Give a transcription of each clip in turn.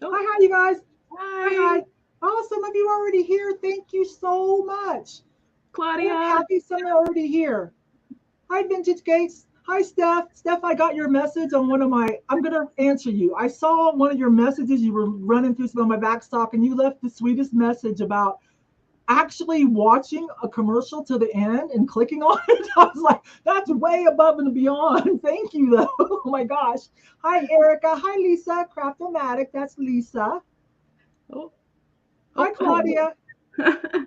Oh, Hi, you guys. hi, Hi. Oh, some of you are already here. Thank you so much. Oh, Claudia. Cathy, some are already here. Hi, Vintage Gates. Hi, Steph. Steph, I got your message on one of my. I'm gonna answer you. I saw one of your messages. You were running through some of my back stock, and you left the sweetest message about actually watching a commercial to the end and clicking on it. I was like, that's way above and beyond. Thank you, though. Oh my gosh. Hi, Erica. Hi, Lisa. Craftomatic. That's Lisa. Oh, Hi, oh, Claudia. hello.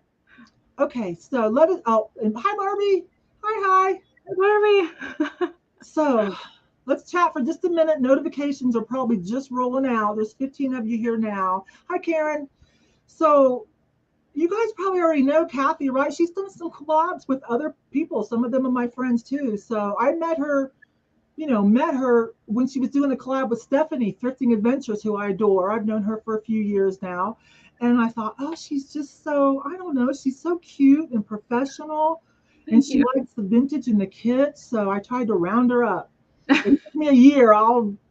Okay, so let us. Oh, and hi, Barbie. Hi, hi. Where are we? So let's chat for just a minute. Notifications are probably just rolling out. There's 15 of you here now. Hi, Karen. So you guys probably already know Cathy, right? She's done some collabs with other people. Some of them are my friends too. So I met her, met her when she was doing a collab with Stephanie, Thrifting Adventures, who I adore. I've known her for a few years now. And I thought, oh, she's just so, I don't know, she's so cute and professional. And Thank she you. likes the vintage and the kits. So I tried to round her up. It took me a year.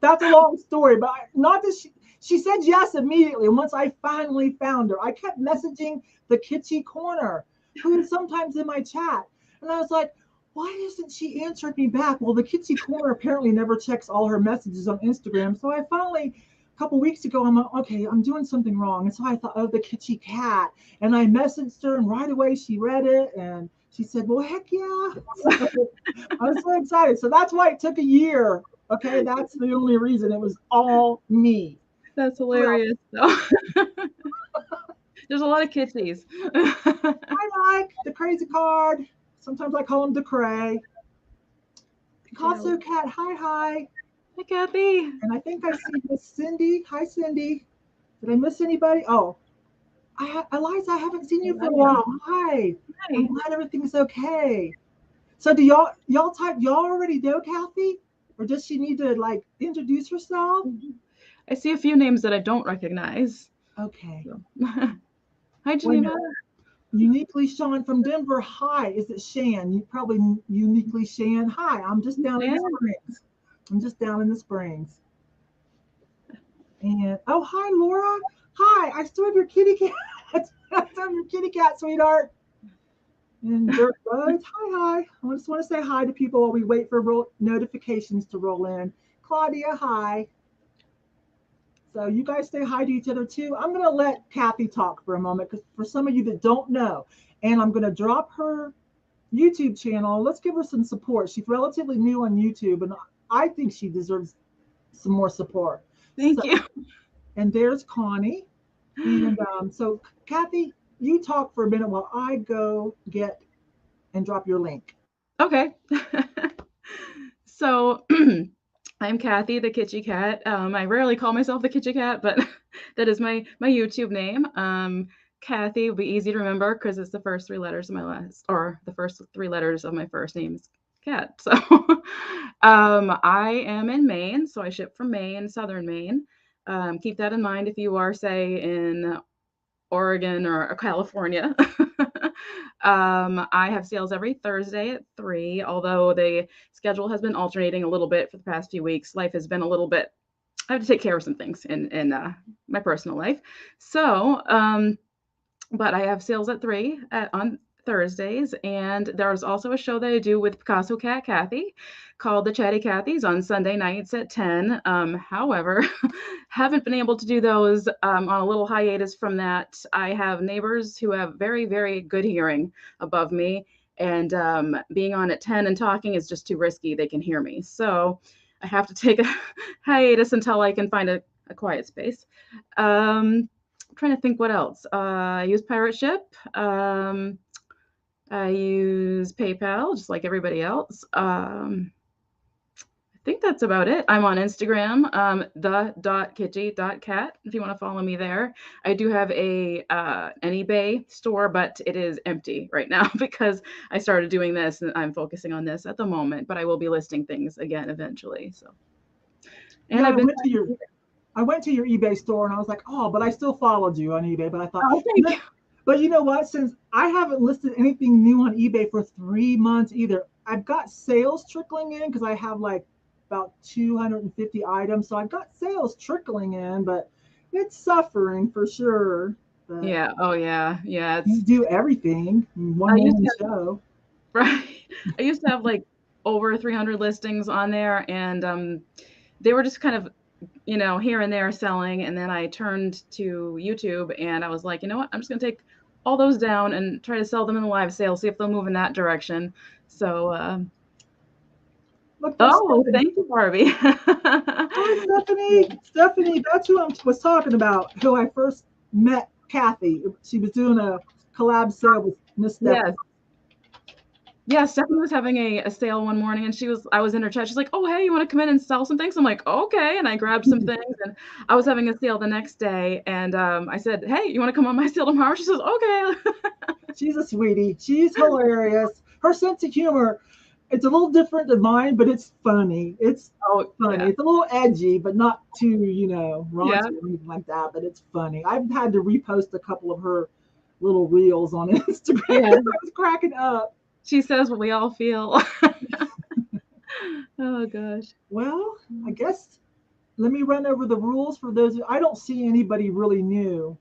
That's a long story, but not that she said yes immediately. And once I finally found her, I kept messaging the Kitschy Corner, who is sometimes in my chat. And I was like, why isn't she answering me back? Well, the Kitschy Corner apparently never checks all her messages on Instagram. So I finally, a couple weeks ago, I'm like, okay, I'm doing something wrong. And so I thought, oh, the Kitschy Cat. And I messaged her, and right away she read it. And she said, well, heck yeah. So I was so excited. So that's why it took a year. Okay, that's the only reason. It was all me. That's Who else? hilarious. though. There's a lot of kitties. Hi, Mike, the crazy card. Sometimes I call him Decray. Hi, Picasso cat. Hi, hi. Kathy. And I think I see Miss Cindy. Hi, Cindy. Did I miss anybody? Oh, Eliza, I haven't seen you for a while. Hi. I'm Hi. glad everything's okay. So do y'all already know Cathy? Or does she need to like introduce herself? I see a few names that I don't recognize. Okay. So. Hi, Wait a Geneva. minute. Uniquely Sean from Denver. Hi. Is it Shan? You probably uniquely Shan. Hi. I'm just down in the Dan. Springs. I'm just down in the Springs. And oh, hi, Laura. Hi. I still have your kitty cat. I still have your kitty cat, sweetheart. And Dirt Roads. Hi, hi. I just want to say hi to people while we wait for notifications to roll in. Claudia, hi. So you guys say hi to each other too. I'm going to let Cathy talk for a moment because for some of you that don't know, and I'm going to drop her YouTube channel. Let's give her some support. She's relatively new on YouTube, and I think she deserves some more support. So, Thank you. and there's Connie. And so, Cathy, you talk for a minute while I go get and drop your link. Okay. So I'm Kathy, the Kitschy Cat. I rarely call myself the Kitschy Cat, but that is my YouTube name. Kathy will be easy to remember because it's the first three letters of my last, or the first three letters of my first name is Cat. So I am in Maine, so I ship from Maine, southern Maine. Keep that in mind if you are, say, in Oregon or California. I have sales every Thursday at 3, although the schedule has been alternating a little bit for the past few weeks. Life has been a little bit, I have to take care of some things in my personal life. So, but I have sales at 3 on Thursdays, and there's also a show that I do with Picasso Cat Cathy called The Chatty Cathy's on Sunday nights at 10. However, haven't been able to do those on a little hiatus from that. I have neighbors who have very, very good hearing above me, and being on at 10 and talking is just too risky. They can hear me. So I have to take a hiatus until I can find a quiet space. Trying to think what else. I use Pirate Ship. I use PayPal, just like everybody else. I think that's about it. I'm on Instagram, the.kitschy.cat, if you want to follow me there. I do have an eBay store, but it is empty right now because I started doing this and I'm focusing on this at the moment. But I will be listing things again eventually. So, and Yeah, I've been. I went to your eBay store and I was like, oh, but I still followed you on eBay. But I thought, Oh, thank you. but you know what? Since I haven't listed anything new on eBay for 3 months either, I've got sales trickling in because I have like about 250 items. So I've got sales trickling in, but It's suffering for sure. But Yeah. Oh yeah. Yeah. you It's do everything in I one used woman to show. right. I used to have like over 300 listings on there, and they were just kind of, here and there selling. And then I turned to YouTube, and I was like, you know what? I'm just gonna take all those down and try to sell them in the live sale, see if they'll move in that direction. So, Look, there's oh, Stephanie. thank you, Barbie. Hi, Stephanie. Stephanie, that's who I was talking about. Who I first met, Cathy. She was doing a collab sale with Miss Yes. Stephanie. Yeah, Stephanie was having a sale one morning, and I was in her chat. She's like, "Oh, hey, you want to come in and sell some things?" I'm like, "Okay." And I grabbed some things, and I was having a sale the next day, and I said, "Hey, you want to come on my sale tomorrow?" She says, "Okay." She's a sweetie. She's hilarious. Her sense of humor, it's a little different than mine, but it's funny. It's Oh, funny. yeah. It's a little edgy, but not too, Yeah. raunchy or anything like that. But it's funny. I've had to repost a couple of her little reels on Instagram Yeah. because I was cracking up. She says what we all feel. Oh gosh. Well, I guess let me run over the rules for those. I don't see anybody really new.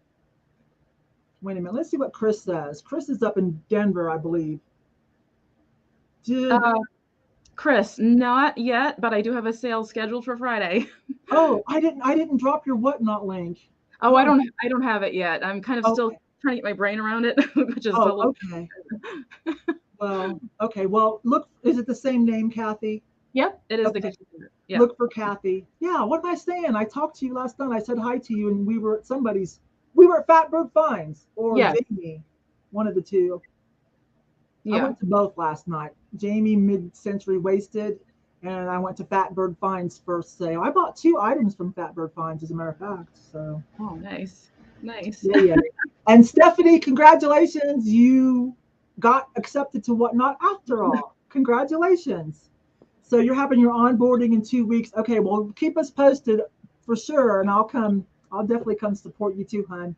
Wait a minute. Let's see what Chris says. Chris is up in Denver, I believe. Did Uh, Chris, not yet, but I do have a sale scheduled for Friday. Oh, I didn't drop your whatnot link. Oh, Oh, I don't have it yet. I'm kind of still okay. trying to get my brain around it, which is a Oh, little. okay. Well, okay. Well, look, is it the same name, Cathy? Yep, it is the Okay. kitchen. Yep. Look for Cathy. Yeah, what am I saying? I talked to you last night. I said hi to you, and we were at Fatbird Finds or Yes. Jamie, one of the two. I Yeah. went to both last night. Jamie Mid-Century Wasted, and I went to Fatbird Finds first sale. I bought two items from Fatbird Finds, as a matter of fact. So Oh, nice. Nice. yeah, yeah. And Stephanie, congratulations. You got accepted to Whatnot after all. Congratulations. So you're having your onboarding in 2 weeks. Okay, well, keep us posted for sure. And I'll definitely come support you too, hon.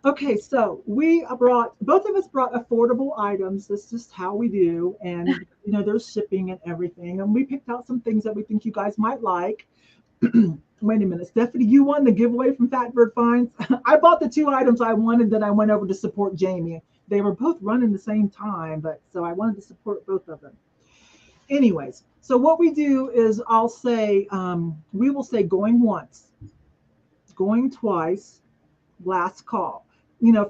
Okay, so both of us brought affordable items. That's just how we do. And, there's shipping and everything. And we picked out some things that we think you guys might like. Wait a minute, Stephanie, you won the giveaway from Fatbird Finds. I bought the two items I wanted, then I went over to support Jamie. They were both running the same time, but so I wanted to support both of them. Anyways, so what we do is we will say going once, going twice, last call,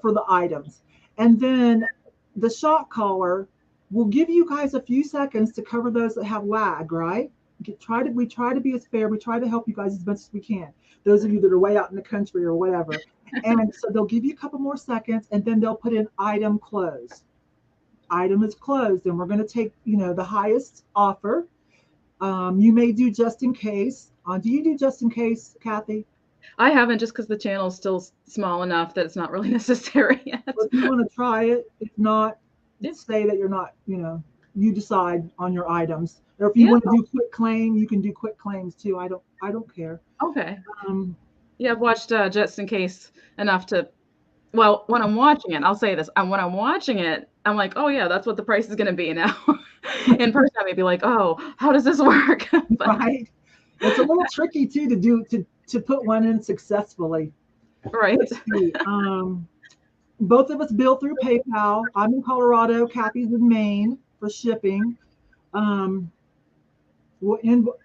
for the items. And then the shot caller will give you guys a few seconds to cover those that have lag, right? We try to be as fair. We try to help you guys as much as we can. Those of you that are way out in the country or whatever. And so they'll give you a couple more seconds, and then they'll put in item closed. Item is closed, and we're going to take, the highest offer. You may do just in case. Do you do just in case, Cathy? I haven't, just because the channel's still small enough that it's not really necessary yet. Well, if you want to try it, if not, Yeah. say that you're not, you decide on your items. Or if you Yeah. want to do quick claim, you can do quick claims too. I don't care. Okay. Um, Yeah, I've watched just in case enough to. Well, when I'm watching it, I'll say this. When I'm watching it, I'm like, oh yeah, that's what the price is going to be now. In person, I may be like, oh, how does this work? But right. It's a little tricky too to put one in successfully. right. Let's see. Both of us bill through PayPal. I'm in Colorado. Kathy's in Maine for shipping. Um,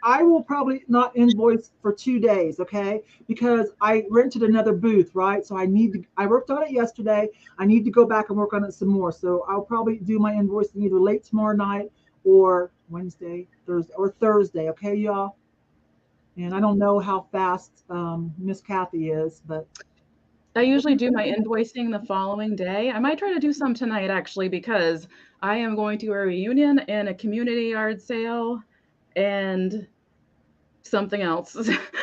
I will probably not invoice for 2 days, okay? Because I rented another booth, right? So I worked on it yesterday. I need to go back and work on it some more. So I'll probably do my invoicing either late tomorrow night or Wednesday, Thursday, or Thursday, okay, y'all? And I don't know how fast Miss Cathy is, but I usually do my invoicing the following day. I might try to do some tonight actually, because I am going to a reunion and a community yard sale and something else.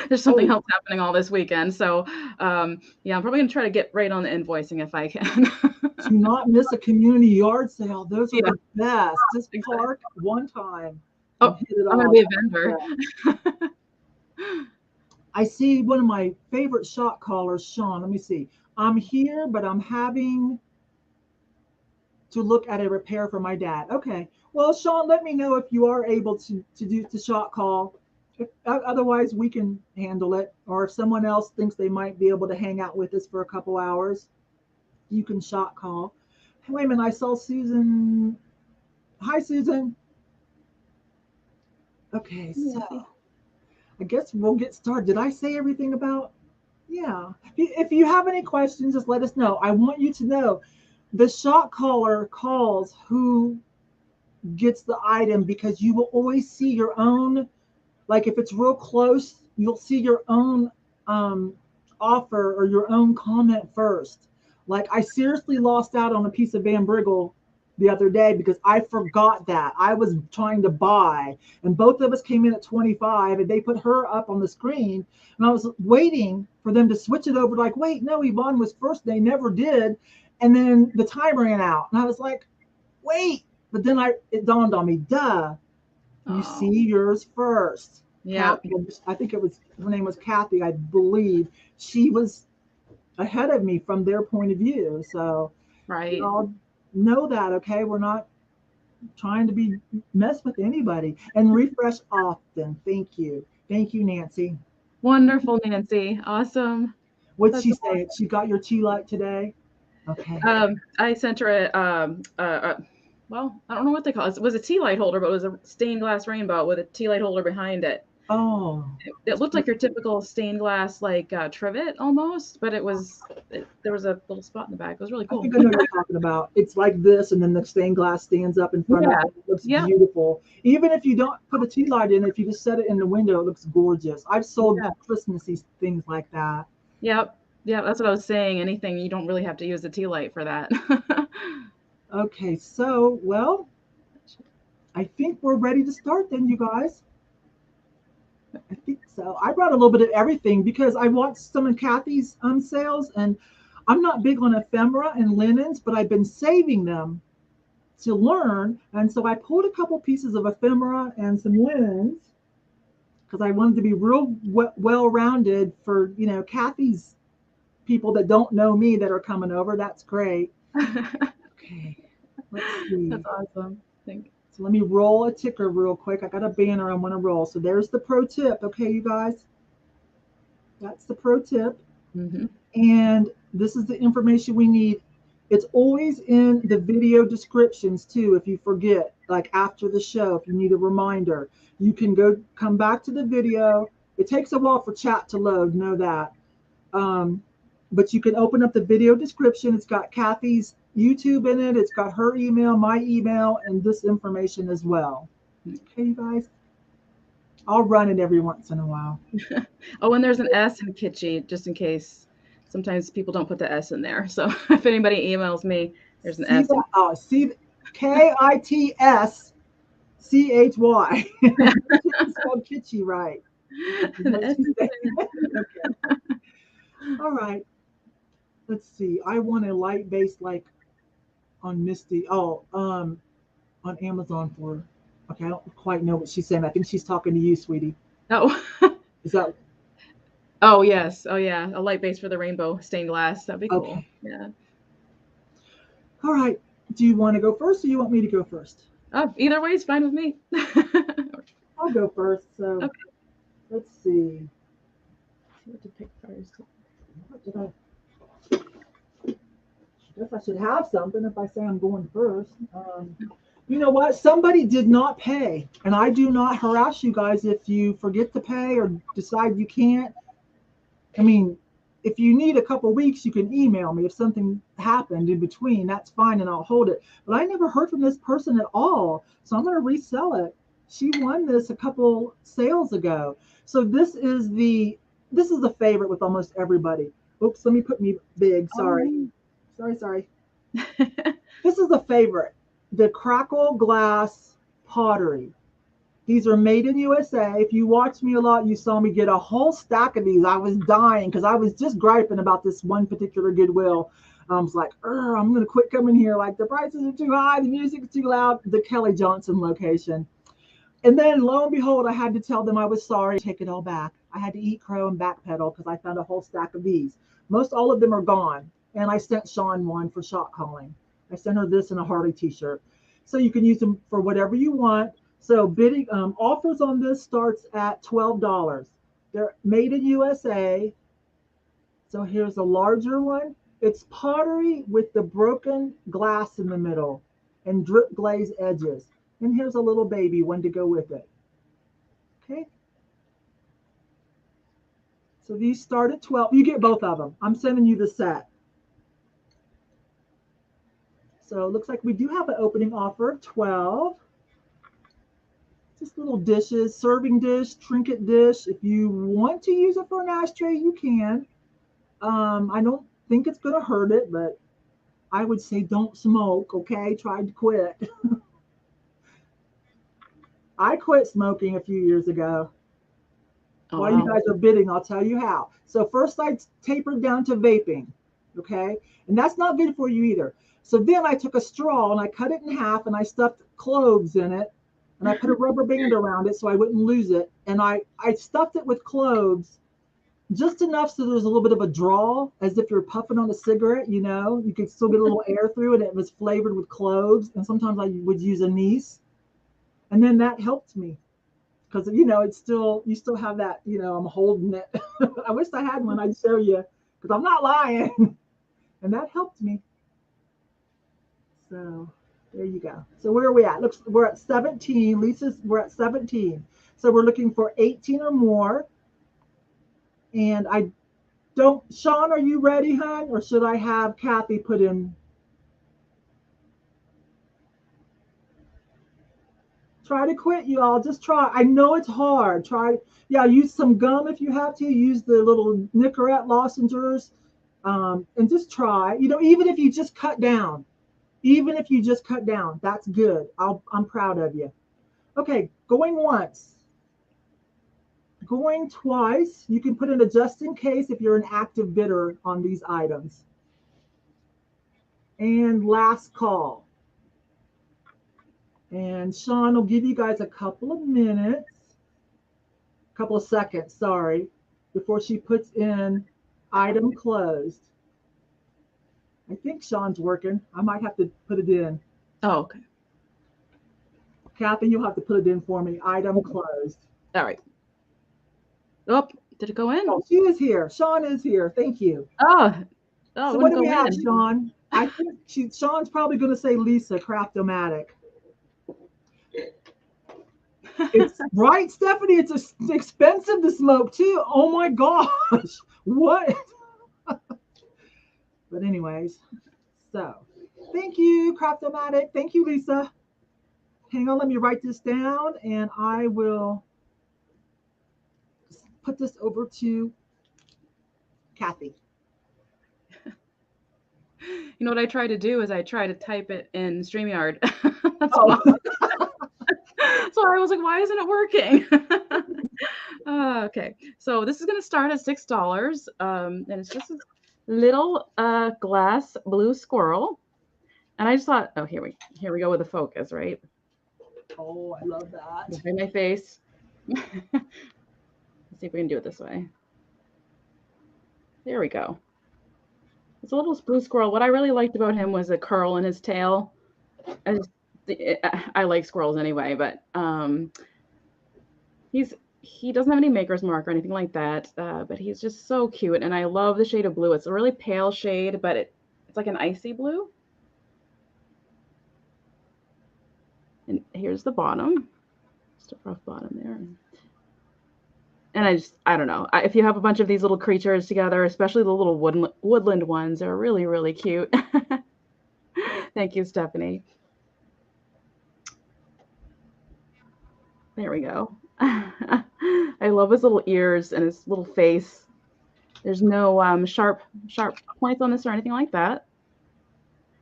There's something oh, else happening all this weekend. So, yeah, I'm probably gonna try to get right on the invoicing if I can. do not miss a community yard sale. Those are Yeah, the best. Just exactly. park one time and Oh, hit it I'm gonna all. be a vendor. I see one of my favorite shot callers, Sean. Let me see. I'm here, but I'm having to look at a repair for my dad. Okay. Well, Sean, let me know if you are able to do the shot call. Otherwise, we can handle it. Or if someone else thinks they might be able to hang out with us for a couple hours, you can shot call. Hey, wait a minute, I saw Susan. Hi, Susan. Okay, so Nancy. I guess we'll get started. Did I say everything about? Yeah. If you have any questions, just let us know. I want you to know the shot caller calls who gets the item because you will always see your own, like if it's real close, you'll see your own um, offer or your own comment first. Like I seriously lost out on a piece of Van Briggle the other day because I forgot that. I was trying to buy and both of us came in at 25 and they put her up on the screen and I was waiting for them to switch it over like, wait, no, Yvonne was first. They never did. And then the time ran out and I was like, wait, but then it dawned on me, duh, you see Oh, yours first. yeah. Cathy, I think it was her name was Cathy, I believe. She was ahead of me from their point of view. So Right. y'all know that, okay? We're not trying to be mess with anybody. And refresh often. Thank you. Thank you, Nancy. Wonderful, Nancy. Awesome. What'd That's she say? She got your tea light today? Okay. I sent her well, I don't know what they call it. It was a tea light holder, but it was a stained glass rainbow with a tea light holder behind it. Oh, It looked like your typical stained glass, like trivet almost, but there was a little spot in the back. It was really I cool. think I know what you're talking about. It's like this, and then the stained glass stands up in front of Yeah. it. It looks Yep. beautiful. Even if you don't put a tea light in, if you just set it in the window, it looks gorgeous. I've sold Yeah. Christmassy things like that. Yep. Yeah, that's what I was saying. Anything you don't really have to use the tea light for that. Okay, so, well, I think we're ready to start then, you guys. I think so. I brought a little bit of everything because I watched some of Cathy's sales, and I'm not big on ephemera and linens, but I've been saving them to learn. And so I pulled a couple pieces of ephemera and some linens because I wanted to be real well-rounded for, Cathy's people that don't know me that are coming over. That's great. Okay, let's That's see. awesome. Thank So let me roll a ticker real quick. I got a banner I want to roll. So there's the pro tip. Okay, you guys, that's the pro tip. hmm And this is the information we need. It's always in the video descriptions too. If you forget, like after the show, if you need a reminder, you can come back to the video. It takes a while for chat to load, know that. Um, but you can open up the video description. It's got Cathy's YouTube in it. It's got her email, my email, and this information as well. Okay, you guys. I'll run it every once in a while. Oh, and there's an S in Kitschy, just in case. Sometimes people don't put the S in there. So if anybody emails me, there's an See S that? in. Oh, see, Kitschy. It's spelled Kitschy right. Is The what S she's is saying. in. Okay. All right. Let's see. I want a light base like on Misty. Oh, on Amazon for. Okay, I don't quite know what she's saying. I think she's talking to you, sweetie. Oh. Is that Oh yes. Oh yeah. A light base for the rainbow stained glass. That'd be cool. okay? Yeah. All right. Do you want to go first, or you want me to go first? Oh, either way is fine with me. I'll go first. So Okay. let's see. What to pick first? What did I? Guess I should have something if I say I'm going first. You know what? Somebody did not pay, and I do not harass you guys if you forget to pay or decide you can't. I mean, if you need a couple weeks, you can email me if something happened in between. That's fine, and I'll hold it. But I never heard from this person at all, so I'm going to resell it. She won this a couple sales ago, so this is a favorite with almost everybody. Oops, let me put me big. Sorry, Oh. sorry. This is a favorite. The crackle glass pottery. These are made in USA. If you watch me a lot, you saw me get a whole stack of these. I was dying because I was just griping about this one particular Goodwill. I was like, I'm going to quit coming here. Like the prices are too high, the music is too loud. The Kelly Johnson location. And then lo and behold, I had to tell them I was sorry, take it all back. I had to eat crow and backpedal because I found a whole stack of these. Most all of them are gone. And I sent Sean one for shot calling. I sent her this and a Harley t-shirt. So you can use them for whatever you want. So bidding offers on this starts at $12. They're made in USA. So here's a larger one. It's pottery with the broken glass in the middle and drip glaze edges. And here's a little baby one to go with it. Okay. So these start at 12. You get both of them. I'm sending you the set. So it looks like we do have an opening offer of 12. Just little dishes, serving dish, trinket dish. If you want to use it for an ashtray, you can. I don't think it's going to hurt it, but I would say don't smoke, okay? Tried to quit. I quit smoking a few years ago. Oh, While you guys are bidding, I'll tell you how. So first I tapered down to vaping, okay? And that's not good for you either. So then I took a straw and I cut it in half and I stuffed cloves in it and I put a rubber band around it so I wouldn't lose it. And I stuffed it with cloves just enough so there's a little bit of a draw as if you're puffing on a cigarette, you know? You could still get a little air through it. It was flavored with cloves. And sometimes I would use anise. And then that helped me. Because, you know, it's still, you still have that, you know, I'm holding it. I wish I had one. I'd show you because I'm not lying. And that helped me. So there you go. So where are we at? Looks, we're at 17. We're at 17. So we're looking for 18 or more. And I don't, Sean, are you ready, hon? Or should I have Cathy put in? Try to quit, you all. Just try. I know it's hard. Try. Yeah, use some gum if you have to. Use the little Nicorette lozenges, and just try. You know, even if you just cut down, that's good. I'm proud of you. Okay, going once, going twice. You can put in a just in case if you're an active bidder on these items. And last call. And Sean will give you guys a couple of minutes, couple of seconds, sorry, before she puts in item closed. I think Sean's working. I might have to put it in. Oh, okay. Cathy, you'll have to put it in for me. Item closed. All right. Oh, did it go in? Oh, she is here. Sean is here. Thank you. Oh, so what do we have, Sean? I think Sean's probably going to say Lisa Craftomatic. It's right, Stephanie. It's expensive to smoke too. Oh my gosh, what? But anyways, so thank you, Craftomatic. Thank you, Lisa. Hang on, let me write this down, and I will put this over to Cathy. You know what I try to do is I try to type it in StreamYard. So I was like, why isn't it working? Okay, so this is going to start at $6, and it's just a little glass blue squirrel. And I just thought, oh, here we go with the focus, right? Oh, I love that. Behind my face. Let's see if we can do it this way. There we go. It's a little blue squirrel. What I really liked about him was a curl in his tail. I like squirrels anyway, but he doesn't have any maker's mark or anything like that, but he's just so cute, and I love the shade of blue. It's a really pale shade, but it's like an icy blue. And here's the bottom, just a rough bottom there. And I don't know, if you have a bunch of these little creatures together, especially the little woodland ones, they're really, really cute. Thank you, Stephanie. There we go. I love his little ears and his little face. There's no sharp points on this or anything like that.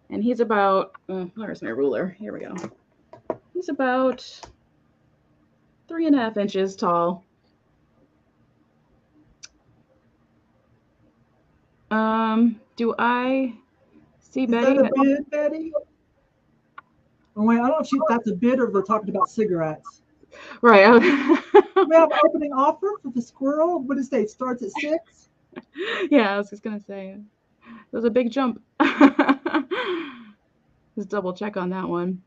And he's about, where's my ruler? Here we go. He's about 3.5 inches tall. Do I see Betty? Is that a bid, Betty? Oh, wait, I don't know if that's a bid or they're talking about cigarettes. Right. We have an opening offer for the squirrel. What does it say? It starts at 6? Yeah, I was just going to say. There's a big jump. Just double check on that one.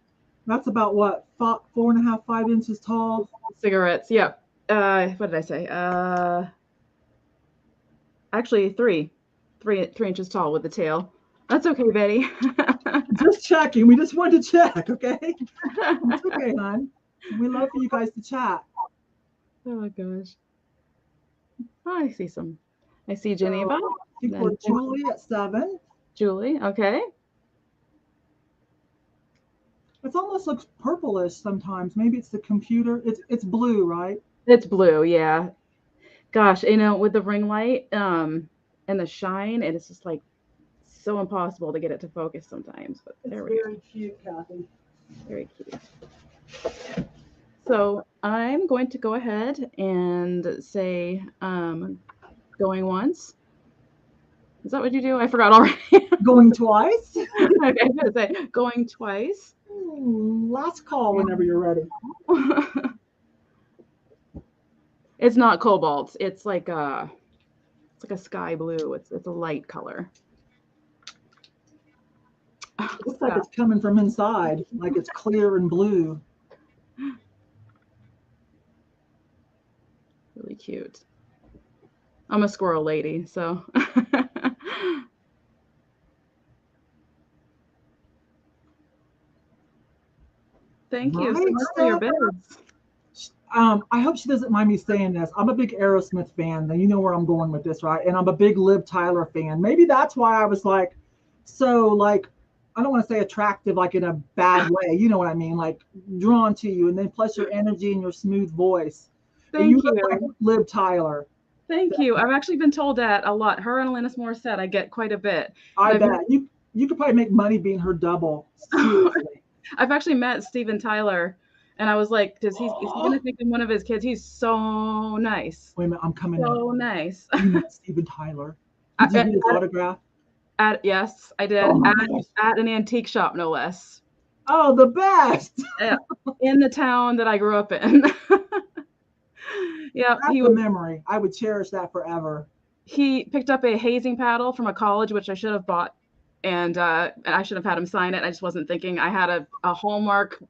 That's about what, 4.5, 5 inches tall. Cigarettes. Yep. What did I say? Actually, three inches tall with the tail. That's okay, Betty. Just checking. We just wanted to check, okay? It's okay, hon. We love for you guys to chat. Oh my gosh. Oh, I see some. I see Geneva. So I think Then we're Julie at 7. Julie. Okay. It almost looks purplish sometimes. Maybe it's the computer. It's blue, right? It's blue. Yeah. Gosh, with the ring light, and the shine, and it's just like so impossible to get it to focus sometimes. But It's there we go. very cute, Kathy. Very cute. So I'm going to go ahead and say, going once. Is that what you do? I forgot already. Going twice. Okay, I'm gonna say going twice. Last call whenever you're ready. It's not cobalt. It's like a sky blue. It's a light color. It looks like it's coming from inside, like it's clear and blue. Really cute. I'm a squirrel lady, so. Thank you so Right, much for your Steph? bids. I hope she doesn't mind me saying this. I'm a big Aerosmith fan. Then you know where I'm going with this, right? And I'm a big Liv Tyler fan. Maybe that's why I was like, so like, I don't want to say attractive, like in a bad way. You know what I mean? Like drawn to you, and then plus your energy and your smooth voice. And you Thank look like you. Liv Tyler. Thank you. I've actually been told that a lot. Her and Alanis Morissette, I get quite a bit. And I bet you could probably make money being her double. Seriously. I've actually met Steven Tyler, and I was like, is he gonna think I'm one of his kids? He's so nice. Wait a minute, I'm coming in. So nice. You met Steven Tyler. Did you get his autograph? Yes, I did. Oh my gosh. At an antique shop, no less. Oh, the best. Yeah, in the town that I grew up in. Yeah, That's a memory. I would cherish that forever. he picked up a hazing paddle from a college, which I should have bought, and I should have had him sign it. I just wasn't thinking. I had a Hallmark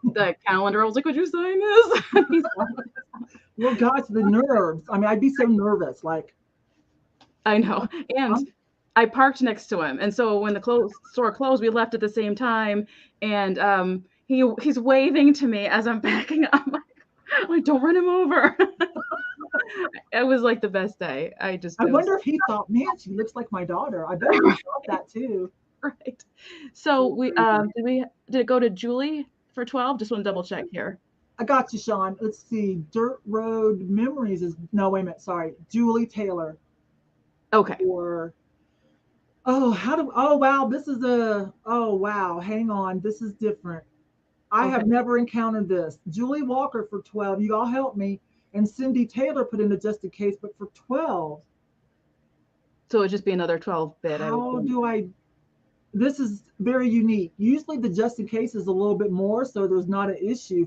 the calendar. I was like, "Would you sign this?" Well, gosh, the nerves. I mean, I'd be so nervous. Like, I know, and I parked next to him, and so when the store closed, we left at the same time, and he's waving to me as I'm backing up. I'm like, don't run him over. It was like the best day. I wonder if he thought, man, she looks like my daughter. I bet he thought that too. Right. So did it go to Julie for 12? Just want to double check here. I got you, Sean. Let's see. Dirt Road Memories is no, wait a minute. Sorry, Julie Taylor. Okay. Or wow, this is wow, hang on, this is different. I have never encountered this. Julie Walker for 12. You all help me. And Cindy Taylor put in a just in case, but for 12. So it'd just be another 12 bid. How do I? This is very unique. Usually the just in case is a little bit more, so there's not an issue.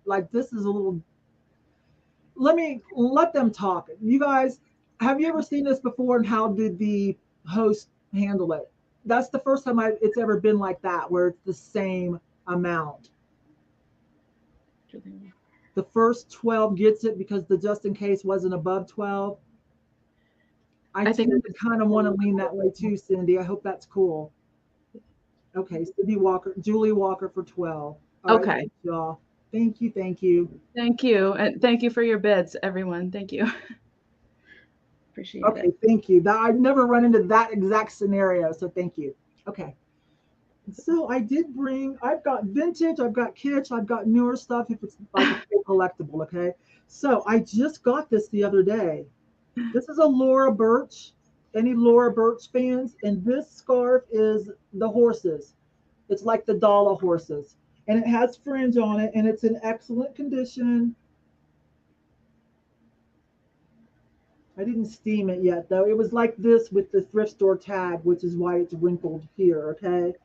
Like this is a little. Let them talk. You guys, have you ever seen this before? And how did the host handle it? That's the first time it's ever been like that, where it's the same amount. The first 12 gets it because the just in case wasn't above 12. I think I kind of want to lean that way too, Cindy. I hope that's cool. Okay, Julie Walker for 12. All okay. Right, y'all. Thank you. Thank you. And thank you for your bids, everyone. Thank you. Appreciate it. Okay, thank you. I've never run into that exact scenario, so thank you. Okay. So I've got vintage, I've got kitsch, I've got newer stuff if it's like a collectible, okay? So I just got this the other day. This is a Laura Birch. Any Laura Birch fans? And this scarf is the horses. It's like the Dala horses. And it has fringe on it, and it's in excellent condition. I didn't steam it yet, though. It was like this with the thrift store tag, which is why it's wrinkled here, okay?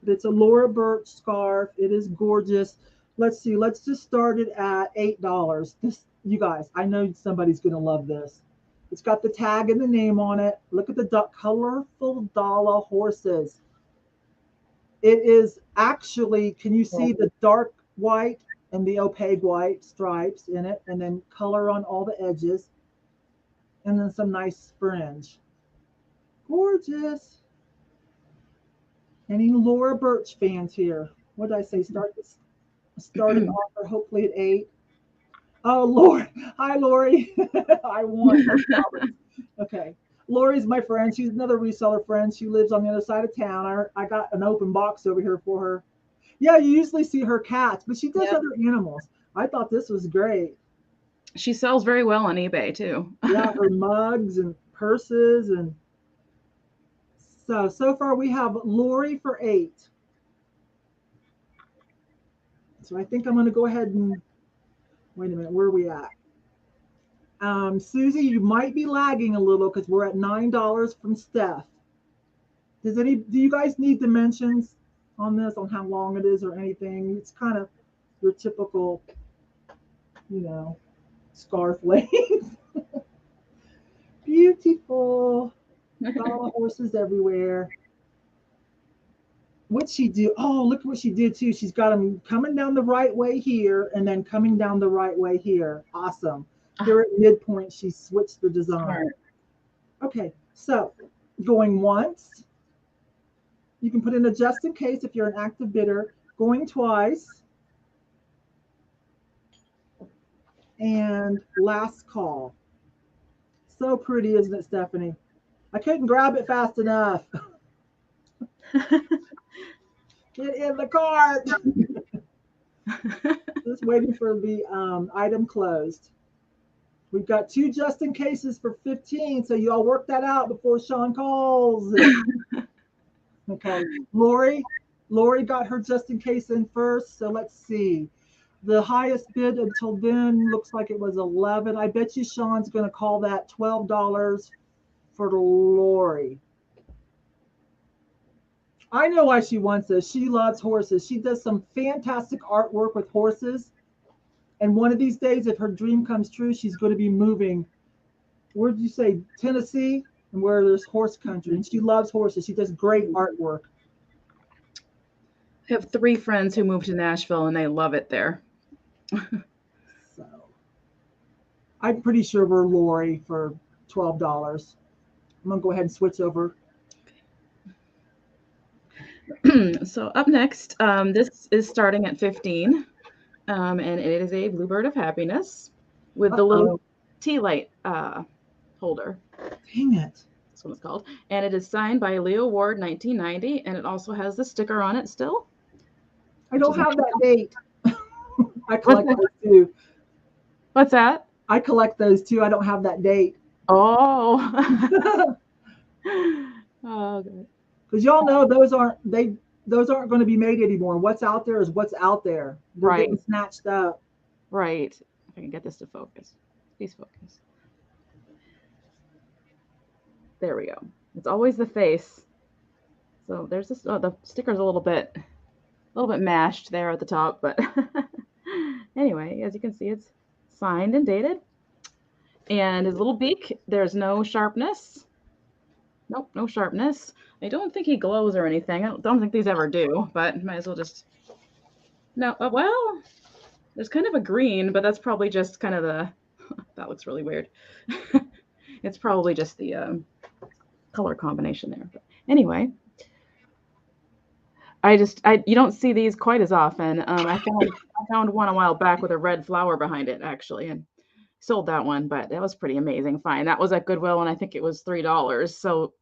But it's a Laura Birch scarf. It is gorgeous. Let's see. Let's just start it at $8. You guys, I know somebody's going to love this. It's got the tag and the name on it. Look at the colorful Dala horses. It is actually, can you see Cool. the dark white and the opaque white stripes in it, and then color on all the edges, and then some nice fringe. Gorgeous. Any Laura Birch fans here? What did I say? Starting offer hopefully at 8. Oh, Lori. Hi, Lori. I won. No problem. Okay. Lori's my friend. She's another reseller friend. She lives on the other side of town. I got an open box over here for her. Yeah, you usually see her cats, but she does Yep. other animals. I thought this was great. She sells very well on eBay too. Yeah, her mugs and purses. And so far we have Lori for 8. So I think I'm going to go ahead and wait a minute. Where are we at? Susie, you might be lagging a little because we're at $9 from Steph. Do you guys need dimensions on this, on how long it is or anything? It's kind of your typical, scarf length. Beautiful. Got all the horses everywhere. What'd she do? Oh, look at what she did too. She's got them coming down the right way here and then coming down the right way here. Awesome. Here at midpoint, she switched the design. Smart. Okay, so going once, you can put in a just in case if you're an active bidder. Going twice, and last call. So pretty, isn't it, Stephanie? I couldn't grab it fast enough. Get in the cart. Just waiting for the item closed. We've got 2 just in cases for 15, so you all work that out before Sean calls. Okay, Lori got her just in case in first, so let's see. The highest bid until then looks like it was 11. I bet you Sean's going to call that $12 for Lori. I know why she wants this. She loves horses. She does some fantastic artwork with horses. And one of these days, if her dream comes true, she's going to be moving. Where did you say? Tennessee? And where there's horse country. And she loves horses. She does great artwork. I have 3 friends who moved to Nashville and they love it there. So I'm pretty sure we're Lori for $12. I'm going to go ahead and switch over. So up next, this is starting at 15, and it is a Bluebird of Happiness with the little tea light holder. Dang it. That's what it's called. And it is signed by Leo Ward, 1990, and it also has the sticker on it still. I don't have that date. I collect those too. What's that? I collect those too. I don't have that date. Oh. Oh, good. Because y'all know those aren't going to be made anymore. What's out there is what's out there. They're Right. getting snatched up. Right. If I can get this to focus. Please focus. There we go. It's always the face. So there's this. Oh, the sticker's a little bit mashed there at the top, but anyway, as you can see, it's signed and dated. And his little beak, there's no sharpness. Nope, no sharpness. I don't think he glows or anything. I don't think these ever do, but might as well just. No, well, there's kind of a green, but that's probably just kind of the. That looks really weird. It's probably just the color combination there. But anyway, you don't see these quite as often. I found one a while back with a red flower behind it, actually, and sold that one, but that was pretty amazing find. That was at Goodwill, and I think it was $3. So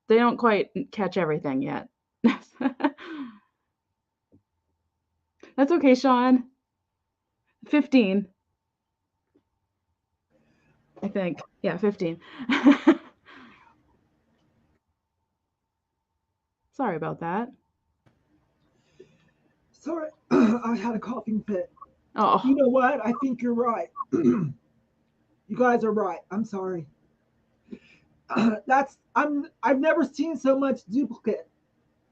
they don't quite catch everything yet. That's okay, Sean. 15. I think. Yeah, 15. Sorry about that. Sorry, I had a coughing fit. Oh. You know what? I think you're right. You guys are right. I'm sorry. I've never seen so much duplicate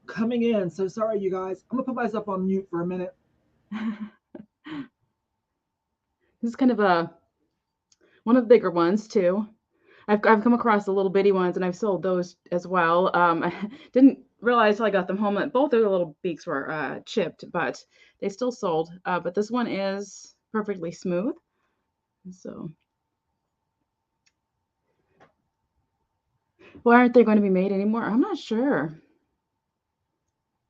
coming in. So sorry, you guys. I'm gonna put myself on mute for a minute. This is kind of one of the bigger ones too. I've come across the little bitty ones, and I've sold those as well. I didn't realized till I got them home that both of the little beaks were chipped, but they still sold. But this one is perfectly smooth. So, why aren't they going to be made anymore? I'm not sure.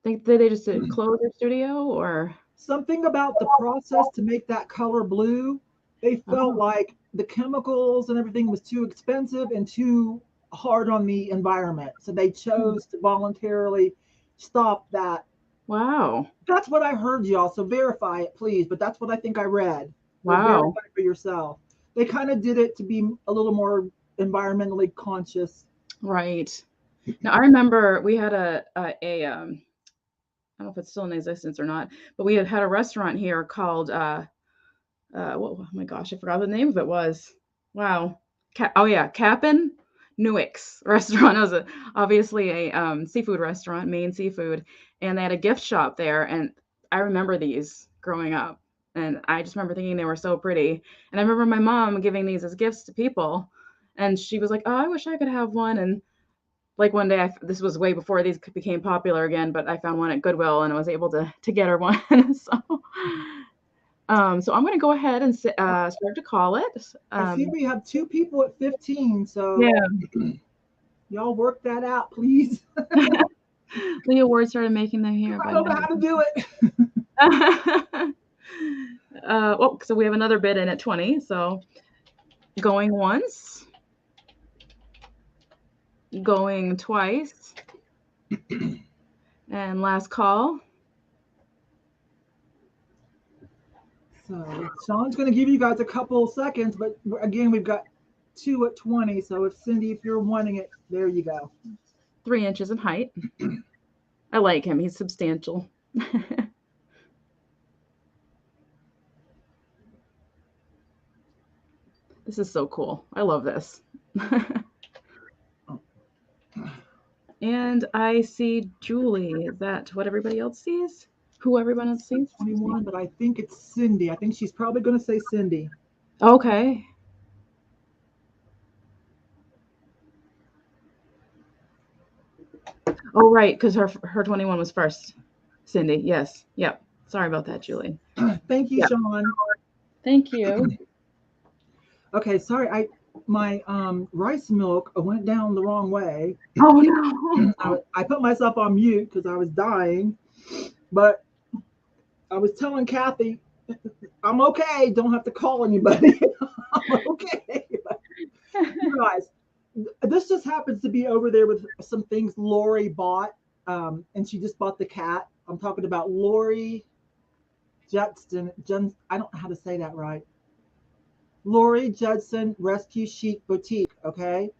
Think did they just close their studio or? Something about the process to make that color blue, they felt Oh, like the chemicals and everything was too expensive and too hard on the environment. So they chose to voluntarily stop that. wow. That's what I heard, y'all. So verify it, please. But that's what I think I read. So Wow. verify for yourself. They kind of did it to be a little more environmentally conscious. Right. Now I remember we had I don't know if it's still in existence or not, but we had a restaurant here called what, oh my gosh, I forgot what the name of it was. Wow. Oh yeah, Cap'n Newick's restaurant. It was obviously a seafood restaurant, Maine seafood, and they had a gift shop there. And I remember these growing up, and I just remember thinking they were so pretty. And I remember my mom giving these as gifts to people, and she was like, "Oh, I wish I could have one." And like one day, this was way before these became popular again, but I found one at Goodwill and I was able to get her one. So I'm going to go ahead and start to call it. I see we have two people at 15. So Yeah, y'all work that out, please. Leo Ward started making them here, I but don't know how to do it. well, so we have another bid in at 20. So going once, going twice, and last call. So Sean's going to give you guys a couple seconds, but again, we've got two at 20. So if Cindy, if you're wanting it, there you go. 3 inches in height. I like him. He's substantial. This is so cool. I love this. And I see Julie. Is that what everybody else sees? Who everyone else sees? 21, but I think it's Cindy. I think she's probably going to say Cindy. Okay. Oh, right, because her 21 was first. Cindy, yes. Yep. Sorry about that, Julie. Thank you, Yep. Sean. Thank you. Okay, sorry, my rice milk went down the wrong way. Oh no. I put myself on mute because I was dying, but I was telling Cathy, I'm okay. Don't have to call anybody. I'm okay. You guys, this just happens to be over there with some things Lori bought, and she just bought the cat. I'm talking about Lori Judson. I don't know how to say that right. Lori Judson Rescue Chic Boutique. Okay,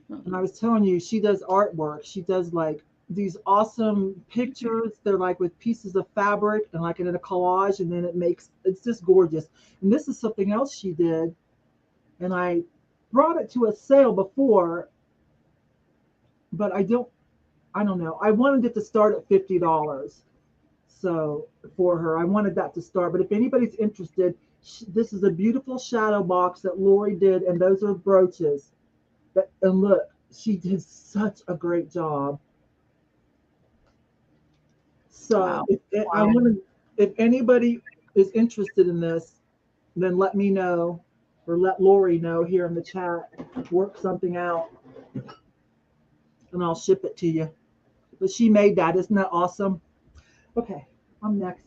and I was telling you, she does artwork. She does like these awesome pictures. They're like with pieces of fabric and like in a collage, and then it's just gorgeous. And this is something else she did, and I brought it to a sale before, but I don't know. I wanted it to start at $50. So for her, I wanted that to start. But if anybody's interested, this is a beautiful shadow box that Lori did, and those are brooches. And look, she did such a great job. So Wow. I Wow. want to, if anybody is interested in this, then let me know or let Lori know here in the chat. Work something out, and I'll ship it to you. But she made that. Isn't that awesome? Okay, I'm next.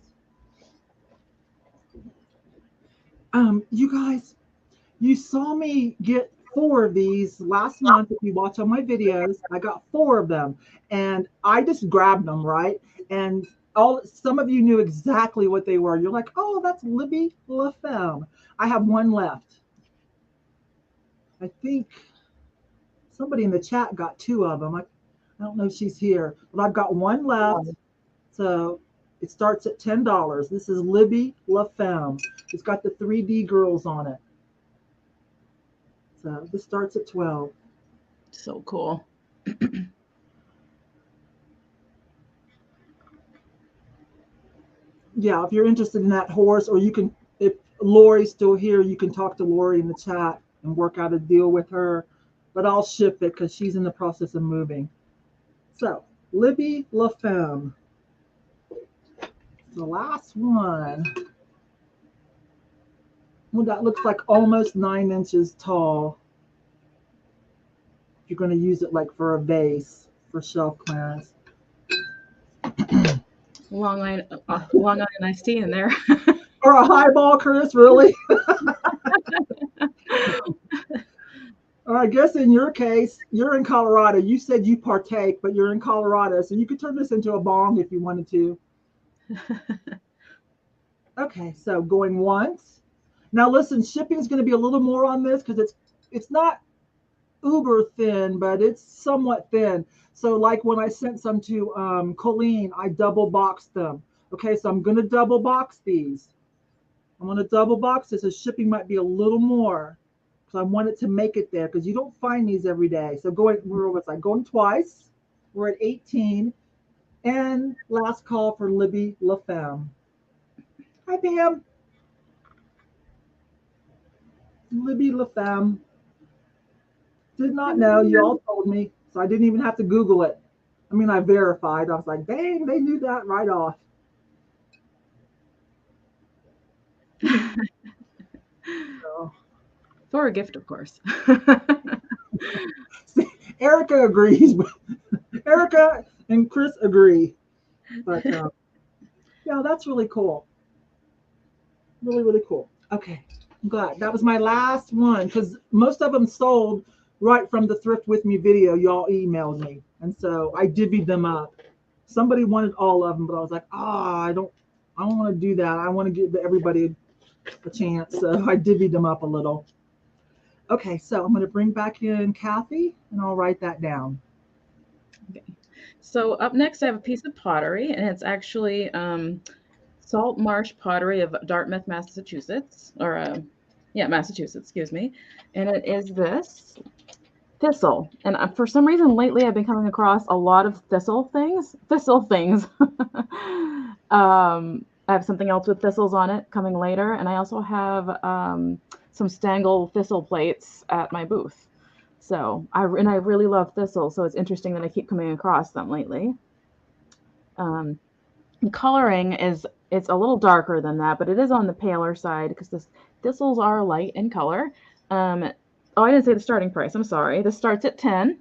You guys, you saw me get 4 of these last month. If you watch all my videos, I got 4 of them, and I just grabbed them, right? And some of you knew exactly what they were. You're like, oh, that's Libby LaFemme. I have one left. I think somebody in the chat got 2 of them. I don't know if she's here, but I've got one left. So it starts at $10. This is Libby LaFemme. It's got the 3D girls on it. So this starts at 12. So cool. Yeah, if you're interested in that horse, or you can, if Lori's still here, you can talk to Lori in the chat and work out a deal with her. But I'll ship it because she's in the process of moving. So Libby LaFemme. The last one. Well, that looks like almost 9 inches tall. You're going to use it like for a vase for shelf clearance. Long Island iced tea in there. Or a highball, Chris, really? Or I guess in your case, you're in Colorado. You said you partake, but you're in Colorado, so you could turn this into a bong if you wanted to. Okay, so going once. Now listen, shipping is going to be a little more on this because it's not uber thin, but it's somewhat thin. So like when I sent some to Colleen, I double boxed them. Okay, so I'm going to double box these. I'm going to double box this, so shipping might be a little more because I want it to make it there because you don't find these every day. So going twice. We're at 18. And last call for Libby LaFemme. Hi, Pam. Libby LaFemme. Did not know. You all told me, so I didn't even have to Google it. I mean, I verified. I was like, dang, they knew that right off. So. For a gift, of course. Erica agrees. Erica and Chris agree. But yeah, that's really cool. Really, really cool. Okay, I'm glad. That was my last one because most of them sold right from the Thrift With Me video y'all emailed me. And so I divvied them up. Somebody wanted all of them, but I was like, I don't want to do that. I want to give everybody a chance. So I divvied them up a little. Okay, so I'm going to bring back in Cathy and I'll write that down. Okay. So up next, I have a piece of pottery, and it's actually Salt Marsh Pottery of Dartmouth, Massachusetts, or Massachusetts, excuse me. And it is this thistle. And for some reason lately, I've been coming across a lot of thistle things. I have something else with thistles on it coming later, and I also have some Stangle thistle plates at my booth. So I really love thistle, so it's interesting that I keep coming across them lately. Coloring it's a little darker than that, but it is on the paler side because the thistles are light in color. I didn't say the starting price. I'm sorry. This starts at 10.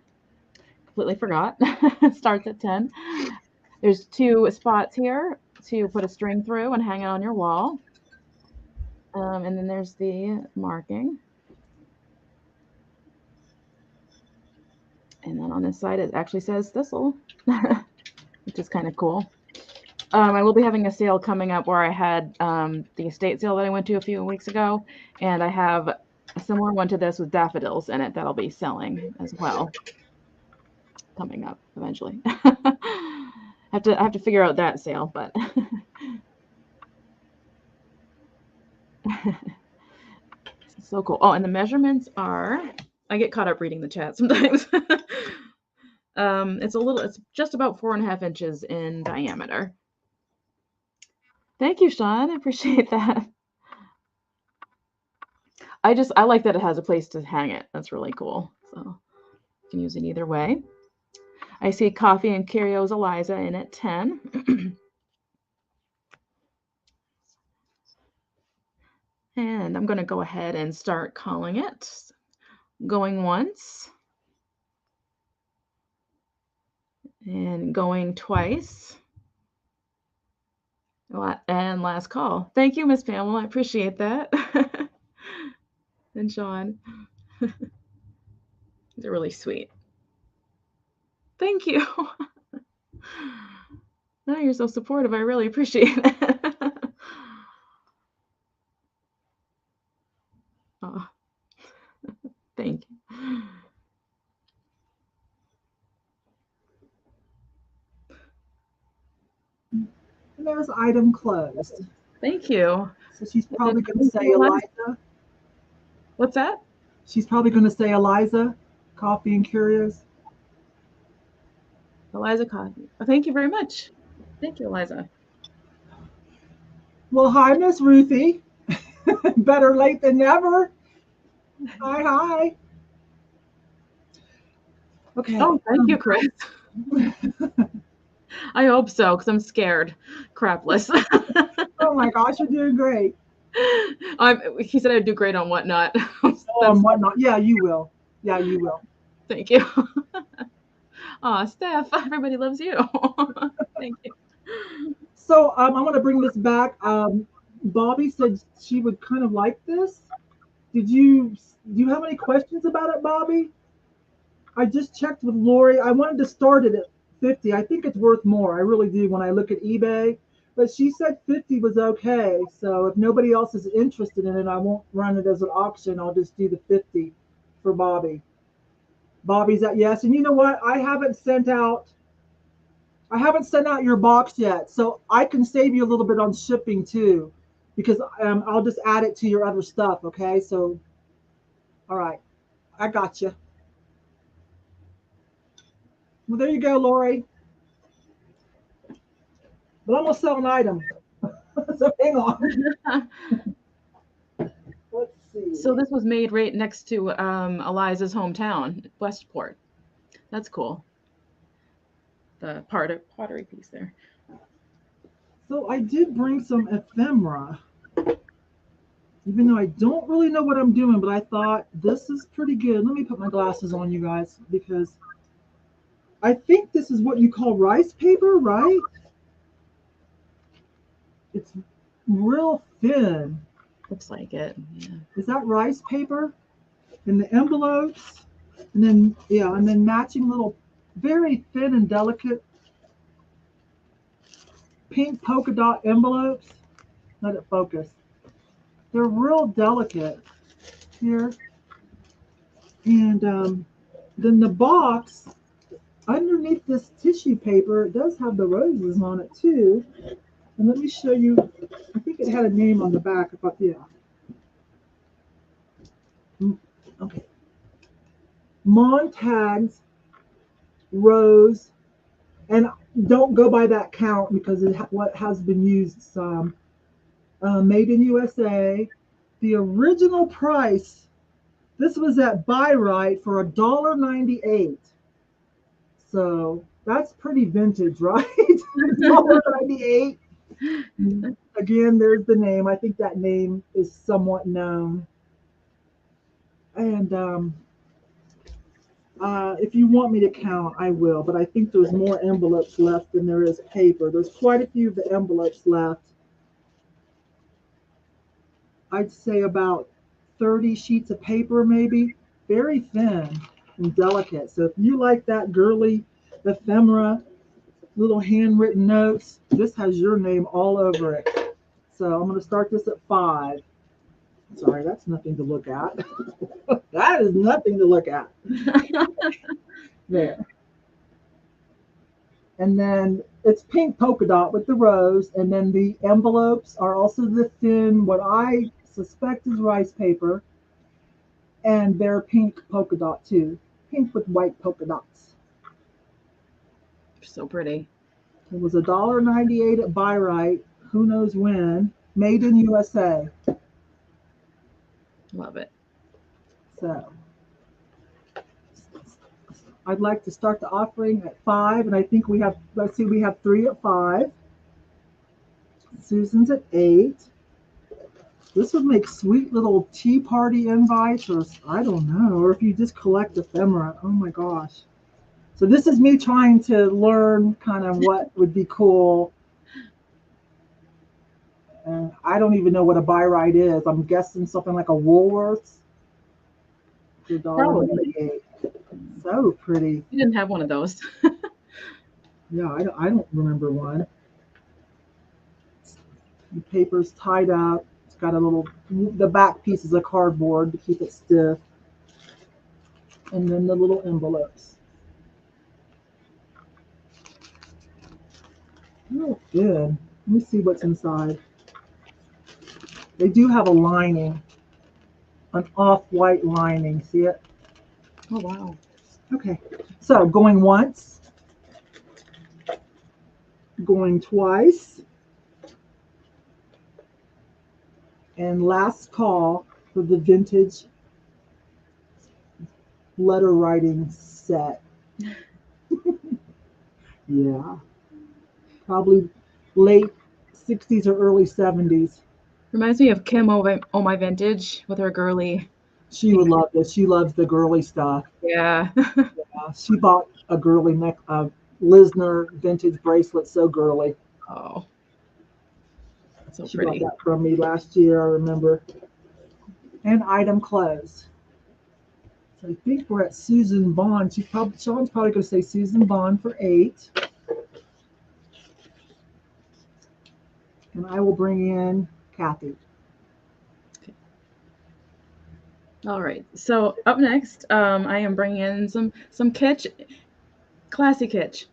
Completely forgot. It starts at 10. There's 2 spots here to put a string through and hang it on your wall. And then there's the marking. And then on this side, it actually says thistle, which is kind of cool. I will be having a sale coming up where I had the estate sale that I went to a few weeks ago, and I have a similar one to this with daffodils in it that I'll be selling as well coming up eventually. I have to figure out that sale, but so cool. Oh, and the measurements are, I get caught up reading the chat sometimes. It's just about 4.5 inches in diameter. Thank you, Sean. I appreciate that. I like that it has a place to hang it. That's really cool. So you can use it either way. I see Coffee and Curios Eliza in at 10. And I'm going to go ahead and start calling it. Going once. And going twice. And last call. Thank you, Miss Pamela. I appreciate that. And Sean. They're really sweet. Thank you. Oh, you're so supportive. I really appreciate it. Oh, thank you. And there's item closed. Thank you. So she's probably going to say Eliza. What's that? She's probably going to say Eliza, Coffee and Curios. Eliza Coffee. Oh, thank you very much. Thank you, Eliza. Well, hi, Miss Ruthie. Better late than never. Hi. Okay. Oh, thank you, Chris. I hope so, because I'm scared. Crapless. Oh my gosh, you're doing great. He said I'd do great on whatnot. Oh, and whatnot. Yeah, you will. Yeah, you will. Thank you. Aw, Steph, everybody loves you. Thank you. So I want to bring this back. Bobby said she would kind of like this. Do you have any questions about it, Bobby? I just checked with Lori. I wanted to start it at 50. I think it's worth more. I really do when I look at eBay. But she said 50 was okay. So if nobody else is interested in it, I won't run it as an auction. I'll just do the 50 for Bobby. Bobby's at yes. And you know what? I haven't sent out your box yet. So I can save you a little bit on shipping too, because I'll just add it to your other stuff. Okay. So, all right. I got you. Well, there you go, Lori. But I'm gonna sell an item. So hang on. Let's see. So this was made right next to Eliza's hometown, Westport. That's cool. The pottery piece there. So I did bring some ephemera, even though I don't really know what I'm doing, but I thought this is pretty good. Let me put my glasses on, you guys, because I think this is what you call rice paper, right? It's real thin. Looks like it. Yeah. Is that rice paper? And the envelopes, and then yeah, and then matching little, very thin and delicate pink polka dot envelopes. Let it focus. They're real delicate here. And then the box, underneath this tissue paper, it does have the roses on it too. And let me show you, I think it had a name on the back. But yeah. Okay. Montags, rose, and don't go by that count because what has been used some. Made in USA. The original price, this was at Buy Right for $1.98. So that's pretty vintage, right? $1.98. Again, there's the name. I think that name is somewhat known. And if you want me to count, I will. But I think there's more envelopes left than there is paper. There's quite a few of the envelopes left. I'd say about 30 sheets of paper, maybe. Very thin and delicate. So if you like that girly ephemera, little handwritten notes, this has your name all over it. So I'm going to start this at 5. Sorry, that's nothing to look at. That is nothing to look at. There. And then it's pink polka dot with the rose. And then the envelopes are also the thin, what I suspect is rice paper. And they're pink polka dot too. Pink with white polka dots. So pretty. It was $1.98 at Buy Right. Who knows when? Made in USA. Love it. So I'd like to start the offering at 5, and I think we have, let's see, we have 3 at 5. Susan's at 8. This would make sweet little tea party invites, or I don't know, or if you just collect ephemera. Oh my gosh. So this is me trying to learn kind of what would be cool. And I don't even know what a Buy Right is. I'm guessing something like a Woolworths. $1.98. So pretty. You didn't have one of those. Yeah, I don't remember one. The paper's tied up. It's got a little, the back piece is a cardboard to keep it stiff. And then the little envelopes. Oh, good. Let me see what's inside. They do have a lining, an off-white lining. See it? Oh, wow. Okay. So going once, going twice, and last call for the vintage letter writing set. Yeah. probably late 60s or early 70s. Reminds me of Kim Oh My Vintage with her girly She pink. would love this. She loves the girly stuff. Yeah. She bought a girly neck, Lisner vintage bracelet, so girly. Oh, so She bought pretty. that from me last year, I remember. And item closed. So I think we're at Susan Bond. Sean's probably going to say Susan Bond for 8. And I will bring in Cathy. All right. So up next, I am bringing in some kitsch, classy kitsch.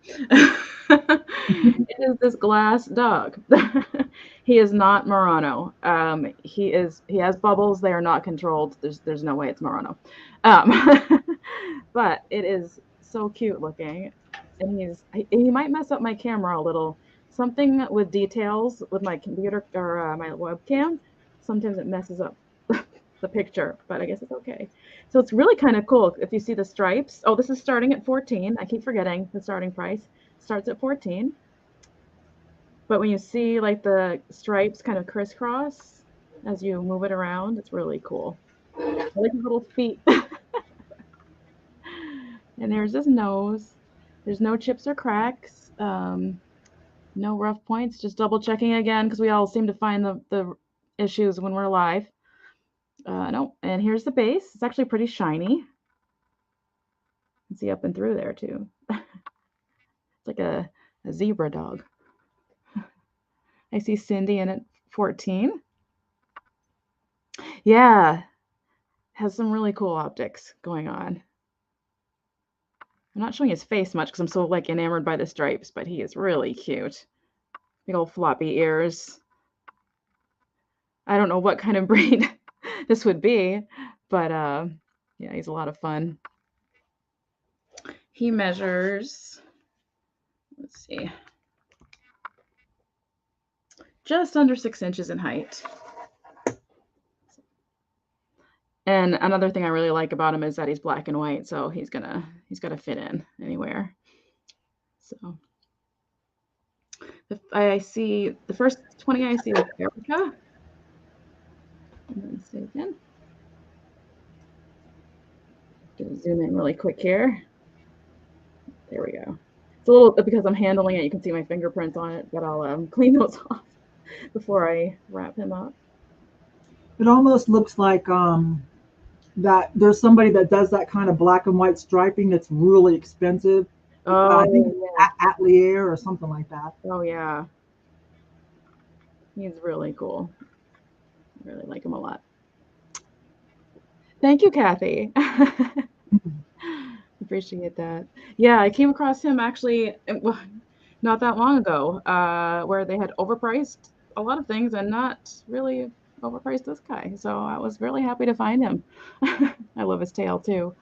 It is this glass dog. He is not Murano. He has bubbles. They are not controlled. There's no way it's Murano. Um, but it is so cute looking, and he might mess up my camera a little. Something with details with my computer or my webcam. Sometimes it messes up the picture, but I guess it's okay. So it's really kind of cool if you see the stripes. Oh, this is starting at 14. I keep forgetting the starting price starts at 14. But when you see like the stripes kind of crisscross as you move it around, it's really cool. I like his little feet. And there's his nose. There's no chips or cracks. No rough points. Just double checking again because we all seem to find the issues when we're live. No, and here's the base. It's actually pretty shiny. You can see up and through there too. It's like a zebra dog. I see Cindy in at 14. Yeah, has some really cool optics going on. I'm not showing his face much because I'm so like enamored by the stripes, but he is really cute. Big old floppy ears. I don't know what kind of breed this would be, but yeah, he's a lot of fun. He measures, let's see, just under 6 inches in height. And another thing I really like about him is that he's black and white, so he's gonna fit in anywhere. So I see the first 20 I see is Erica. And then say again. Gonna zoom in really quick here. There we go. It's a little because I'm handling it. You can see my fingerprints on it, but I'll clean those off before I wrap him up. It almost looks like that there's somebody that does that kind of black and white striping that's really expensive. I think Oh yeah. Atelier or something like that. Oh yeah. He's really cool. I really like him a lot. Thank you, Cathy. Appreciate that. Yeah, I came across him actually not that long ago, where they had overpriced a lot of things and not really overpriced this guy. So I was really happy to find him. I love his tail too.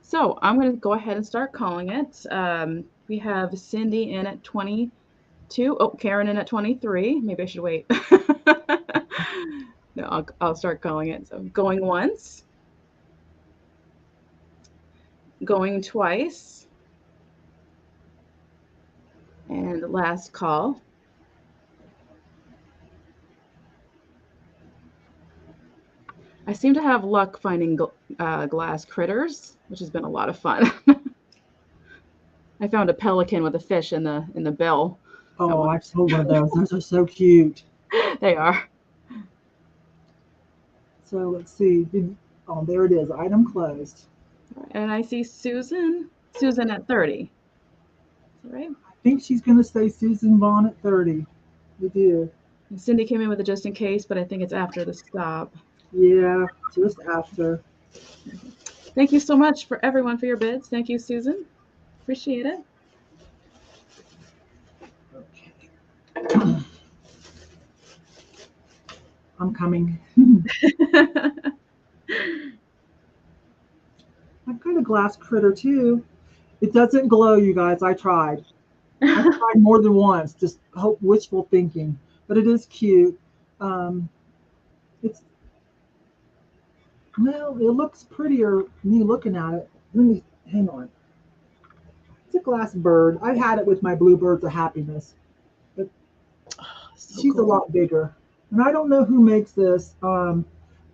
So I'm going to go ahead and start calling it. We have Cindy in at 22. Oh, Karen in at 23. Maybe I should wait. No, I'll start calling it. So going once, going twice, and last call. I seem to have luck finding glass critters, which has been a lot of fun. I found a pelican with a fish in the bill. Oh, I sold one of those. Those are so cute. They are. So let's see. Oh, there it is. Item closed. And I see Susan. Susan at 30. All right. I think she's going to say Susan Vaughn at 30. We do. And Cindy came in with a just in case, but I think it's after the stop. Yeah, just after. Thank you so much for everyone for your bids. Thank you, Susan. Appreciate it. Okay. I'm coming. I've got a glass critter too. It doesn't glow, you guys. I tried. I tried more than once, just wishful thinking. But it is cute. It's Well, it looks prettier me looking at it. Let me hang on. It's glass bird. I had it with my Bluebirds of Happiness, but So she's a cool. lot bigger. And I don't know who makes this.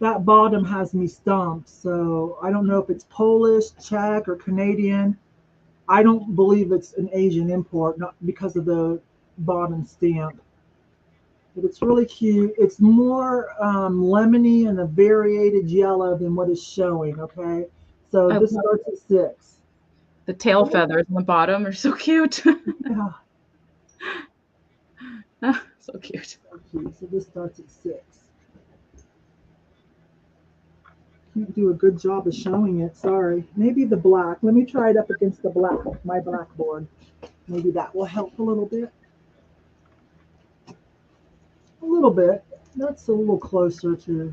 That bottom has me stumped, so I don't know if it's Polish, Czech, or Canadian. I don't believe it's an Asian import, not because of the bottom stamp. But it's really cute. It's more lemony and a variated yellow than what is showing, okay? So I this love starts at 6. the tail feathers on the bottom are so cute. Yeah, So cute. so cute. So this starts at 6. Can't do a good job of showing it, sorry. Maybe the black. Let me try it up against the black, my blackboard. Maybe that will help a little bit. A little bit. That's a little closer to.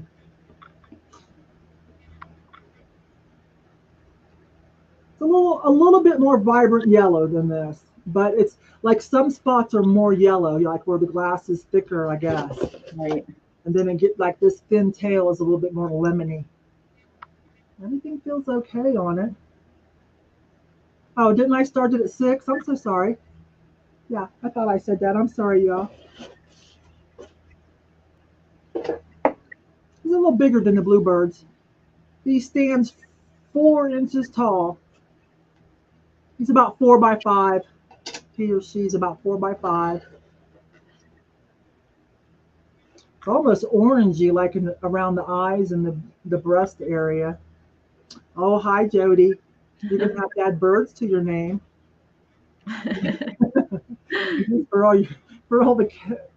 It's a little bit more vibrant yellow than this, but it's like some spots are more yellow, like where the glass is thicker, I guess. Right. And then it get like this thin tail is a little bit more lemony. Everything feels okay on it. Oh, didn't I start it at 6? I'm so sorry. Yeah, I thought I said that. I'm sorry, y'all. He's a little bigger than the Bluebirds. He stands 4 inches tall. He's about 4 by 5. He or she's about 4 by 5. It's almost orangey, like around the eyes and the breast area. Oh, hi, Jody. You're going to have to add birds to your name. for all the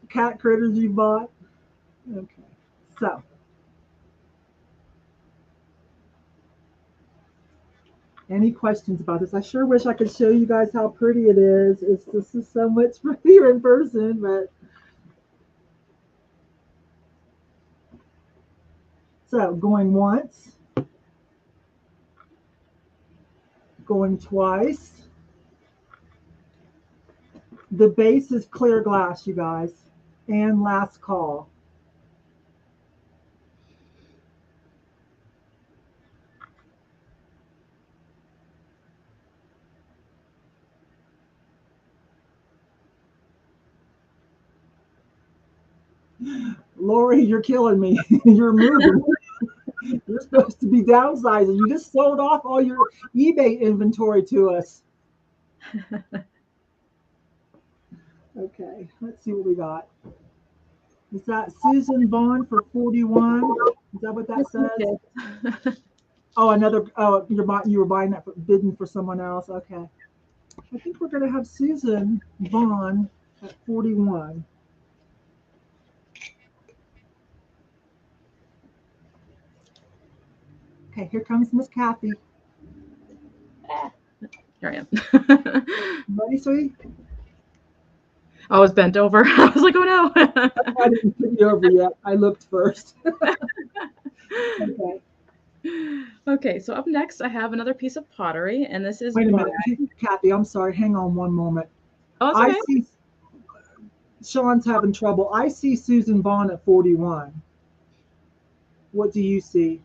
cat critters you bought. Okay, so any questions about this? I sure wish I could show you guys how pretty it is. This is so much prettier in person, but so going once, going twice. The base is clear glass, you guys, and last call. Lori, you're killing me. You're moving. You're supposed to be downsizing. You just sold off all your eBay inventory to us. Okay, let's see what we got. Is that Susan Vaughn for 41? Is that what that says? Oh, another. Oh, you were buying that bidding for someone else. Okay. I think we're going to have Susan Vaughn at 41. Okay, here comes Miss Cathy. Here I am. Ready, sweetie? I was bent over. I was like, oh no. I didn't put you over yet. I looked first. Okay. Okay, so up next I have another piece of pottery, and this is Wait a minute, Cathy. I'm sorry. Hang on one moment. Oh, it's okay. I see Sean's having trouble. I see Susan Vaughn at 41. What do you see?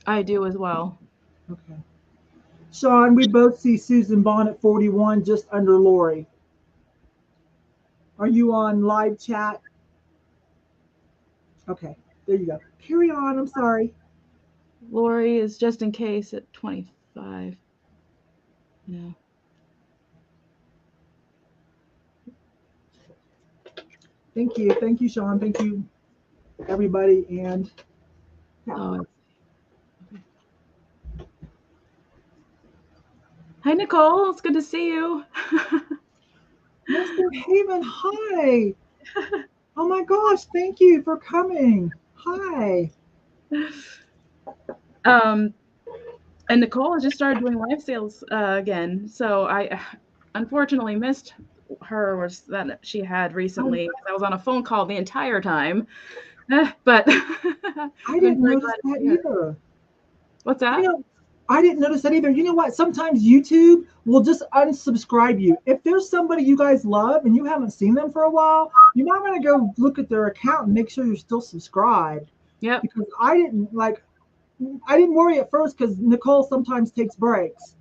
I do as well. Okay. Sean, we both see Susan Vaughn at 41, just under Lori. Are you on live chat? Okay, there you go. Carry on. I'm sorry. Lori is just in case at 25. Yeah. Thank you. Thank you, Sean. Thank you, everybody. And oh. Hi, Nicole. It's good to see you. Mr. Haven, hi. Oh my gosh, thank you for coming. Hi. And Nicole has just started doing live sales again. So I unfortunately missed her that she had recently. I was on a phone call the entire time. But I didn't notice that either. What's that? You know, I didn't notice that either. You know what? Sometimes YouTube will just unsubscribe you. If there's somebody you guys love and you haven't seen them for a while, you might want to go look at their account and make sure you're still subscribed. Yeah. Because I didn't worry at first because Nicole sometimes takes breaks.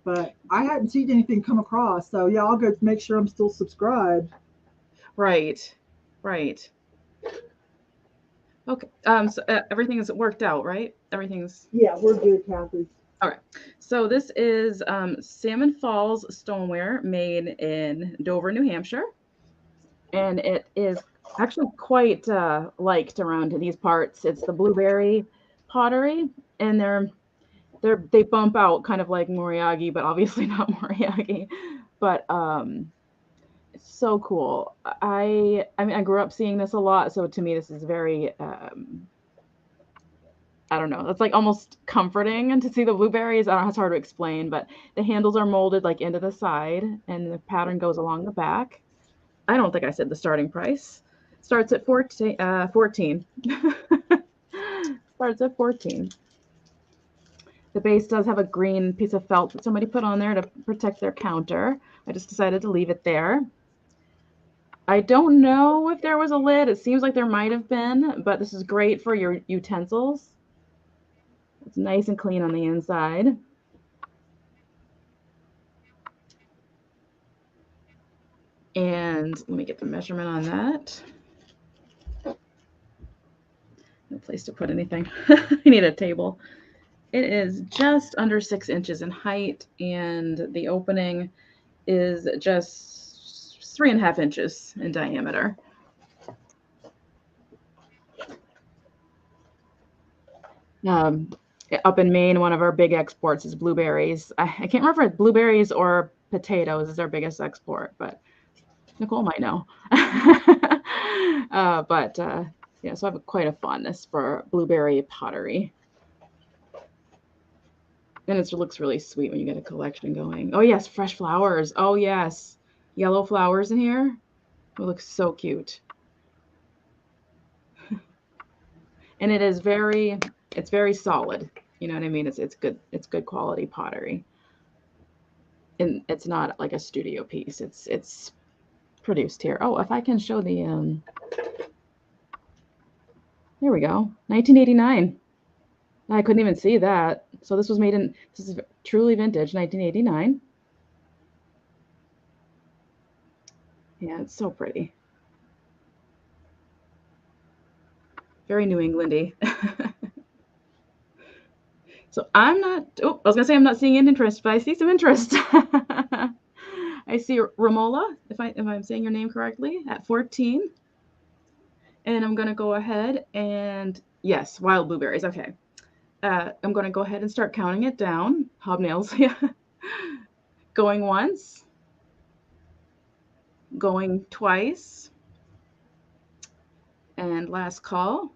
but I hadn't seen anything come across. So yeah, I'll go make sure I'm still subscribed. Right. Right. Okay. So everything is worked out, right? Everything's Yeah, we're good, Cathy. all right. So this is Salmon Falls stoneware made in Dover, New Hampshire, and it is actually quite liked around these parts. It's the blueberry pottery, and they bump out kind of like Moriagi, but obviously not Moriagi. But it's so cool. I mean I grew up seeing this a lot, so to me this is very I don't know. It's like almost comforting to see the blueberries. I don't know, it's hard to explain, but the handles are molded like into the side and the pattern goes along the back. I don't think I said the starting price. Starts at 14. 14. Starts at 14. The base does have a green piece of felt that somebody put on there to protect their counter. I just decided to leave it there. I don't know if there was a lid. It seems like there might have been, but this is great for your utensils. It's nice and clean on the inside. And let me get the measurement on that. No place to put anything. I need a table. It is just under 6 inches in height, and the opening is just 3.5 inches in diameter. Up in Maine, one of our big exports is blueberries. I can't remember if blueberries or potatoes is our biggest export, but Nicole might know. Yeah, so I have quite a fondness for blueberry pottery. And it looks really sweet when you get a collection going. Oh, yes, fresh flowers. Oh, yes. Yellow flowers in here. It looks so cute. And it's very solid. You know what I mean? It's good quality pottery. And it's not like a studio piece. It's produced here. Oh, if I can show the there we go. 1989. I couldn't even see that. So this is truly vintage, 1989. Yeah, it's so pretty. Very New Englandy. So I was gonna say I'm not seeing any interest, but I see some interest. I see Romola, if I'm saying your name correctly, at 14. And I'm gonna go ahead and yes, wild blueberries. Okay. I'm gonna go ahead and start counting it down. Hobnails, yeah. Going once, going twice, and last call.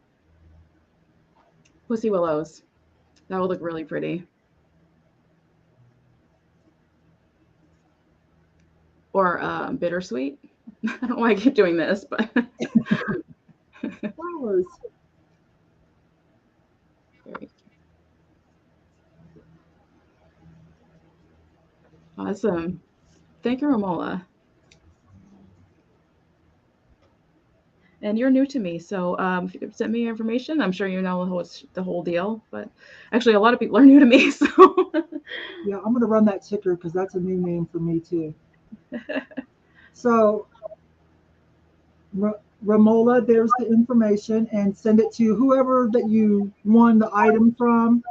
Pussy willows. That will look really pretty. Or bittersweet. I don't know why I keep doing this, but Flowers. very awesome. Thank you, Romola. And you're new to me, so if you could send me your information, I'm sure you know the whole deal. But actually, a lot of people are new to me, so Yeah, I'm gonna run that ticker because that's a new name for me too. So Ramola, there's the information, and send it to whoever that you won the item from.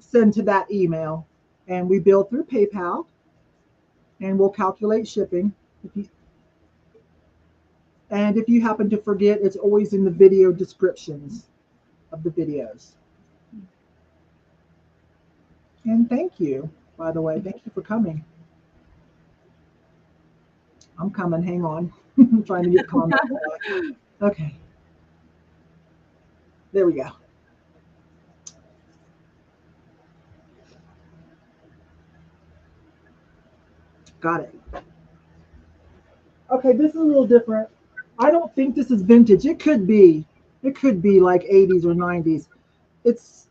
Send to that email, and we bill through PayPal, and we'll calculate shipping. If you happen to forget, it's always in the video descriptions of the videos. And thank you, by the way. Thank you for coming. I'm coming. Hang on. I'm trying to get comments. Okay. There we go. Got it. Okay, this is a little different. I don't think this is vintage. It could be. It could be like 80s or 90s. It's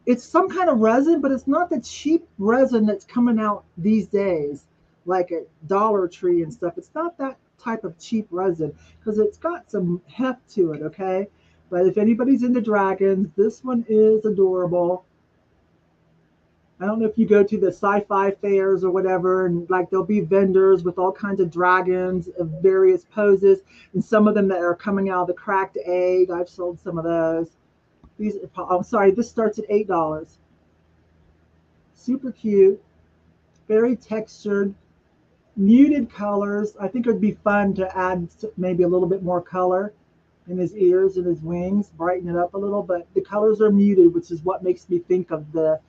it's some kind of resin, but it's not the cheap resin that's coming out these days, like at Dollar Tree and stuff. It's not that type of cheap resin because it's got some heft to it, okay? But if anybody's into dragons, this one is adorable. I don't know if you go to the sci-fi fairs or whatever, and like there'll be vendors with all kinds of dragons of various poses, and some of them that are coming out of the cracked egg. I've sold some of those. These, I'm sorry, this starts at $8. Super cute, very textured, muted colors. I think it would be fun to add maybe a little bit more color in his ears and his wings, brighten it up a little. But the colors are muted, which is what makes me think of the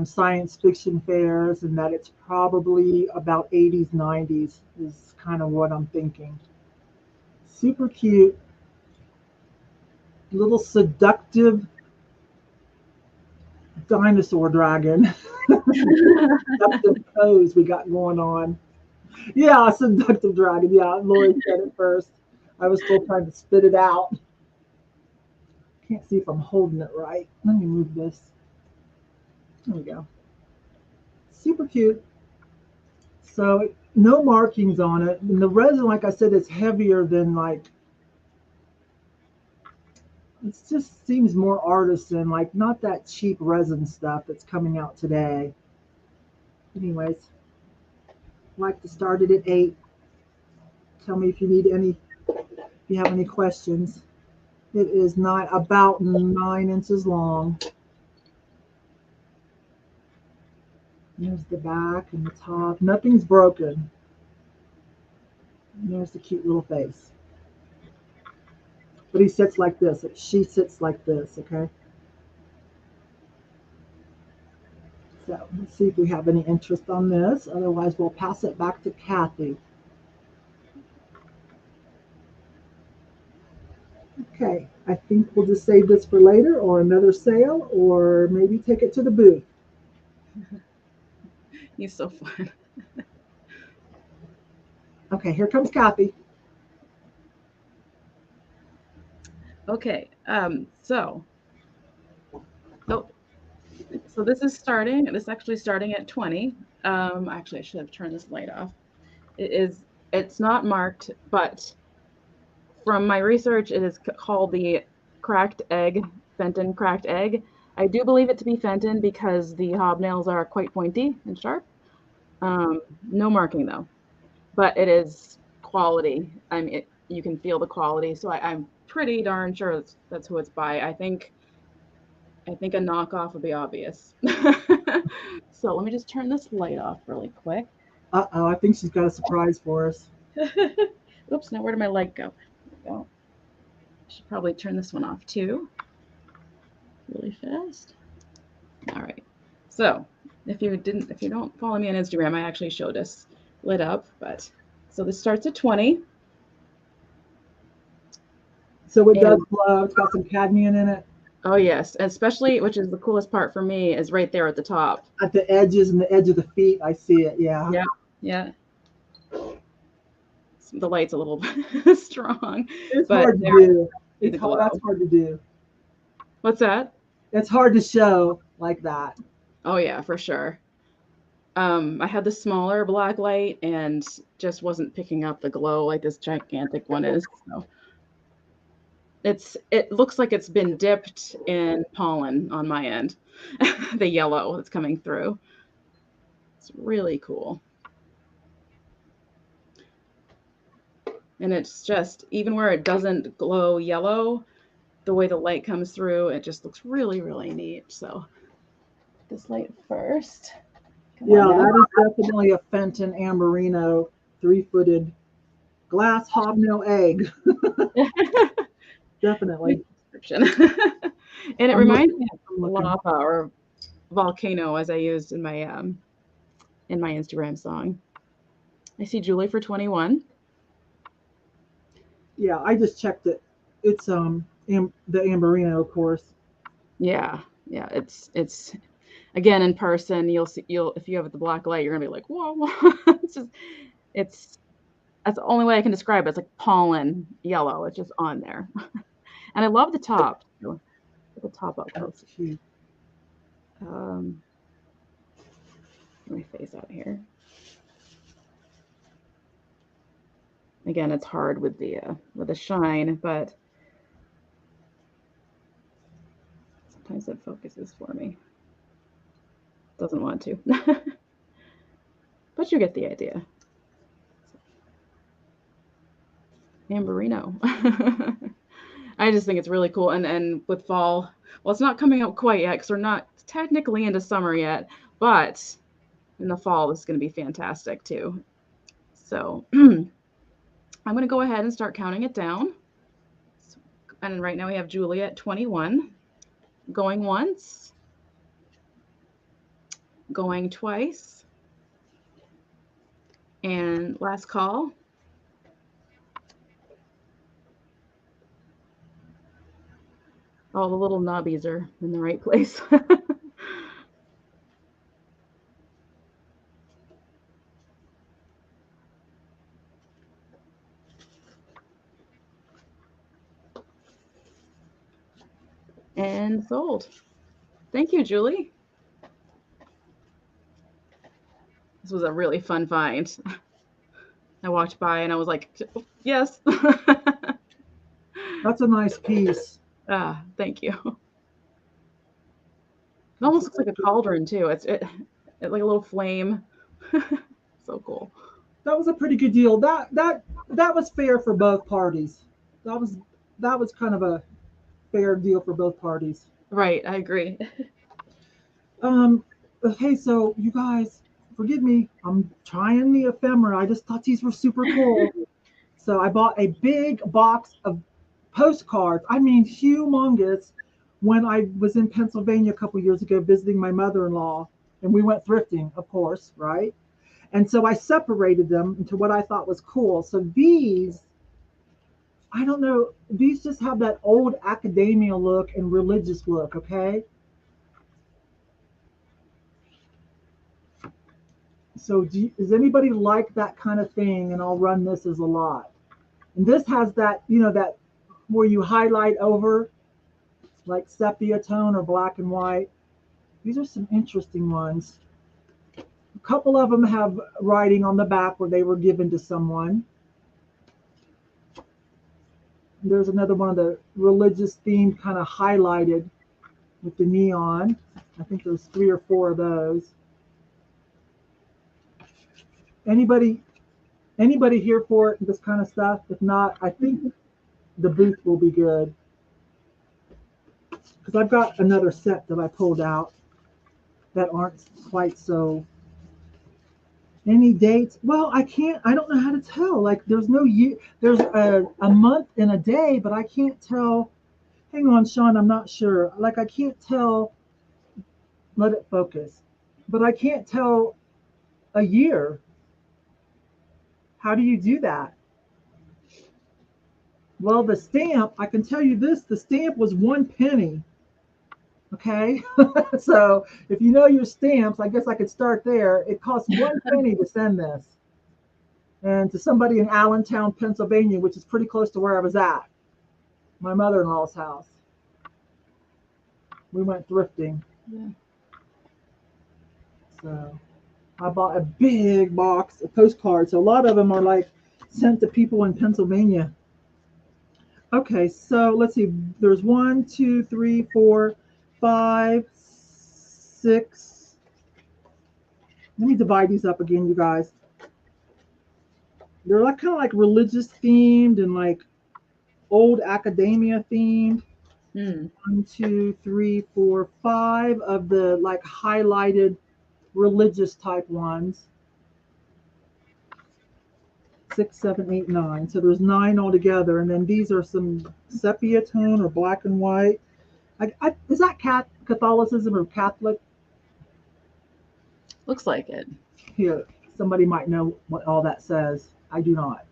science fiction fairs, and that it's probably about 80s, 90s is kind of what I'm thinking. Super cute, little seductive dinosaur dragon. Seductive pose we got going on. Yeah, seductive dragon. Yeah, Lori said it first. I was still trying to spit it out. Can't see if I'm holding it right. Let me move this. There we go. Super cute. So no markings on it. And the resin, like I said, is heavier than like, it just seems more artisan, like not that cheap resin stuff that's coming out today. Anyways, I'd like to start it at 8. Tell me if you need any, if you have any questions. It is about 9 inches long. There's the back and the top. Nothing's broken. And there's the cute little face. But he sits like this. She sits like this, okay? So let's see if we have any interest on this. Otherwise, we'll pass it back to Cathy. Okay, I think we'll just save this for later or another sale, or maybe take it to the booth. He's so fun. Okay, here comes Cathy. Okay, so this is starting. This is actually starting at 20. Actually, I should have turned this light off. It's not marked, but from my research, it is called the cracked egg, Fenton cracked egg. I do believe it to be Fenton because the hobnails are quite pointy and sharp. No marking though, but it is quality. I mean, you can feel the quality, so I'm pretty darn sure that's who it's by. I think a knockoff would be obvious. So let me just turn this light off really quick. Uh-oh, I think she's got a surprise for us. Oops, now where did my light go? There we go. I should probably turn this one off too. Really fast. All right. So if you don't follow me on Instagram, I actually showed this lit up, but so this starts at 20. So it does glow. It's got some cadmium in it. Oh yes, especially, which is the coolest part for me, is right there at the top. At the edges and the edge of the feet, I see it. Yeah. Yeah. Yeah. The light's a little strong. It's hard to do. That's hard to do. What's that? It's hard to show like that. Oh yeah, for sure. I had the smaller black light and just wasn't picking up the glow like this gigantic one is. So it looks like it's been dipped in pollen on my end. The yellow that's coming through. It's really cool. And it's just, even where it doesn't glow yellow, the way the light comes through, it just looks really, really neat. So this light first. Yeah, that is definitely a Fenton Amberino 3-footed glass hobnail egg. Definitely. And it reminds me of lava or volcano, as I used in my Instagram song. I see Julie for 21. Yeah, I just checked it. It's the Amberino, of course. Yeah, it's again in person. You'll if you have the black light, you're gonna be like, whoa. That's the only way I can describe it. It's like pollen yellow. It's just on there, and I love the top. The top up close. Let me face out here. Again, it's hard with the shine, but sometimes it focuses for me. doesn't want to. But you get the idea. Amberino. I just think it's really cool. And with fall, well, it's not coming out quite yet because we're not technically into summer yet, but in the fall, this is going to be fantastic too. So I'm going to go ahead and start counting it down. And right now we have Julie at 21. Going once. Going twice. And last call. All the little knobbies are in the right place. And sold. Thank you, Julie. This was a really fun find. I walked by and I was like, yes. That's a nice piece. Ah, thank you. It almost looks like a cauldron too. It's like a little flame. So cool. That was a pretty good deal. That was fair for both parties. That was kind of a fair deal for both parties. Right, I agree. Okay, so you guys, forgive me. I'm trying the ephemera. I just thought these were super cool. So I bought a big box of postcards. I mean, humongous. When I was in Pennsylvania a couple years ago visiting my mother-in-law, and we went thrifting, of course, right? And so I separated them into what I thought was cool. So these, I don't know, these just have that old academia look and religious look, okay? So does anybody like that kind of thing? And I'll run this as a lot. And this has that, that where you highlight over, like sepia tone or black and white. These are some interesting ones. A couple of them have writing on the back where they were given to someone. There's another one of the religious themed kind of highlighted with the neon. I think there's 3 or 4 of those. Anybody here for it, this kind of stuff? If not, I think the booth will be good. Because I've got another set that I pulled out that aren't quite so. Any dates? Well, I don't know how to tell. Like there's no year, there's a month and a day, but I can't tell. Hang on, Sean, I'm not sure. Like I can't tell, let it focus. But I can't tell a year. How do you do that? Well, the stamp, I can tell you this, the stamp was 1 penny. Okay, so if you know your stamps, I guess I could start there. It costs 1 penny to send this. And to somebody in Allentown, Pennsylvania, which is pretty close to where I was at, my mother-in-law's house. We went thrifting. Yeah. So I bought a big box of postcards. So a lot of them are like sent to people in Pennsylvania. Okay, so let's see. There's 1, 2, 3, 4, 5, 6. Let me divide these up again, you guys. They're like kind of like religious themed and like old academia themed. 1, 2, 3, 4, 5 of the like highlighted religious type ones. 6, 7, 8, 9. So there's 9 altogether, and then these are some sepia tone or black and white. Is that Catholicism or Catholic? Looks like it. Here, somebody might know what all that says. I do not.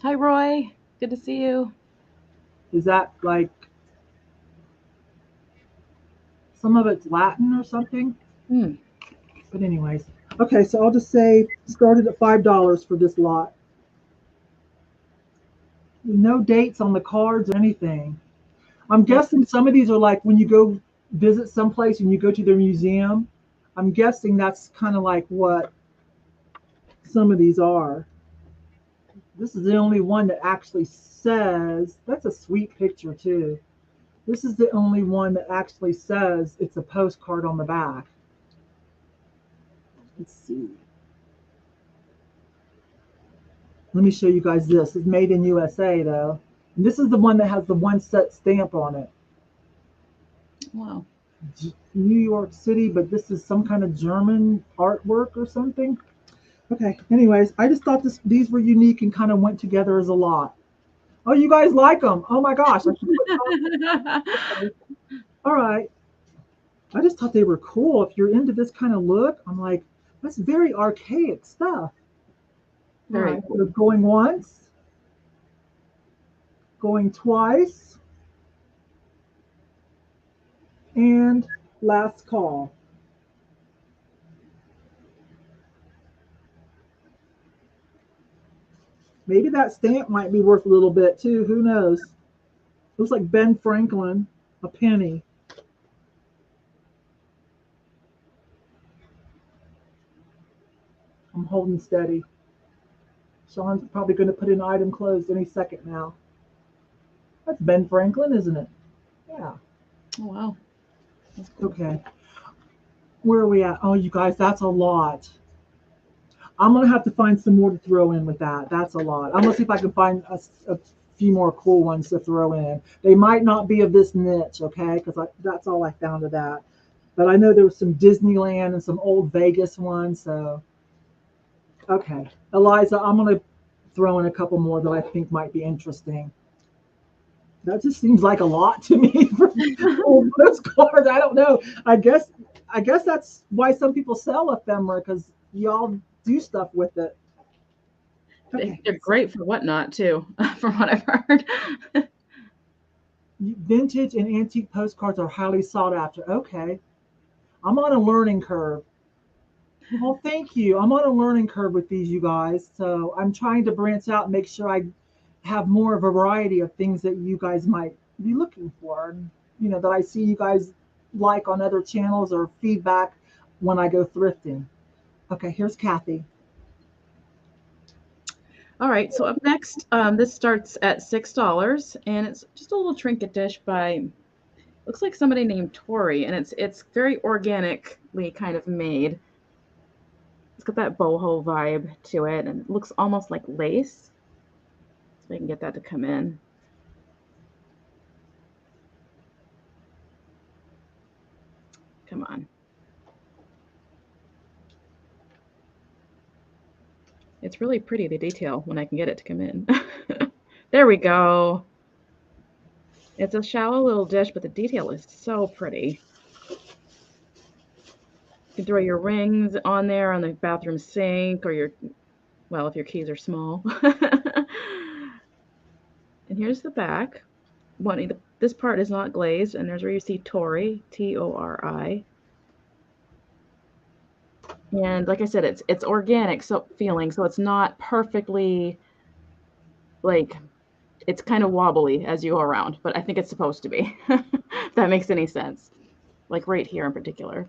Hi, Roy. Good to see you. Is that like some of it's Latin or something? But anyways, okay. So I'll just say started at $5 for this lot. No dates on the cards or anything. I'm guessing some of these are like when you go visit someplace and you go to their museum. I'm guessing that's kind of like what some of these are. This is the only one that actually says, that's a sweet picture too. This is the only one that actually says it's a postcard on the back. Let's see. Let me show you guys this. It's made in USA though. And this is the one that has the one set stamp on it. Wow. New York City, but this is some kind of German artwork or something. Okay, anyways, I just thought these were unique and kind of went together as a lot. Oh, you guys like them? Oh my gosh. Okay. All right. I just thought they were cool. If you're into this kind of look, I'm like, that's very archaic stuff. All Very right, cool. so going once, going twice, and last call. Maybe that stamp might be worth a little bit too. Who knows? Looks like Ben Franklin, a penny. I'm holding steady. Sean's probably going to put in item closed any second now. That's Ben Franklin, isn't it? Yeah. Oh, wow. That's cool. Okay. Where are we at? Oh, you guys, that's a lot. I'm going to have to find some more to throw in with that. That's a lot. I'm going to see if I can find a few more cool ones to throw in. They might not be of this niche, okay? Because that's all I found of that. But I know there was some Disneyland and some old Vegas ones. So, okay. Eliza, I'm going to throw in a couple more that I think might be interesting. That just seems like a lot to me for old postcards. I don't know. I guess that's why some people sell ephemera, because y'all do stuff with it. Okay. They're great for whatnot too, from what I've heard. Vintage and antique postcards are highly sought after. Okay. I'm on a learning curve. Well, thank you. I'm on a learning curve with these, you guys. So I'm trying to branch out and make sure I have more variety of things that you guys might be looking for. That I see you guys like on other channels or feedback when I go thrifting. Okay, here's Cathy. All right, so up next, this starts at $6, and it's just a little trinket dish by, looks like somebody named Tori, and it's very organically kind of made. It's got that boho vibe to it, and it looks almost like lace. So I can get that to come in. Come on. It's really pretty, the detail, when I can get it to come in. There we go. It's a shallow little dish, but the detail is so pretty. You can throw your rings on there on the bathroom sink, or well, if your keys are small. And here's the back. This part is not glazed, and there's where you see Tori, Tori. And like I said, it's organic feeling, so it's not perfectly, like, it's kind of wobbly as you go around, but I think it's supposed to be, if that makes any sense. Like right here in particular.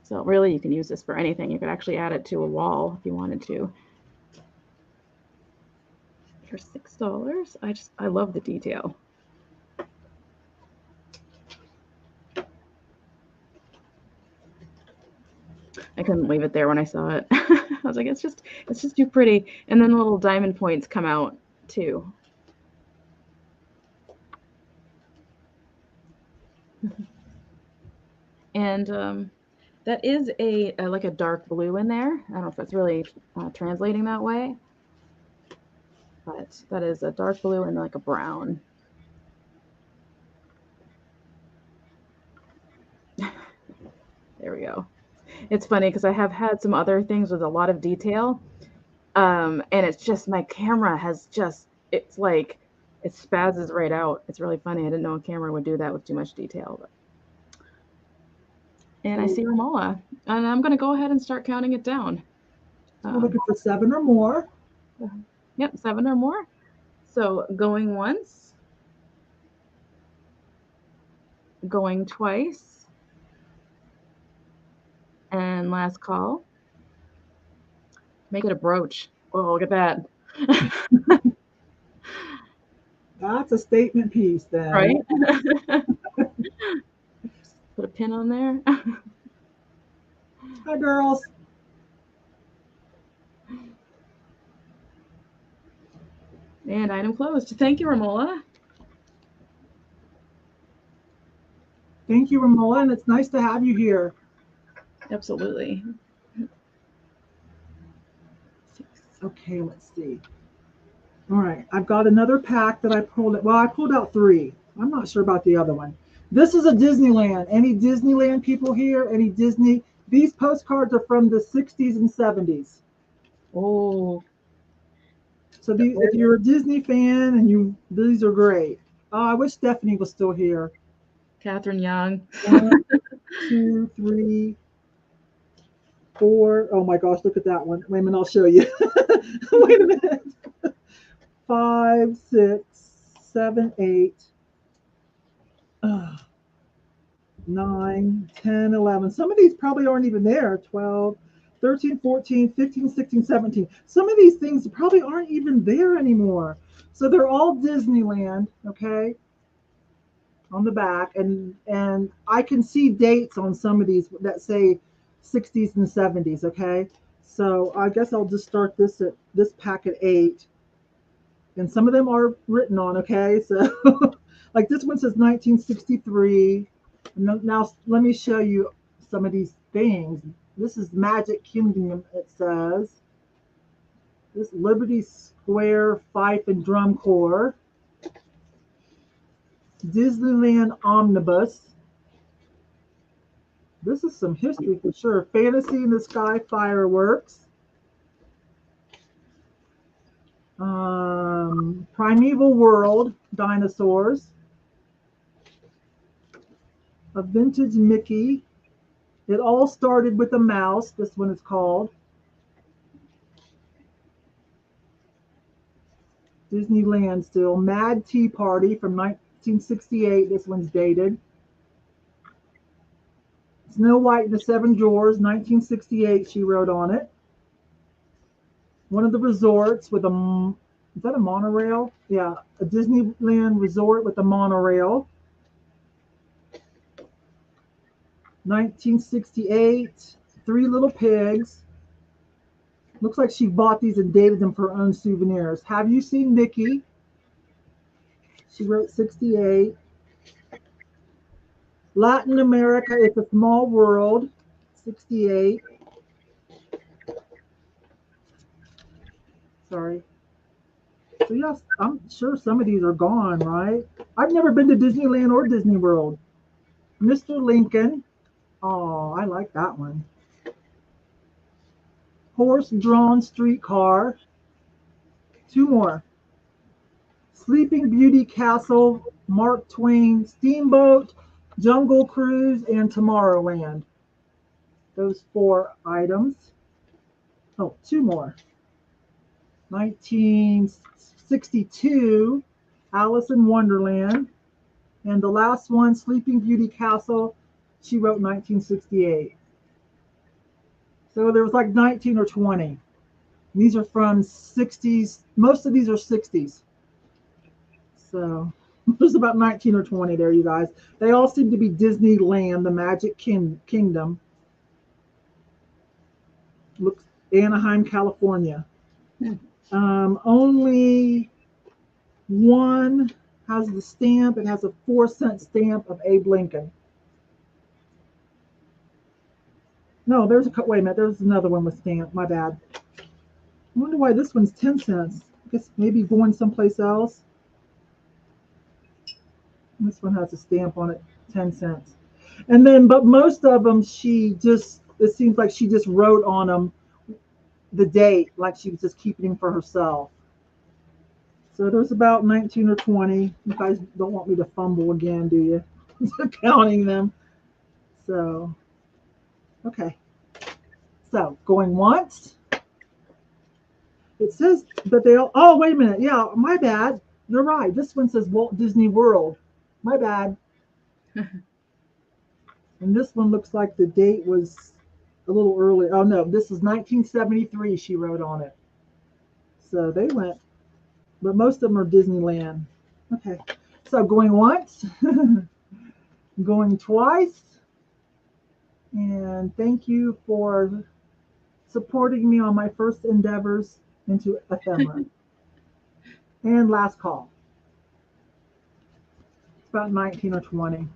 So really, you can use this for anything. You could actually add it to a wall if you wanted to. For $6, I love the detail. I couldn't leave it there when I saw it. I was like, it's just too pretty. And then the little diamond points come out too. And that is like a dark blue in there. I don't know if that's really translating that way, but that is a dark blue and like a brown. There we go. It's funny because I have had some other things with a lot of detail, and it's just my camera has it's like it spazzes right out. It's really funny. I didn't know a camera would do that with too much detail. And I see Ramola, and I'm going to go ahead and start counting it down. We're looking for 7 or more. Yep, 7 or more. So going once, going twice, and last call. Make it a brooch. Oh, look at that. That's a statement piece then. Right? Put a pin on there. Hi, girls. And item closed. Thank you, Romola. Thank you, Romola, and it's nice to have you here. Absolutely. Okay, let's see. All right, I've got another pack that I pulled. Well, I pulled out 3. I'm not sure about the other one. This is a Disneyland. Any Disneyland people here? Any Disney? These postcards are from the 60s and 70s. Oh. So if you're a Disney fan and these are great. Oh, I wish Stephanie was still here. Catherine Young. 1, 2, 3, 4. Oh my gosh, look at that one. Wait a minute, I'll show you. Wait a minute. 5, 6, 7, 8, 9, 10, 11. Some of these probably aren't even there. 12, 13, 14, 15, 16, 17. Some of these things probably aren't even there anymore. So they're all Disneyland, okay, on the back. And I can see dates on some of these that say 60s and 70s, okay? So I guess I'll just start this pack at 8. And some of them are written on, okay? So like this one says 1963. Now let me show you some of these things. This is Magic Kingdom, it says. This Liberty Square Fife and Drum Corps. Disneyland Omnibus. This is some history for sure. Fantasy in the Sky Fireworks. Primeval World Dinosaurs. A Vintage Mickey. It all started with a mouse. This one is called. Disneyland still. Mad Tea Party from 1968. This one's dated. Snow White and the Seven Dwarfs, 1968. She wrote on it. One of the resorts with is that a monorail? Yeah, a Disneyland resort with a monorail. 1968. Three Little Pigs. Looks like she bought these and dated them for her own souvenirs. Have you seen Mickey? She wrote 68. Latin America, It's a Small World, 68. Sorry. So yes, I'm sure some of these are gone, right? I've never been to Disneyland or Disney World. Mr. Lincoln. Oh, I like that one. Horse-drawn streetcar. 2 more. Sleeping Beauty Castle, Mark Twain Steamboat, Jungle Cruise, and Tomorrowland. Those 4 items. Oh, 2 more. 1962, Alice in Wonderland. And the last one, Sleeping Beauty Castle, she wrote 1968. So there was like 19 or 20. These are from 60s. Most of these are 60s. So there's about 19 or 20 there, you guys. They all seem to be Disneyland, the Magic Kingdom. Looks Anaheim, California. Only one has the stamp. It has a 4-cent stamp of Abe Lincoln. No, wait a minute. There's another one with stamp. My bad. I wonder why this one's 10 cents. I guess maybe going someplace else. This one has a stamp on it, 10 cents. And then, but most of them, it seems like she just wrote on them the date, like she was just keeping them for herself. So there's about 19 or 20. You guys don't want me to fumble again, do you? Counting them. So, okay. So going once. It says that they all, oh, wait a minute. Yeah, my bad. You're right. This one says Walt Disney World. My bad. And this one looks like the date was a little early. Oh, no, this is 1973 she wrote on it. So they went, but most of them are Disneyland. Okay, so going once, going twice. And thank you for supporting me on my first endeavors into ephemera. And last call. It's about 19 or 20.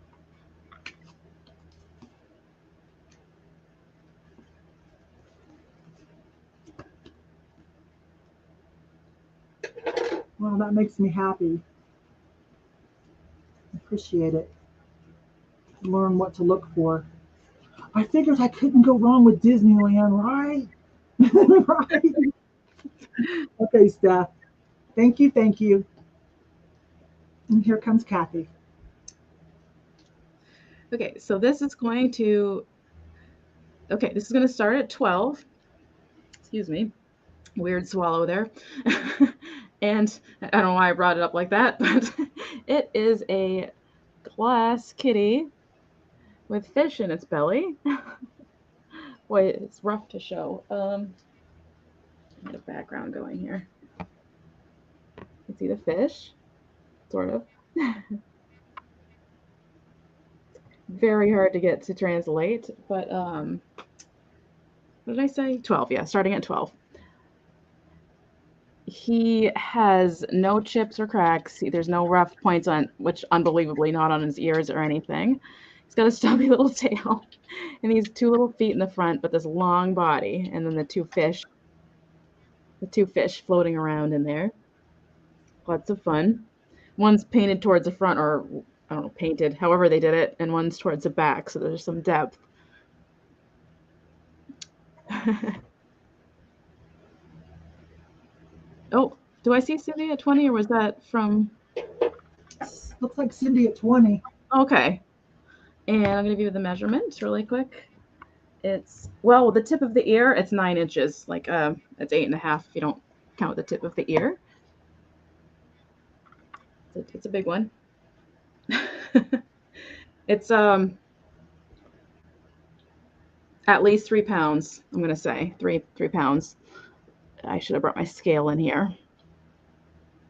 Well, that makes me happy. Appreciate it. Learn what to look for. I figured I couldn't go wrong with Disneyland, right? Right. Okay, Steph. Thank you, thank you. And here comes Cathy. Okay, so this is going to start at 12. Excuse me. Weird swallow there. And I don't know why I brought it up like that, but it is a glass kitty with fish in its belly. Boy, it's rough to show. Get a background going here. You can see the fish, sort of. Very hard to get to translate, but what did I say? 12, yeah, starting at 12. He has no chips or cracks. There's no rough points on, which unbelievably not on his ears or anything. He's got a stubby little tail and these two little feet in the front, but this long body, and then the two fish floating around in there. Lots of fun. One's painted towards the front, or I don't know, painted, however they did it, and one's towards the back, so there's some depth. Oh, do I see Cindy at 20, or was that from? Looks like Cindy at 20. Okay. And I'm going to give you the measurements really quick. It's, well, the tip of the ear, it's 9 inches. Like, it's 8.5 if you don't count the tip of the ear. It's a big one. It's at least 3 pounds, I'm going to say. 3 pounds. I should have brought my scale in here.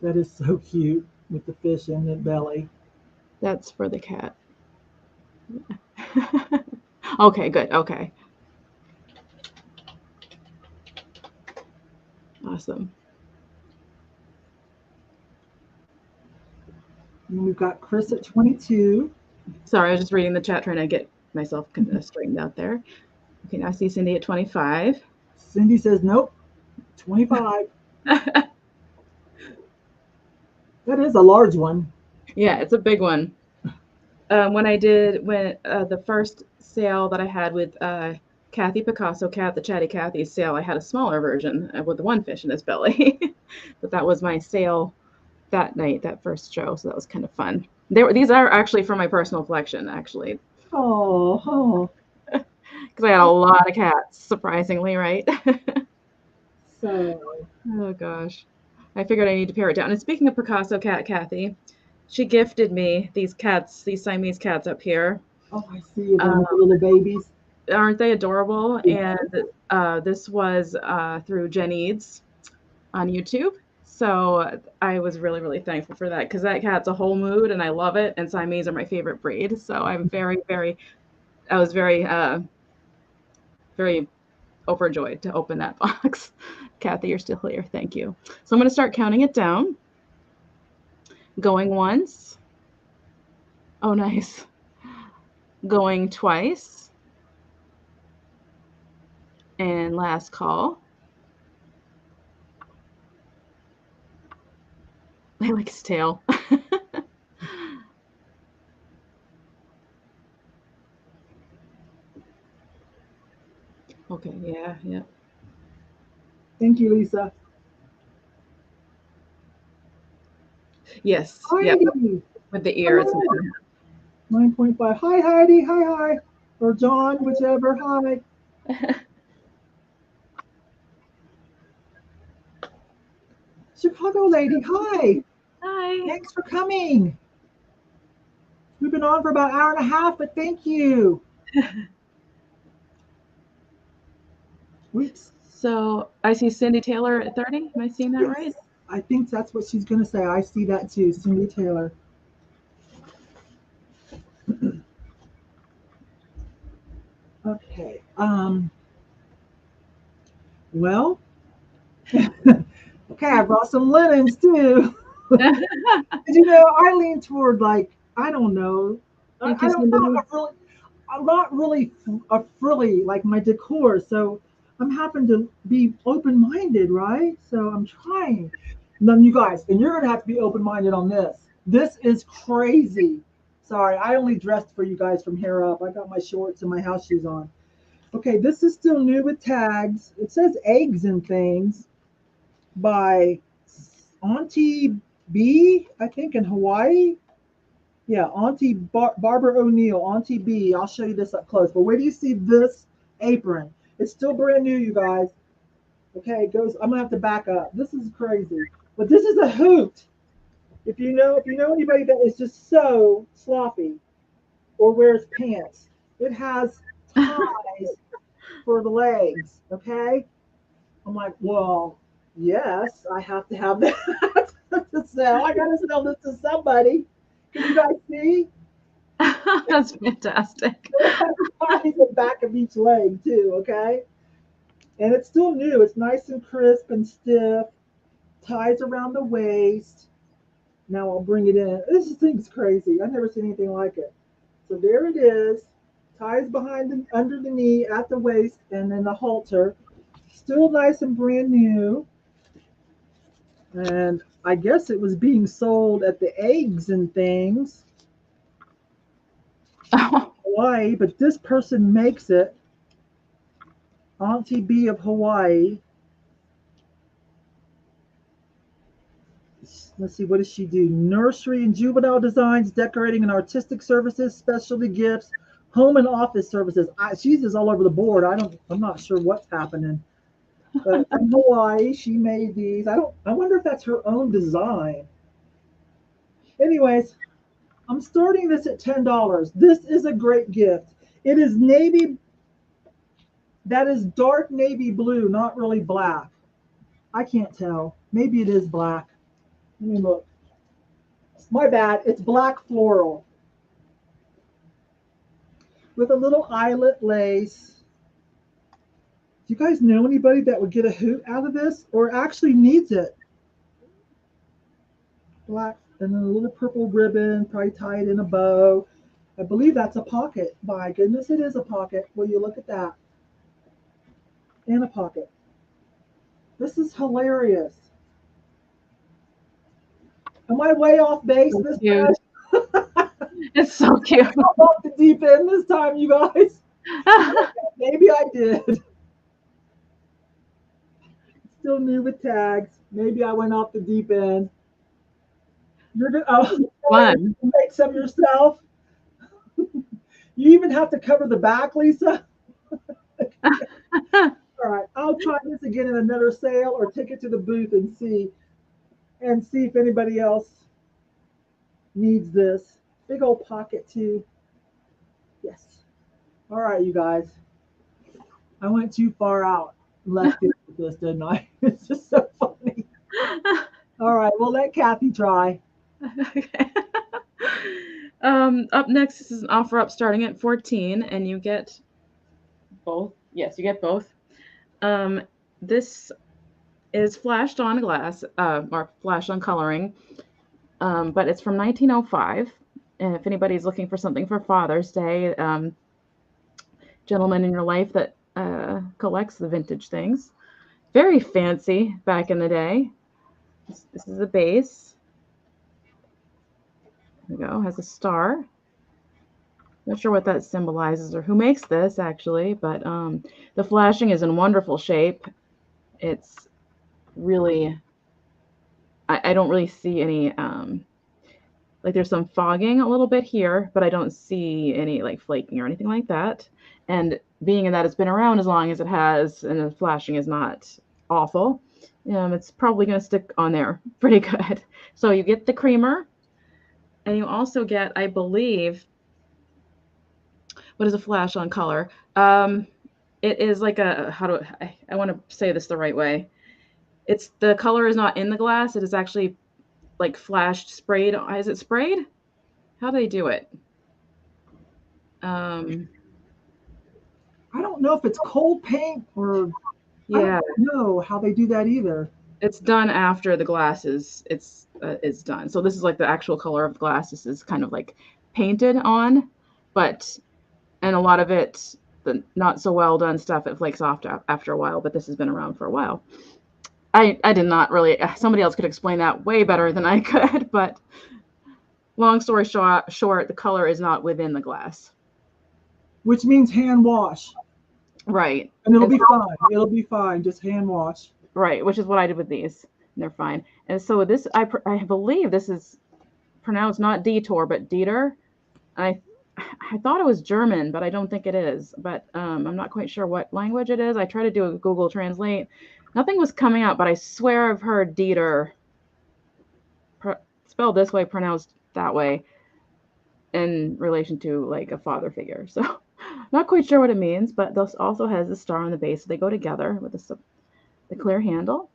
That is so cute with the fish in the belly. That's for the cat. Okay, good. Okay. Awesome. And we've got Chris at 22. Sorry, I was just reading the chat, trying to get myself straightened out there. Okay, now I see Cindy at 25. Cindy says, nope, 25. That is a large one. Yeah, it's a big one. When the first sale that I had with Cathy Picasso, the Chatty Cathy sale, I had a smaller version with the one fish in his belly. But that was my sale that night, that first show, so that was kind of fun. These are actually from my personal collection, actually. Oh. Because I had a lot of cats, surprisingly, right? So. Oh gosh. I figured I need to pare it down. And speaking of Picasso Cathy, she gifted me these cats, these Siamese cats up here. Oh, I see them with the little babies. Aren't they adorable? Yeah. And this was through Jen Eads on YouTube. So I was really, really thankful for that, because that cat's a whole mood and I love it. And Siamese are my favorite breed. So I'm I was very, very overjoyed to open that box. Cathy, you're still here. Thank you. So I'm going to start counting it down. Going once. Oh, nice. Going twice. And last call. I like his tail. Okay, yeah. Thank you, Lisa. Yes, Heidi. yeah, with the ear. It's 9.5. Hi, Heidi. Hi. Or John, whichever. Hi. Chicago lady. Hi. Hi. Thanks for coming. We've been on for about an hour and a half, but thank you. Oops. So I see Cindy Taylor at 30. Am I seeing that right? I think that's what she's going to say. I see that too, Cindy Taylor. Okay. Well, okay, I brought some linens too. You know, I lean toward like I don't know. Thank I you, don't know. somebody. I'm not really a frilly like my decor, so I'm having to be open-minded, right? So I'm trying. Then you guys, and you're gonna have to be open-minded on this. This is crazy. Sorry, I only dressed for you guys from here up. I got my shorts and my house shoes on. Okay, this is still new with tags. It says eggs and things by Auntie B, I think in Hawaii. Yeah, Barbara O'Neill, Auntie B. I'll show you this up close. But where do you see this apron? It's still brand new, you guys. Okay, it goes. I'm gonna have to back up. This is crazy, but this is a hoot. If you know anybody that is just so sloppy or wears pants, it has ties for the legs. Okay, I'm like, well, yes, I have to have that to sell. I gotta sell this to somebody. Can you guys see? That's fantastic. It has ties the back of each leg too, okay? And it's still new. It's nice and crisp and stiff. Ties around the waist. Now I'll bring it in. This thing's crazy. I've never seen anything like it. So there it is. Ties behind the under the knee at the waist and then the halter. Still nice and brand new. And I guess it was being sold at the eggs and things, Hawaii, but this person makes it. Auntie B of Hawaii. Let's see, what does she do? Nursery and juvenile designs, decorating and artistic services, specialty gifts, home and office services. She's just all over the board. I'm not sure what's happening. But from Hawaii, she made these. I wonder if that's her own design. Anyways, I'm starting this at $10. This is a great gift. It is navy, that is dark navy blue, not really black. I can't tell. Maybe it is black. Let me look. My bad. It's black floral with a little eyelet lace. Do you guys know anybody that would get a hoot out of this or actually needs it? Black and then a little purple ribbon, probably tied in a bow. I believe that's a pocket. My goodness, it is a pocket. Will you look at that? And a pocket. This is hilarious. Am I way off base So this cute. time? It's so cute. I'm off the deep end this time, you guys. Maybe I did. Still new with tags. Maybe I went off the deep end. You're gonna Fun. make some yourself. You even have to cover the back, Lisa. All right, I'll try this again in another sale or take it to the booth and see if anybody else needs this. Big old pocket too. Yes. All right, you guys. I went too far out left field with this, didn't I? It's just so funny. All right, we'll let Cathy try. Okay. Up next, this is an offer up starting at 14, and you get both. Yes, you get both. Um, this is flashed on glass, or flashed on coloring, but it's from 1905. And if anybody's looking for something for Father's Day, gentleman in your life that collects the vintage things, very fancy back in the day. This is the base. There we go. Has a star. Not sure what that symbolizes or who makes this actually, but the flashing is in wonderful shape. It's really, I don't really see any, like there's some fogging a little bit here, but I don't see any like flaking or anything like that. And being in that it's been around as long as it has and the flashing is not awful, it's probably going to stick on there pretty good. So you get the creamer and you also get, I believe, what is a flash on color? It is like a, how do I want to say this the right way. It's the color is not in the glass. It is actually like flashed, sprayed. Is it sprayed? How do they do it? Um, I don't know if it's cold paint or I Yeah, don't know how they do that either. it's done after the glass is done. So this is like the actual color of the glass. This is kind of like painted on, but and a lot of it, the not so well done stuff, it flakes off after a while. But this has been around for a while. I did not really. Somebody else could explain that way better than I could. But long story short, the color is not within the glass. Which means hand wash. Right. And it'll And be so, fine. It'll be fine. Just hand wash. right, which is what I did with these. And they're fine. And so this, I believe this is pronounced not Detour, but Dieter. I I thought it was German, but I don't think it is. But I'm not quite sure what language it is. I tried to do a Google Translate. Nothing was coming up, but I swear I've heard Dieter spelled this way, pronounced that way, in relation to like a father figure. So not quite sure what it means, but this also has the star on the base. So they go together with the clear handle.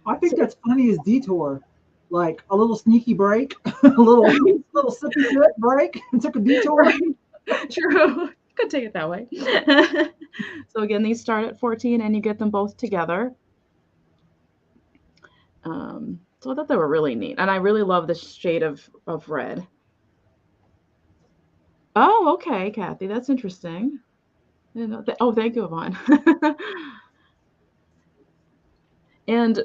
I think So that's funny as detour. Like a little sneaky break, a little sippy sip break, and took a detour. right, true. Could take it that way. So again, these start at 14, and you get them both together. So I thought they were really neat, and I really love this shade of red. Oh, okay, Cathy, that's interesting. You know, oh, thank you, Yvonne. And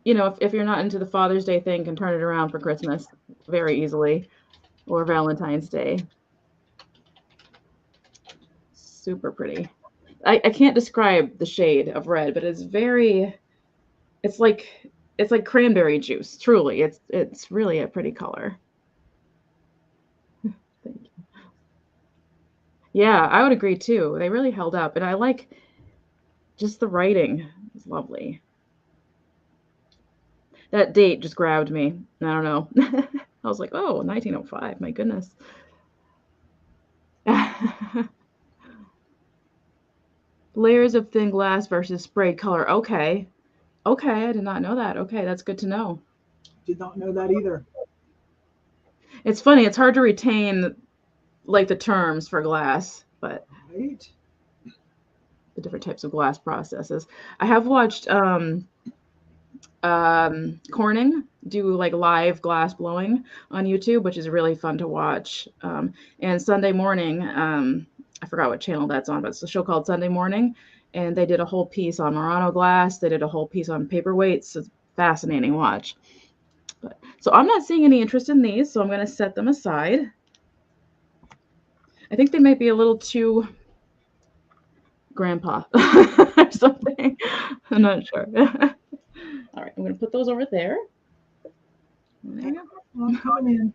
you know, if you're not into the Father's Day thing, can turn it around for Christmas very easily, or Valentine's Day. Super pretty. I can't describe the shade of red, but it's very it's like it's like cranberry juice, truly. It's really a pretty color. Thank you. Yeah, I would agree too. They really held up, and I like just the writing. It's lovely. That date just grabbed me. I don't know. I was like, oh, 1905. My goodness. Layers of thin glass versus sprayed color. Okay. Okay, I did not know that. Okay, that's good to know. Did not know that either. It's funny, it's hard to retain like the terms for glass, but Right? the different types of glass processes. I have watched Corning do like live glass blowing on YouTube, which is really fun to watch. And Sunday morning, I forgot what channel that's on, but it's a show called Sunday Morning, and they did a whole piece on Murano glass. They did a whole piece on paperweights. It's fascinating watch. But so I'm not seeing any interest in these, so I'm going to set them aside. I think they might be a little too grandpa or something. I'm not sure. All right, I'm going to put those over there. There you Well, I'm coming in.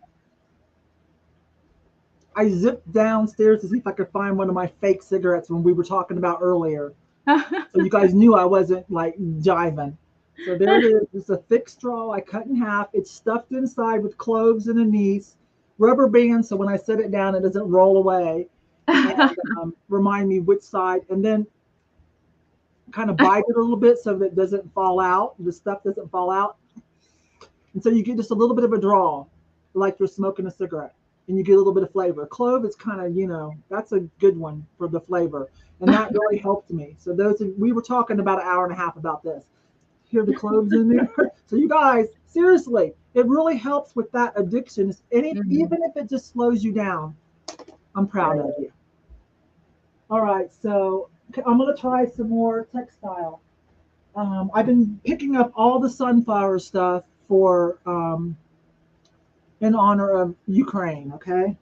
I zipped downstairs to see if I could find one of my fake cigarettes when we were talking about earlier. go. So you guys knew I wasn't like jiving. So there it is. It's a thick straw I cut in half. It's stuffed inside with cloves and anise, rubber band, so when I set it down, it doesn't roll away. And remind me which side, and then kind of bite it a little bit so that it doesn't fall out. The stuff doesn't fall out. And so you get just a little bit of a draw, like you're smoking a cigarette, and you get a little bit of flavor. Clove is kind of, that's a good one for the flavor. And that really helped me. So we were talking about an hour and a half about this. Hear the cloves in there. So you guys, seriously, it really helps with that addiction. Even if it just slows you down, I'm proud of you. All right, so I'm gonna try some more textile. I've been picking up all the sunflower stuff for in honor of Ukraine. Okay,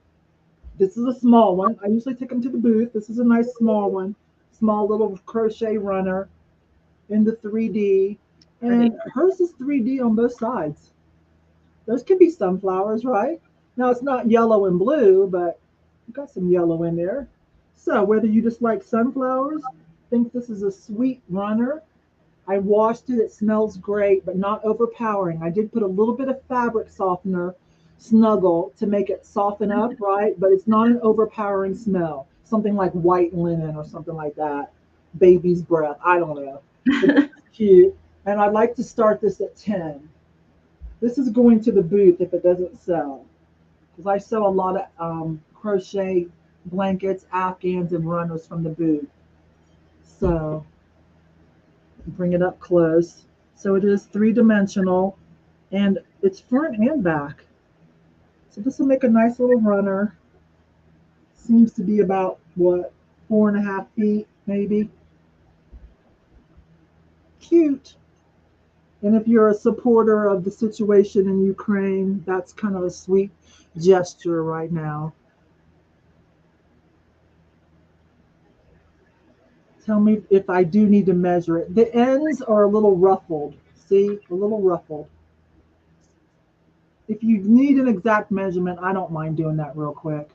this is a small one. I usually take them to the booth. This is a nice small one, small little crochet runner in the 3D, and hers is 3D on both sides. Those can be sunflowers, right? Now it's not yellow and blue, but you've got some yellow in there. So whether you just like sunflowers, think this is a sweet runner. I washed it. It smells great, but not overpowering. I did put a little bit of fabric softener, Snuggle, to make it soften up, right? But it's not an overpowering smell. Something like white linen or something like that. Baby's breath. I don't know. It's cute. And I'd like to start this at 10. This is going to the booth if it doesn't sell. Because I sell a lot of crochet blankets, afghans, and runners from the booth. So bring it up close. So it is 3-dimensional, and it's front and back. So this will make a nice little runner. Seems to be about, what, 4.5 feet, maybe. Cute. And if you're a supporter of the situation in Ukraine, that's kind of a sweet gesture right now. Tell me if I do need to measure it. The ends are a little ruffled. See, a little ruffled. If you need an exact measurement, I don't mind doing that real quick.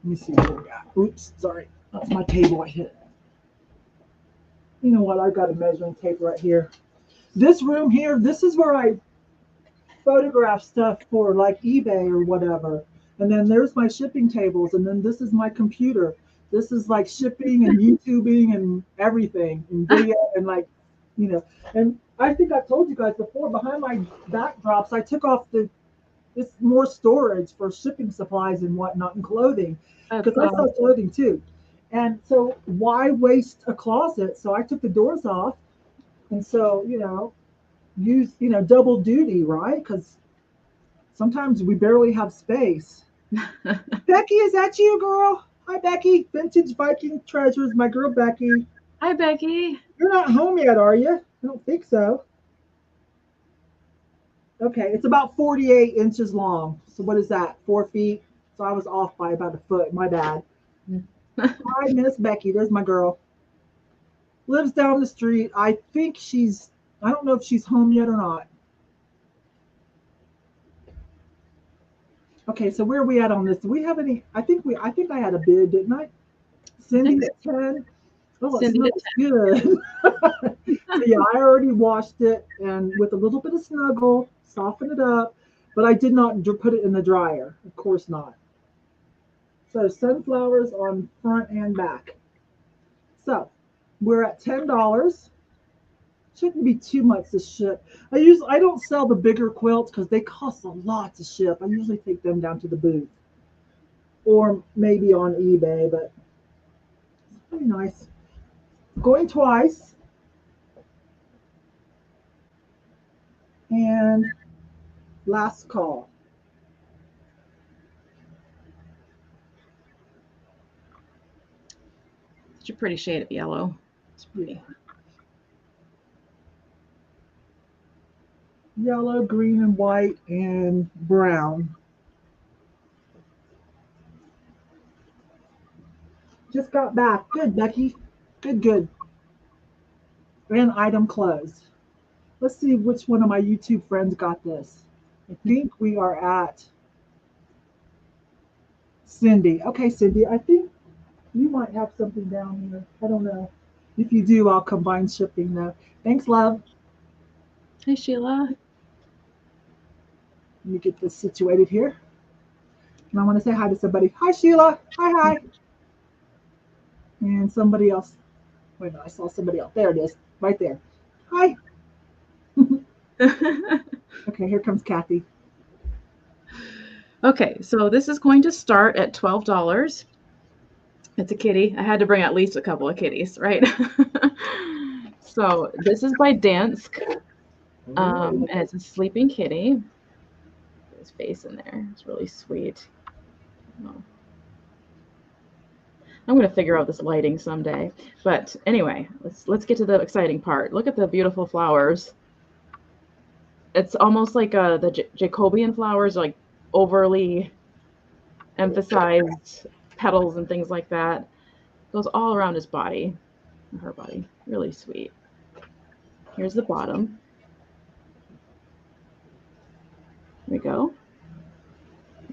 Let me see what we got. Oops, sorry. That's my table I hit. You know what? I've got a measuring tape right here. This room here, this is where I photograph stuff for like eBay or whatever. And then there's my shipping tables. And then this is my computer. This is like shipping and YouTubing and everything and video and like, you know. And I think I've told you guys before, behind my backdrops, I took off it's more storage for shipping supplies and whatnot and clothing, because I sell clothing too. And so why waste a closet? So I took the doors off, and so use double duty, right? Because sometimes we barely have space. Becky, is that you, girl? Hi, Becky. Vintage Viking Treasures, my girl Becky. Hi, Becky. You're not home yet, are you? I don't think so. Okay, it's about 48 inches long. So what is that? 4 feet? So I was off by about a foot. My bad. Hi, Miss Becky. There's my girl. Lives down the street. I think I don't know if she's home yet or not. Okay, so where are we at on this? Do we have any? I think I had a bid, didn't I? Cindy at 10. Oh, it smells good. So yeah, I already washed it, and with a little bit of snuggle, soften it up, but I did not put it in the dryer. Of course not. So sunflowers on front and back. So we're at $10. Shouldn't be too much to ship. I don't sell the bigger quilts because they cost a lot to ship. I usually take them down to the booth or maybe on eBay, but it's pretty nice. Going twice. And last call. Such a pretty shade of yellow. It's pretty. Yellow, green, and white, and brown. Just got back. Good, Becky. Good. And item closed. Let's see which one of my YouTube friends got this. I think we are at Cindy. Okay, Cindy, I think you might have something down here. I don't know. If you do, I'll combine shipping though. Thanks, love. Hi, Sheila. Let me get this situated here. And I want to say hi to somebody. Hi, Sheila. Hi. And somebody else. Wait a minute, I saw somebody else. There it is. Right there. Hi. Okay, here comes Cathy. Okay, so this is going to start at $12. It's a kitty. I had to bring at least a couple of kitties, right? So this is by Dansk, and it's a sleeping kitty. Put his face in there. It's really sweet. Oh. I'm going to figure out this lighting someday. But anyway, let's get to the exciting part. Look at the beautiful flowers. It's almost like the Jacobean flowers, like overly emphasized petals and things like that. Goes all around his body, her body. Really sweet. Here's the bottom. There we go.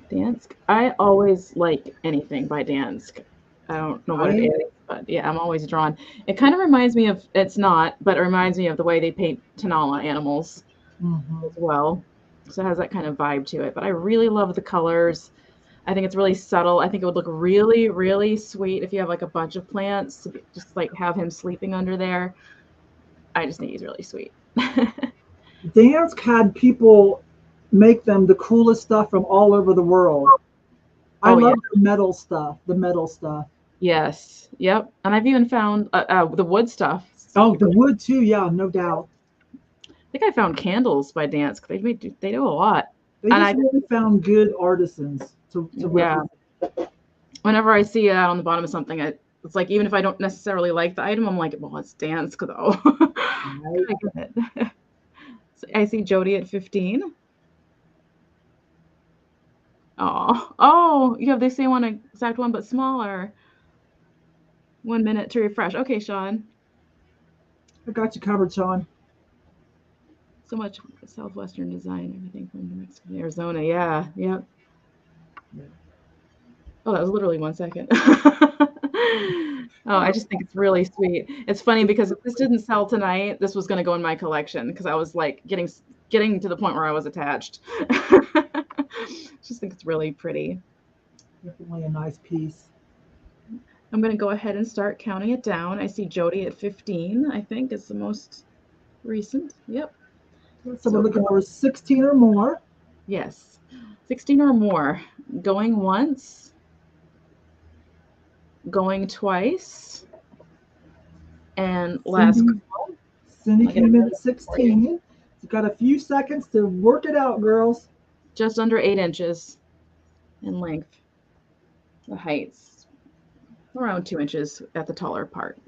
Dansk. I always like anything by Dansk. I don't know what it is, but yeah, I'm always drawn. It kind of reminds me of, it's not, but it reminds me of the way they paint Tanala animals as well. So it has that kind of vibe to it. But I really love the colors. I think it's really subtle. I think it would look really, really sweet if you have like a bunch of plants to just like have him sleeping under there. I just think he's really sweet. Dansk had people make them the coolest stuff from all over the world. I love the metal stuff. Yes. Yep. And I've even found the wood stuff. Oh, the wood too. Yeah, no doubt. I think I found candles by Dance. They do a lot. They And just I really found good artisans to yeah, represent. whenever I see it out on the bottom of something, it's like even if I don't necessarily like the item, I'm like, well, it's Dance though. Right? Gotta get it. So I see Jody at 15. Oh, you have the same one, exact one, but smaller. 1 minute to refresh. Okay, Sean. I got you covered, Sean. So much Southwestern design, everything from New Mexico to Arizona. Yeah, yep. Oh, that was literally 1 second. Oh, I just think it's really sweet. It's funny because if this didn't sell tonight, this was going to go in my collection because I was like getting to the point where I was attached. Just think it's really pretty. Definitely a nice piece. I'm going to go ahead and start counting it down. I see Jody at 15, I think is the most recent. Yep. So we're looking for 16 or more. Yes. 16 or more. Going once. Going twice. And last call. Cindy came in at 16. You've got a few seconds to work it out, girls. Just under 8 inches in length. The height's around 2 inches at the taller part.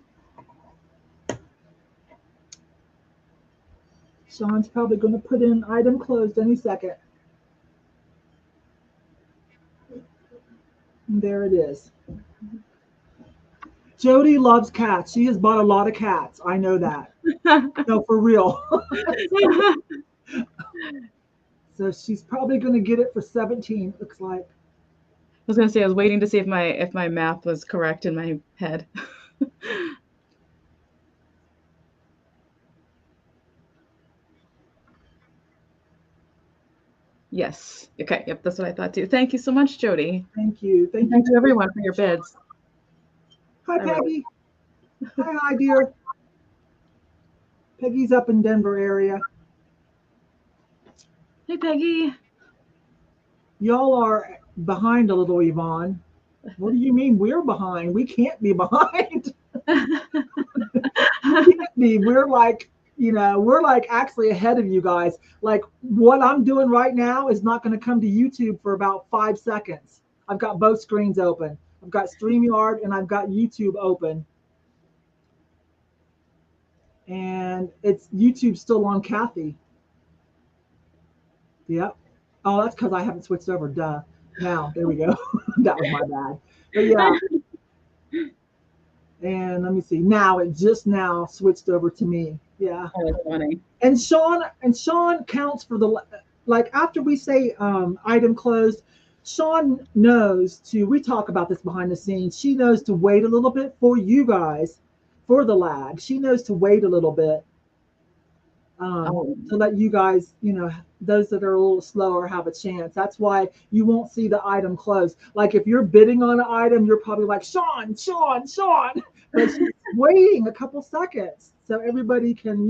Sean's probably going to put in item closed any second. And there it is. Jody loves cats. She has bought a lot of cats. I know that. No, for real. So she's probably going to get it for 17, looks like. I was going to say I was waiting to see if my math was correct in my head. Yes. Okay. Yep. That's what I thought too. Thank you so much, Jody. Thank you. Thank you to everyone for your bids. Hi, Peggy. Hi, dear. Peggy's up in Denver area. Hey, Peggy. Y'all are behind a little, Yvonne. What do you mean we're behind? We can't be behind. We can't be. We're like, we're like actually ahead of you guys. Like what I'm doing right now is not going to come to YouTube for about 5 seconds. I've got both screens open. I've got StreamYard and I've got YouTube open. And it's YouTube still on Cathy. Yep. Oh, that's because I haven't switched over. Duh. Now, there we go. That was my bad. But yeah. And let me see. Now it just now switched over to me. Yeah. Oh, that's funny. And Sean counts for the, like after we say item closed, Sean knows to, we talk about this behind the scenes. She knows to wait a little bit for you guys for the lag. She knows to wait a little bit to let you guys, those that are a little slower have a chance. That's why you won't see the item close. Like if you're bidding on an item, you're probably like, Sean. But she's waiting a couple seconds so everybody can,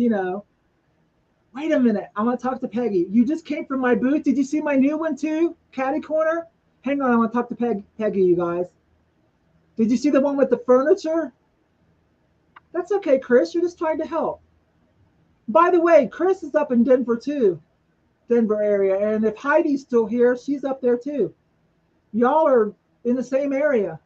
wait a minute. I want to talk to Peggy. You just came from my booth. Did you see my new one too? Caddy Corner? Hang on. I want to talk to Peggy, you guys. Did you see the one with the furniture? That's okay, Chris. You're just trying to help. By the way, Chris is up in Denver too, Denver area. And if Heidi's still here, she's up there too. Y'all are in the same area.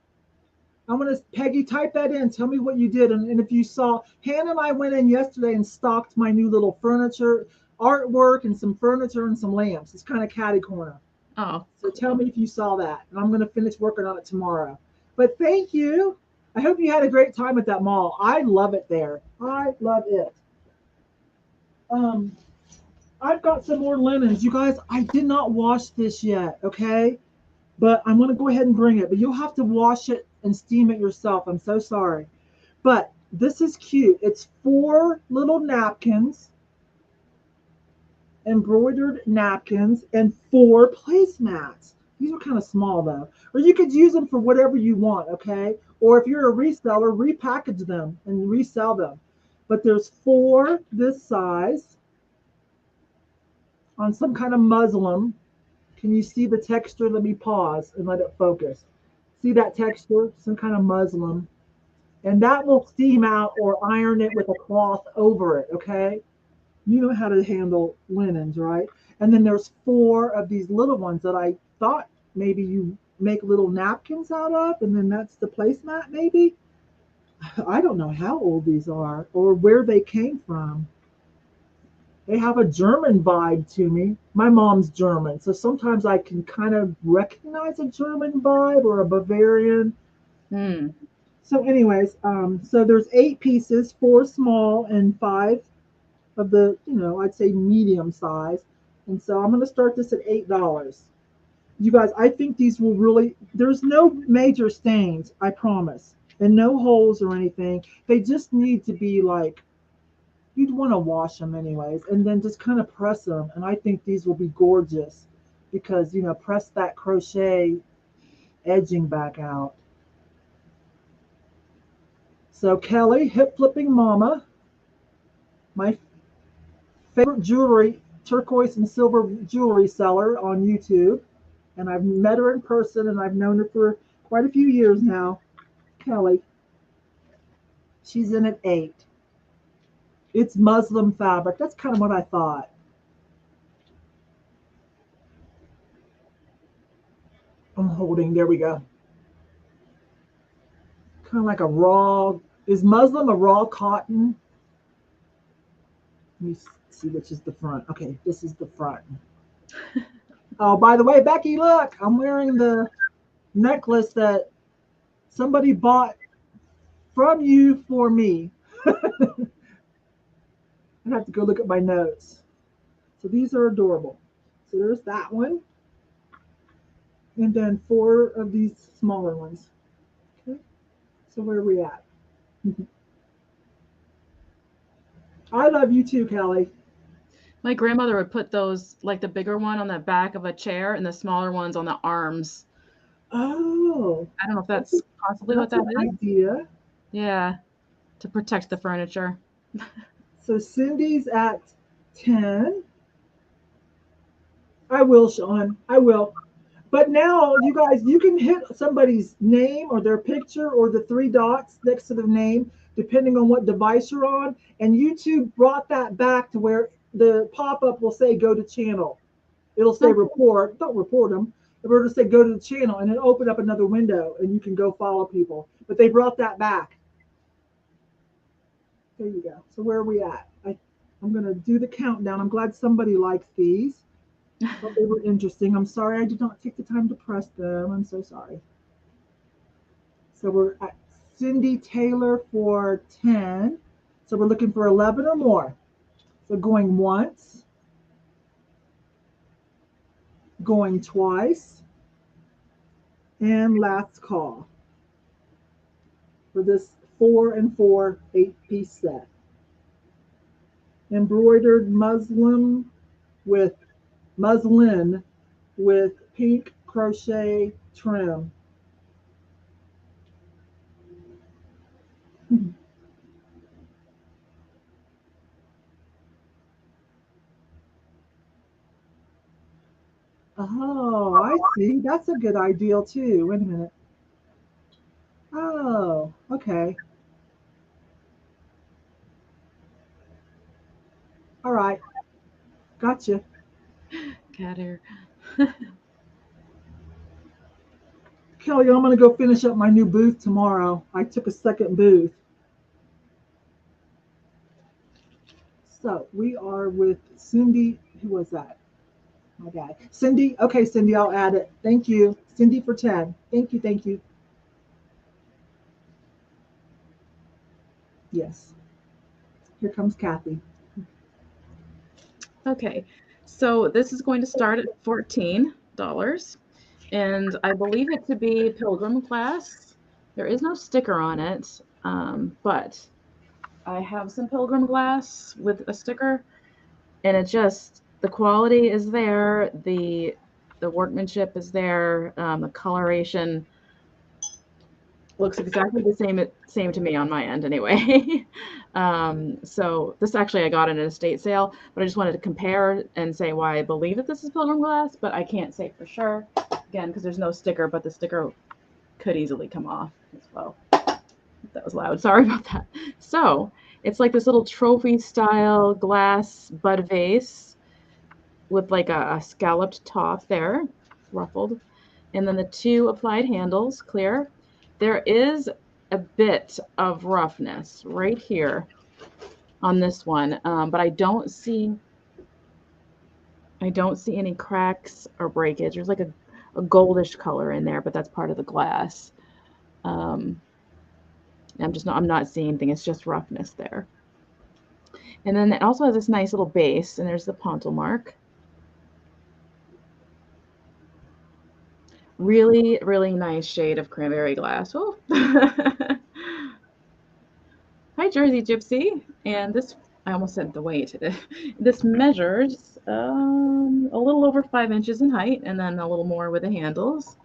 I'm going to, Peggy, type that in. Tell me what you did. And if you saw, Hannah and I went in yesterday and stocked my new little furniture, artwork, and some furniture and some lamps. It's kind of catty corner. Oh. So tell me if you saw that. And I'm going to finish working on it tomorrow. But thank you. I hope you had a great time at that mall. I love it there. I love it. I've got some more linens. You guys, I did not wash this yet, okay? But I'm going to go ahead and bring it. But you'll have to wash it and steam it yourself. I'm so sorry. But this is cute. It's 4 little napkins, embroidered napkins, and 4 placemats. These are kind of small, though. Or you could use them for whatever you want, okay? Or if you're a reseller, repackage them and resell them. But there's 4 this size on some kind of muslin. Can you see the texture? Let me pause and let it focus. See that texture? Some kind of muslin. And that will steam out or iron it with a cloth over it, okay? You know how to handle linens, right? And then there's 4 of these little ones that I thought maybe you make little napkins out of, and then that's the placemat, maybe. I don't know how old these are or where they came from. They have a German vibe to me. My mom's German, so sometimes I can kind of recognize a German vibe or a Bavarian. Hmm. So, anyways, so there's 8 pieces, 4 small and 5 of the, I'd say medium size. And so I'm going to start this at $8. You guys, I think these will really, there's no major stains, I promise, and no holes or anything. They just need to be like, you'd want to wash them anyways, and then just kind of press them. And I think these will be gorgeous because, press that crochet edging back out. So Kelly, hip flipping mama, my favorite jewelry, turquoise and silver jewelry seller on YouTube. And I've met her in person and I've known her for quite a few years now. Kelly, she's in at 8. It's muslin fabric. That's kind of what I thought. I'm holding, there we go. Kind of like a raw, is muslin a raw cotton? Let me see which is the front. Okay, this is the front. Oh, by the way, Becky, look, I'm wearing the necklace that somebody bought from you for me. I have to go look at my notes. So these are adorable. So there's that one. And then 4 of these smaller ones. Okay. So where are we at? I love you too, Kelly. My grandmother would put those, like the bigger one on the back of a chair and the smaller ones on the arms. Oh, I don't know if that's, that's possibly what that's that an is. idea. Yeah, to protect the furniture. So Cindy's at 10. I will, Sean. I will. But now, you guys, you can hit somebody's name or their picture or the 3 dots next to the name, depending on what device you're on. And YouTube brought that back to where the pop up will say go to channel. It'll say report. Don't report them. It'll just say go to the channel and it'll open up another window and you can go follow people. But they brought that back. There you go. So where are we at? I'm going to do the countdown. I'm glad somebody likes these. Thought they were interesting. I'm sorry I did not take the time to press them. I'm so sorry. So we're at Cindy Taylor for 10. So we're looking for 11 or more. So going once, going twice, and last call for this 4 and 4 8-piece set. Embroidered muslin with pink crochet trim. Oh, I see. That's a good idea too. Wait a minute. Oh, okay. All right. Gotcha. Cat hair. Kelly, I'm going to go finish up my new booth tomorrow. I took a second booth. So we are with Cindy. Who was that? My guy. Cindy. Okay, Cindy, I'll add it. Thank you. Cindy for 10. Thank you. Thank you. Yes. Here comes Cathy. Okay, so this is going to start at $14, and I believe it to be Pilgrim Glass. There is no sticker on it, but I have some Pilgrim Glass with a sticker, and it just, the quality is there, the workmanship is there, the coloration looks exactly the same to me on my end anyway. So this actually I got in an estate sale, but I just wanted to compare and say why I believe that this is Pilgrim Glass, but I can't say for sure, again, because there's no sticker, but the sticker could easily come off as well. That was loud. Sorry about that. So it's like this little trophy style glass bud vase with like a scalloped top there, ruffled. And then the 2 applied handles, clear. There is a bit of roughness right here on this one, but I don't see any cracks or breakage. There's like a goldish color in there, but that's part of the glass. I'm not seeing anything. It's just roughness there. And then it also has this nice little base, and there's the pontil mark. Really, really nice shade of cranberry glass. Oh. Hi, Jersey Gypsy. And this, I almost said the weight. This measures a little over 5 inches in height, and then a little more with the handles.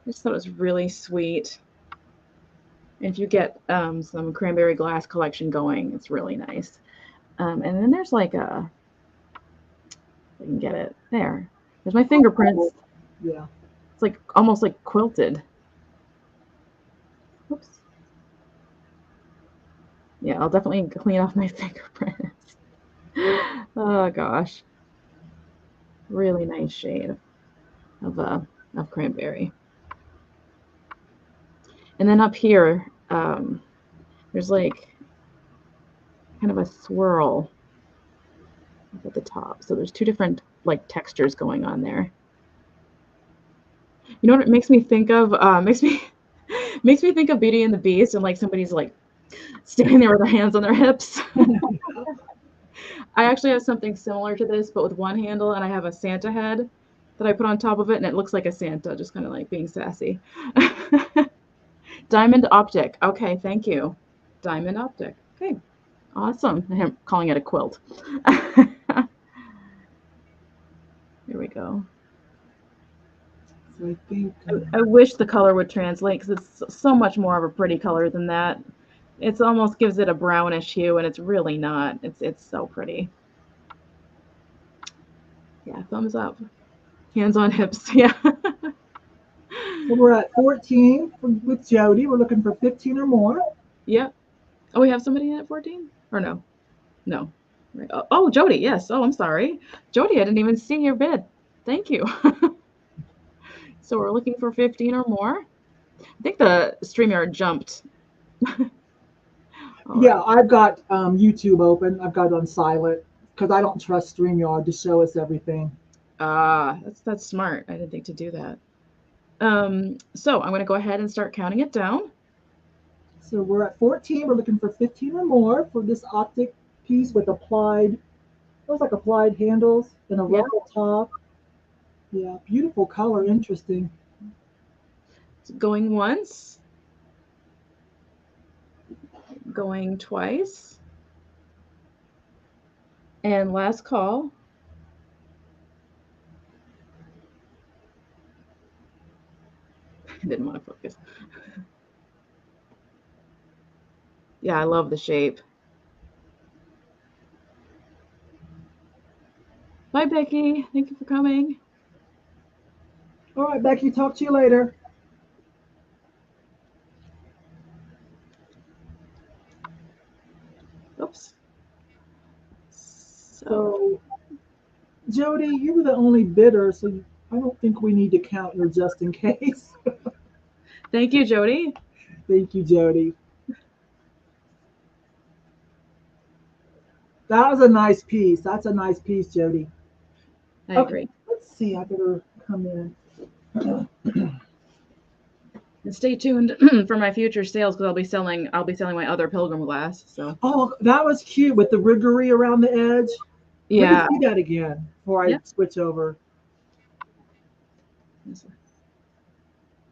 I just thought it was really sweet. And if you get some cranberry glass collection going, it's really nice. And then there's like a, I can get it there. There's my fingerprints. Yeah. It's like almost like quilted. Oops. Yeah, I'll definitely clean off my fingerprints. Oh gosh. Really nice shade of cranberry. And then up here, there's like kind of a swirl up at the top. So there's 2 different like textures going on there. You know what it makes me think of? Makes me think of Beauty and the Beast, and like somebody's like standing there with their hands on their hips. I actually have something similar to this, but with one handle, and I have a Santa head that I put on top of it, and it looks like a Santa, just kind of like being sassy. Diamond optic. Okay, thank you. Diamond optic. Okay, awesome. I'm calling it a quilt. Here we go. So I think I wish the color would translate, because it's so much more of a pretty color than that. It almost gives it a brownish hue, and it's really not. It's so pretty. Yeah, thumbs up. Hands on hips. Yeah. so we're at 14 with Jody. We're looking for 15 or more. Yep. Oh, we have somebody at 14? Or no? No. Right. Oh, Jody, yes. Oh, I'm sorry. Jody, I didn't even see your bid. Thank you. So we're looking for 15 or more. I think the StreamYard jumped. Yeah, right. I've got YouTube open. I've got it on silent because I don't trust StreamYard to show us everything. That's smart. I didn't think to do that. So I'm going to go ahead and start counting it down. So we're at 14. We're looking for 15 or more for this optic piece with applied, looks like applied handles and a ruffle top. Yeah, beautiful color, interesting. Going once. Going twice. And last call. I didn't want to focus. Yeah, I love the shape. Bye, Becky. Thank you for coming. All right, Becky, talk to you later. Oops. So, Jody, you were the only bidder, so I don't think we need to count your just in case. Thank you, Jody. Thank you, Jody. That was a nice piece. That's a nice piece, Jody. I agree. Let's see. I better come in. And stay tuned for my future sales, because I'll be selling my other Pilgrim glass. So. Oh, that was cute with the rigory around the edge. Yeah. Let me see that again before I switch over.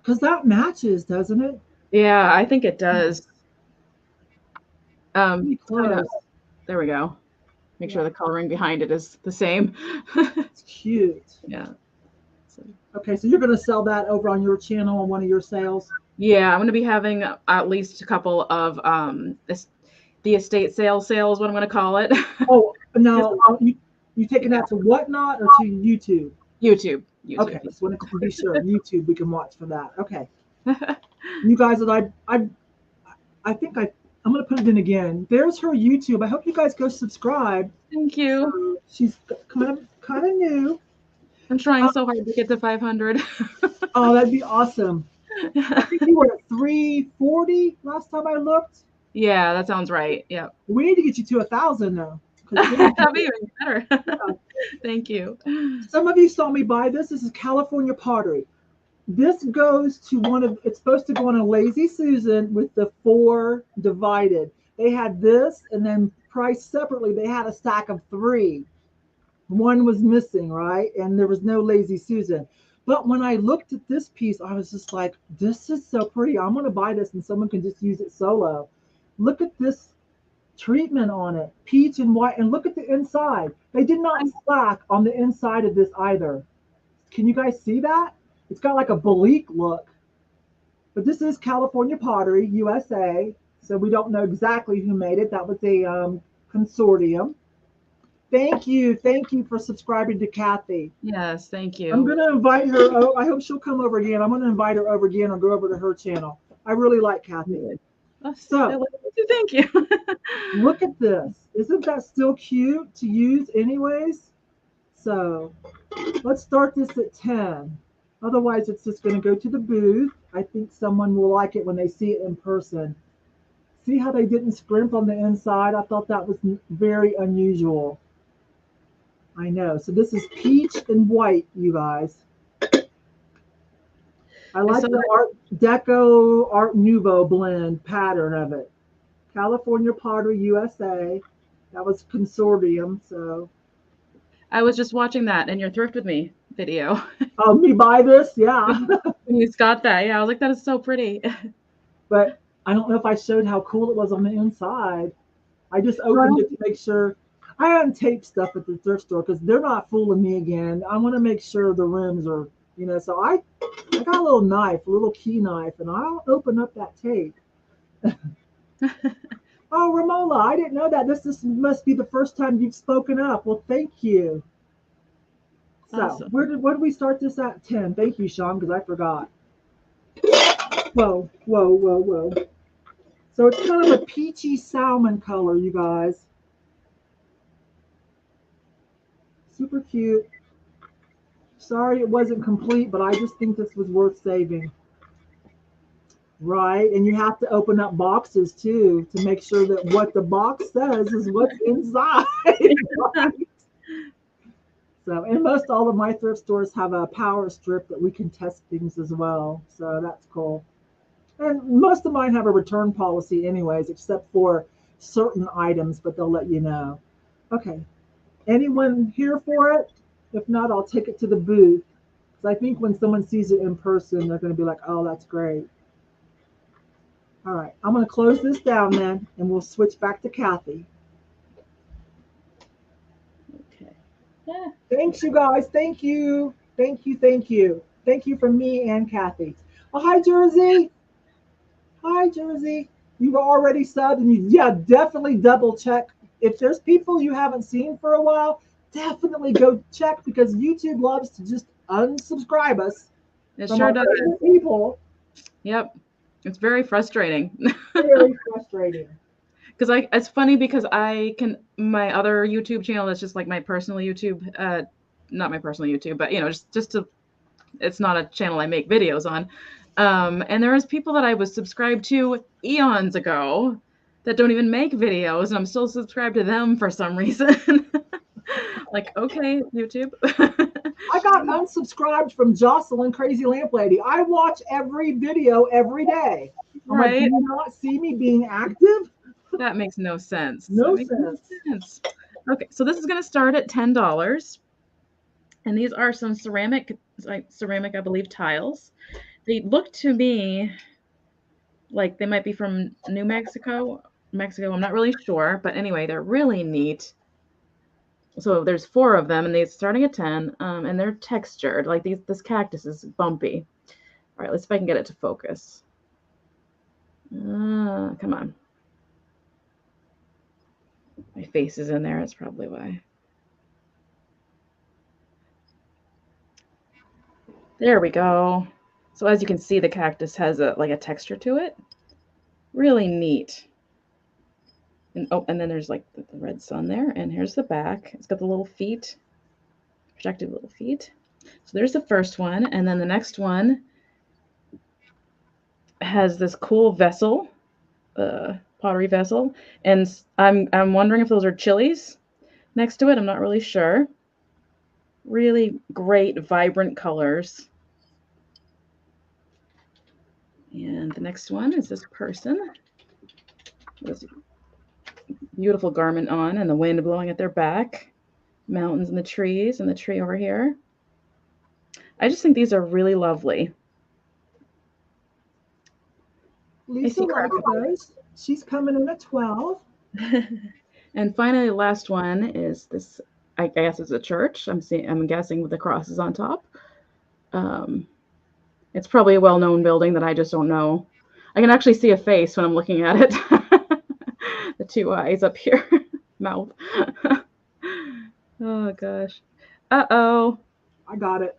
Because that matches, doesn't it? Yeah, I think it does. Close. There we go. Make sure the coloring behind it is the same. It's cute. Yeah. Okay, so you're going to sell that over on your channel on one of your sales? Yeah, I'm going to be having at least a couple of the estate sales, what I'm going to call it. Oh, now you taking that to Whatnot or to YouTube? YouTube. Okay, just want to be sure. YouTube, we can watch for that. Okay. You guys, that I think I'm gonna put it in again. There's her YouTube. I hope you guys go subscribe. Thank you. She's kind of new. I'm trying so hard to get to 500. Oh, that'd be awesome. I think you were at 340 last time I looked. Yeah, that sounds right. Yep. We need to get you to 1,000 though. 'Cause That'd be even better. yeah. Thank you. Some of you saw me buy this. This is California pottery. This goes to it's supposed to go on a Lazy Susan with the 4 divided. They had this, and then priced separately, they had a stack of 3. One was missing, right? And there was no Lazy Susan. But when I looked at this piece, I was just like, this is so pretty. I'm going to buy this and someone can just use it solo. Look at this treatment on it, peach and white. And look at the inside. They did not slack on the inside of this either. Can you guys see that? It's got like a bleak look. But this is California Pottery, USA. So we don't know exactly who made it. That was a consortium. Thank you. Thank you for subscribing to Cathy. Yes, thank you. I'm going to invite her. Oh, I hope she'll come over again. I'm going to invite her over again or go over to her channel. I really like Cathy. So, thank you. look at this. Isn't that still cute to use anyways? So, let's start this at 10. Otherwise, it's just going to go to the booth. I think someone will like it when they see it in person. See how they didn't scrimp on the inside? I thought that was very unusual. I know. So this is peach and white, you guys. I like the Art Deco, Art Nouveau blend pattern of it. California Pottery, USA. That was consortium, so. I was just watching that in your Thrift with Me video. Oh, me buy this? Yeah. And you got that. Yeah, I was like, that is so pretty. But I don't know if I showed how cool it was on the inside. I just opened it to make sure. I untaped stuff at the thrift store because they're not fooling me again. I want to make sure the rooms are, so I got a little knife, a little key knife, and I'll open up that tape. Oh, Ramola, I didn't know that. This must be the first time you've spoken up. Well, thank you. So, awesome. what did we start this at? 10. Thank you, Sean, because I forgot. Whoa, whoa, whoa, whoa. So it's kind of a peachy salmon color, you guys. Super cute. Sorry it wasn't complete, but I just think this was worth saving. Right, and you have to open up boxes too to make sure that what the box says is what's inside. Right? So, and most all of my thrift stores have a power strip that we can test things as well. So that's cool. And most of mine have a return policy anyways, except for certain items, but they'll let you know. Okay, anyone here for it? If not, I'll take it to the booth. Because I think when someone sees it in person, they're going to be like, oh, that's great. All right, I'm going to close this down then, and we'll switch back to Cathy. Okay. Yeah. Thanks, you guys. Thank you. Thank you. Thank you. Thank you from me and Cathy. Oh, hi, Jersey. Hi, Jersey. You were already subbed, and definitely double check. If there's people you haven't seen for a while, definitely go check because YouTube loves to just unsubscribe us. It sure does. People. Yep. It's very frustrating. Very frustrating. Because it's funny because my other YouTube channel is just like my personal YouTube, not my personal YouTube, but it's not a channel I make videos on. And there was people that I was subscribed to eons ago that don't even make videos, and I'm still subscribed to them for some reason. Like, okay, YouTube. I got unsubscribed from Jocelyn Crazy Lamp Lady. I watch every video every day. Right? Like, do you not see me being active? That makes no sense. No sense. Okay, so this is going to start at $10. And these are some ceramic, I believe, tiles. They look to me like they might be from New Mexico. I'm not really sure. But anyway, they're really neat. So there's 4 of them, and they're starting at 10, and they're textured. Like this cactus is bumpy. All right, let's see if I can get it to focus. Come on. My face is in there. That's probably why. There we go. So as you can see, the cactus has like a texture to it. Really neat. And oh, and then there's like the red sun there. And here's the back. It's got the little feet, protective little feet. So there's the first one. And then the next one has this cool vessel, pottery vessel. And I'm wondering if those are chilies next to it. I'm not really sure. Really great, vibrant colors. And the next one is this person with this beautiful garment on and the wind blowing at their back. Mountains and the trees and the tree over here. I just think these are really lovely. Lisa likes those. She's coming in at 12. And finally, the last one is this. I guess it's a church. I'm guessing with the crosses on top. It's probably a well-known building that I just don't know. I can actually see a face when I'm looking at it. The two eyes up here, mouth. Oh gosh. Uh-oh. I got it.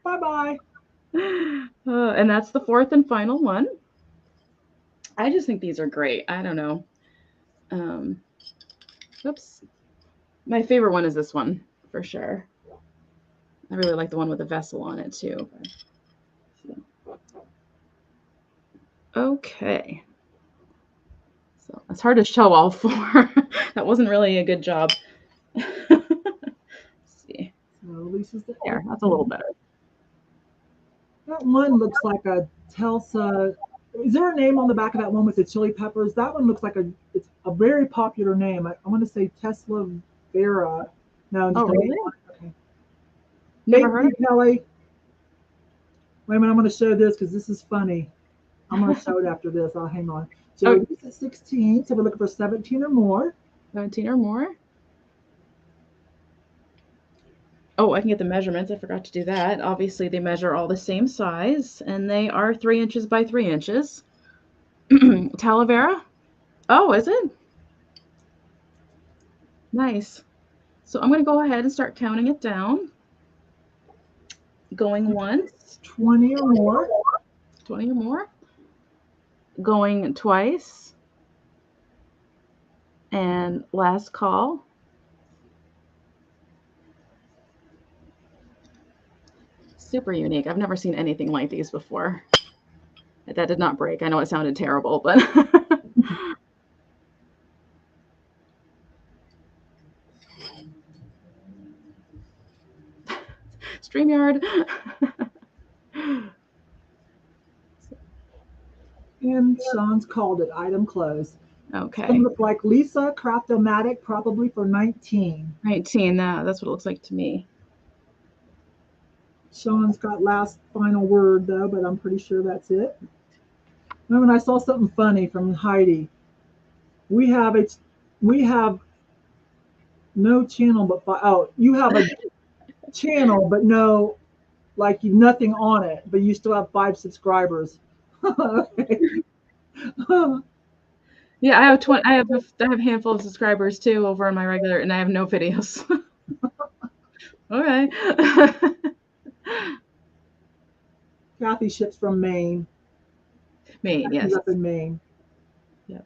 Bye-bye. And that's the fourth and final one. I just think these are great. I don't know. Oops. My favorite one is this one, for sure. I really like the one with the vessel on it, too. Okay. So it's hard to show all four. That wasn't really a good job. Let's see. So Lisa's there. That's a little better. That one looks like a Telsa. Is there a name on the back of that one with the chili peppers? That one looks like it's a very popular name. I want to say Tesla Vera. No, oh, really? Okay. Never heard of it. Kelly. Wait a minute, I'm going to show this because this is funny. I'm going to show it after this. I'll hang on. So this is 16, so we're looking for 17 or more. 17 or more. Oh, I can get the measurements. I forgot to do that. Obviously, they measure all the same size, and they are 3 inches by 3 inches. Talavera? Oh, is it? Nice. So I'm going to go ahead and start counting it down. Going once. 20 or more. 20 or more. Going twice. And last call. Super unique. I've never seen anything like these before. That did not break. I know it sounded terrible, but StreamYard. And Sean's called it item closed. Okay. It's look like Lisa Craft-O-Matic, probably for 19. 19. That's what it looks like to me. Sean's got last final word though, but I'm pretty sure that's it. And when I saw something funny from Heidi, we have no channel but you have a channel but no, like nothing on it, but you still have 5 subscribers. Okay. Yeah, I have I have a handful of subscribers too over on my regular, and I have no videos. Okay. Cathy ships from Maine. Maine, yes. She's up in Maine. Yep.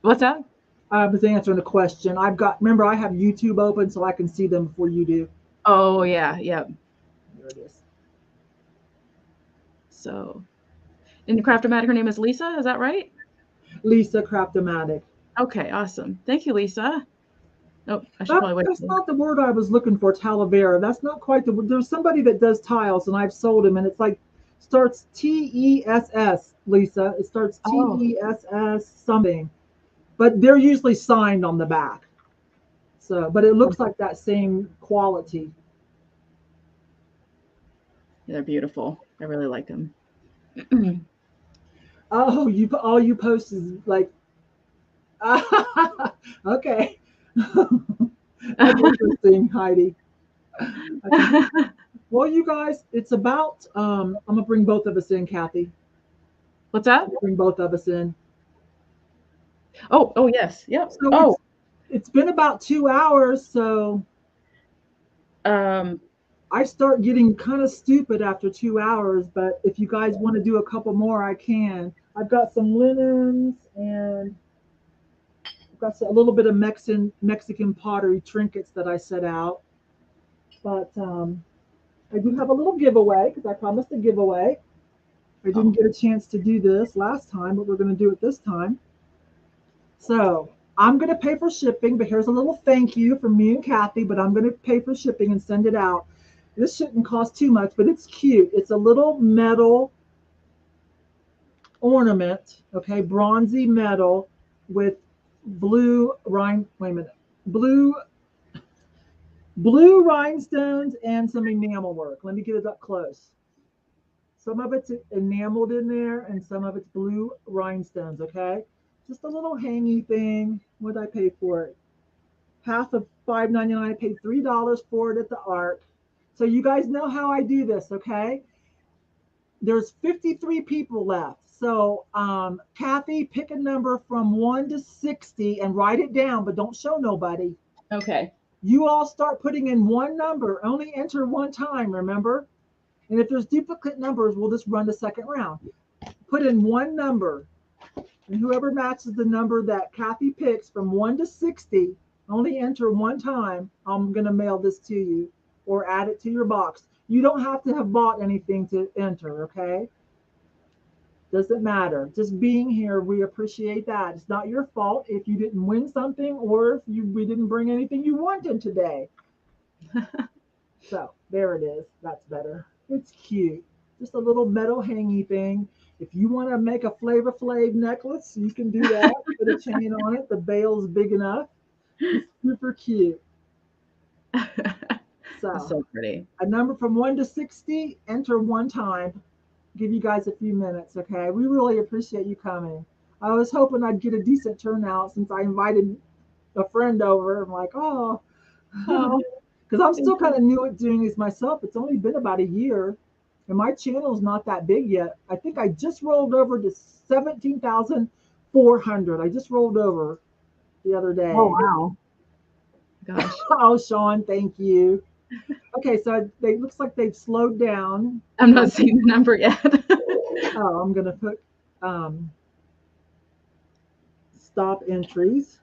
What's that? I was answering the question. Remember, I have YouTube open so I can see them before you do. Oh, yeah, yep. There it is. So, in Craft-O-Matic, her name is Lisa, is that right? Lisa Craft-O-Matic. Okay, awesome. Thank you, Lisa. Oh, I should probably wait. That's not the word I was looking for, Talavera. That's not quite the word. There's somebody that does tiles, and I've sold him, and it's like, starts TESS, Lisa. It starts TESS something. But they're usually signed on the back. So, but it looks like that same quality. Yeah, they're beautiful. I really like them. Oh, all you post is like, okay. That's interesting, Heidi. Well, you guys, it's about, I'm going to bring both of us in, Cathy. What's that? Bring both of us in. Oh, yes. Yep. So it's been about 2 hours, so. I start getting kind of stupid after 2 hours, but if you guys want to do a couple more, I can. I've got some linens and I've got a little bit of Mexican pottery trinkets that I set out. But I do have a little giveaway because I promised a giveaway. I didn't get a chance to do this last time, but we're going to do it this time. So I'm going to pay for shipping, but here's a little thank you from me and Cathy, but I'm going to pay for shipping and send it out. This shouldn't cost too much, but it's cute. It's a little metal ornament, okay, bronzy metal with blue blue rhinestones and some enamel work. Let me get it up close. Some of it's enameled in there and some of it's blue rhinestones, okay? Just a little hangy thing. What did I pay for it? Half of $5.99. I paid $3 for it at the ARC. So you guys know how I do this, okay? There's 53 people left. So Cathy, pick a number from 1 to 60 and write it down, but don't show nobody. Okay. You all start putting in one number. Only enter one time, remember? And if there's duplicate numbers, we'll just run the second round. Put in one number. And whoever matches the number that Cathy picks from 1 to 60, only enter one time. I'm going to mail this to you or add it to your box. You don't have to have bought anything to enter, okay? Doesn't matter. Just being here, we appreciate that. It's not your fault if you didn't win something or if we didn't bring anything you wanted today. So there it is. That's better. It's cute. Just a little metal hangy thing. If you want to make a Flavor Flav necklace, you can do that. Put a chain on it. The bail's big enough. It's super cute. So pretty. A number from 1 to 60, enter one time. Give you guys a few minutes, okay? We really appreciate you coming. I was hoping I'd get a decent turnout since I invited a friend over. I'm like, oh. Because I'm still kind of new at doing these myself. It's only been about a year. And my channel's not that big yet. I think I just rolled over to 17,400. I just rolled over the other day. Oh, wow. Gosh. Oh, Sean, thank you. Okay, so it looks like they've slowed down. I'm not seeing the number yet. Oh, I'm going to put stop entries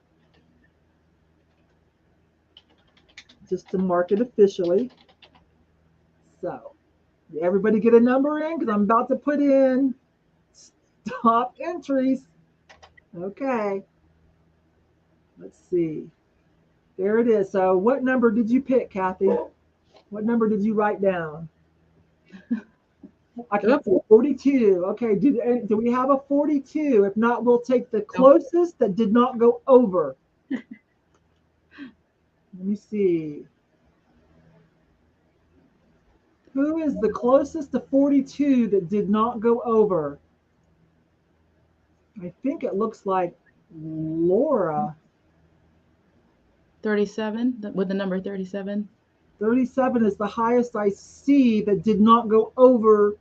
just to mark it officially. So everybody get a number in because I'm about to put in stop entries. Okay. Let's see. There it is. So what number did you pick, Cathy? What number did you write down? I can't see. 42. Okay. Do we have a 42? If not, we'll take the closest that did not go over. Let me see. Who is the closest to 42 that did not go over? I think it looks like Laura. 37, with the number 37. 37 is the highest I see that did not go over.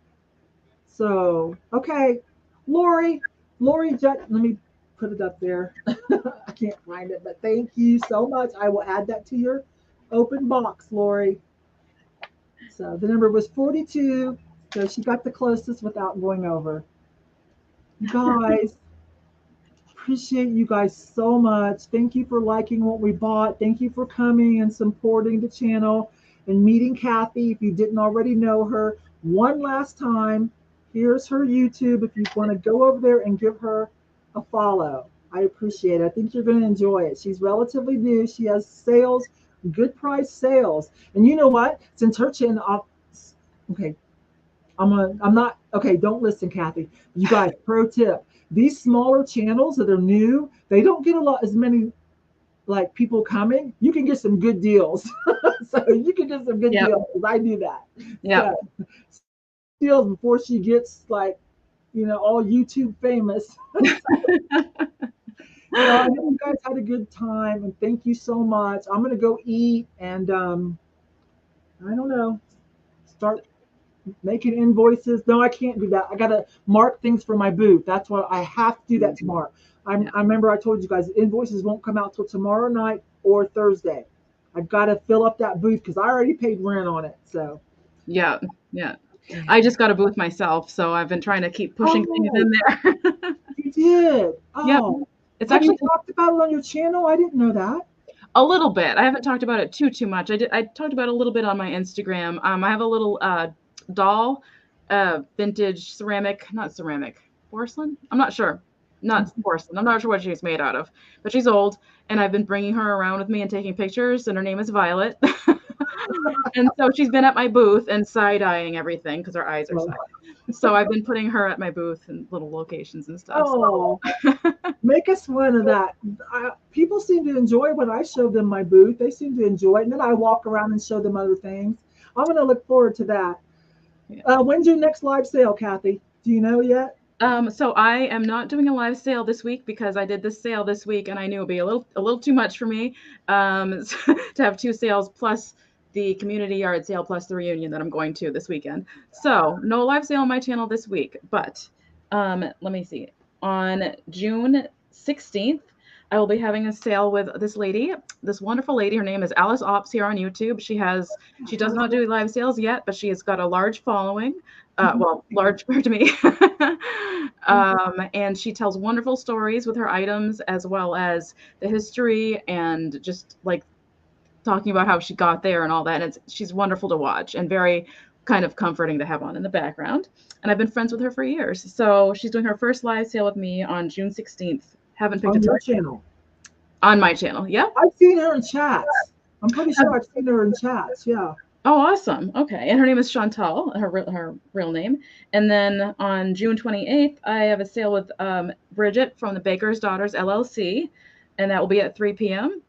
So, okay. Lori, let me put it up there. I can't find it, but thank you so much. I will add that to your open box, Lori. So the number was 42. So she got the closest without going over. You guys, appreciate you guys so much. Thank you for liking what we bought. Thank you for coming and supporting the channel and meeting Cathy if you didn't already know her. One last time, here's her YouTube if you want to go over there and give her a follow. I appreciate it. I think you're going to enjoy it. She's relatively new. She has sales, good price sales. And you know what? Since her channel, okay, don't listen, Cathy. You guys, pro tip. These smaller channels that are new, they don't get as many like people coming. You can get some good deals. So you can get some good deals. I do that. Yeah. So, deals before she gets like, all YouTube famous. I know you guys had a good time and thank you so much. I'm gonna go eat and I don't know, start making invoices. No, I can't do that. I gotta mark things for my booth. That's what I have to do that tomorrow. I remember I told you guys invoices won't come out till tomorrow night or Thursday. I've got to fill up that booth because I already paid rent on it. So Yeah, yeah. I just got a booth myself, so I've been trying to keep pushing things oh, in there. you did. Yep. Oh, It's have you actually talked about it on your channel? I didn't know that. a little bit. I haven't talked about it too much. I talked about it a little bit on my Instagram. I have a little doll, vintage ceramic, not ceramic, porcelain. I'm not sure. Not porcelain. I'm not sure what she's made out of, but she's old, and I've been bringing her around with me and taking pictures. And her name is Violet. And so she's been at my booth and side eyeing everything because her eyes are Oh, side. So I've been putting her at my booth in little locations and stuff. oh, So. make us one of that. People seem to enjoy when I show them my booth. They seem to enjoy it, and then I walk around and show them other things. I'm going to look forward to that. Yeah. When's your next live sale, Kathy? Do you know yet? So I am not doing a live sale this week because I did this sale this week and I knew it'd be a little too much for me to have two sales plus the community yard sale plus the reunion that I'm going to this weekend. So no live sale on my channel this week, but let me see. On June 16th, I will be having a sale with this lady, this wonderful lady. Her name is Alice Ops here on YouTube. She does not do live sales yet, but she has got a large following. Well, large compared to me. And she tells wonderful stories with her items as well as the history and just like talking about how she got there and all that. And she's wonderful to watch and very kind of comforting to have on in the background. And I've been friends with her for years. So she's doing her first live sale with me on June 16th. Haven't picked On a your time. channel. On my channel. Yep. I've seen her in chats. I'm pretty sure I've seen her in chats. Yeah. Oh, awesome. Okay. And her name is Chantal, her real name. And then on June 28th, I have a sale with Bridget from the Baker's Daughters LLC, and that will be at 3 p.m.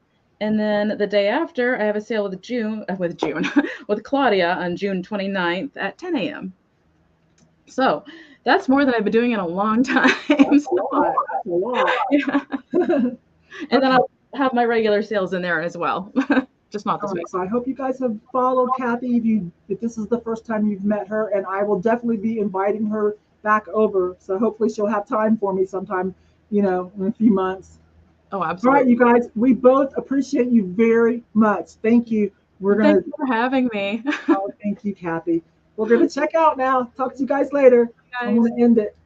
And then the day after, I have a sale with June, with Claudia on June 29th at 10 a.m. So that's more than I've been doing in a long time. That's a lot. That's a lot. Yeah. And then Okay. I'll have my regular sales in there as well. Just not this week. So I hope you guys have followed Kathy if this is the first time you've met her, and I will definitely be inviting her back over. So hopefully she'll have time for me sometime, in a few months. Oh, All right, absolutely. you guys, we both appreciate you very much. Thank you. Thank you for having me. Oh, thank you, Kathy. We're gonna check out now. Talk to you guys later. I'm Guys. gonna end it.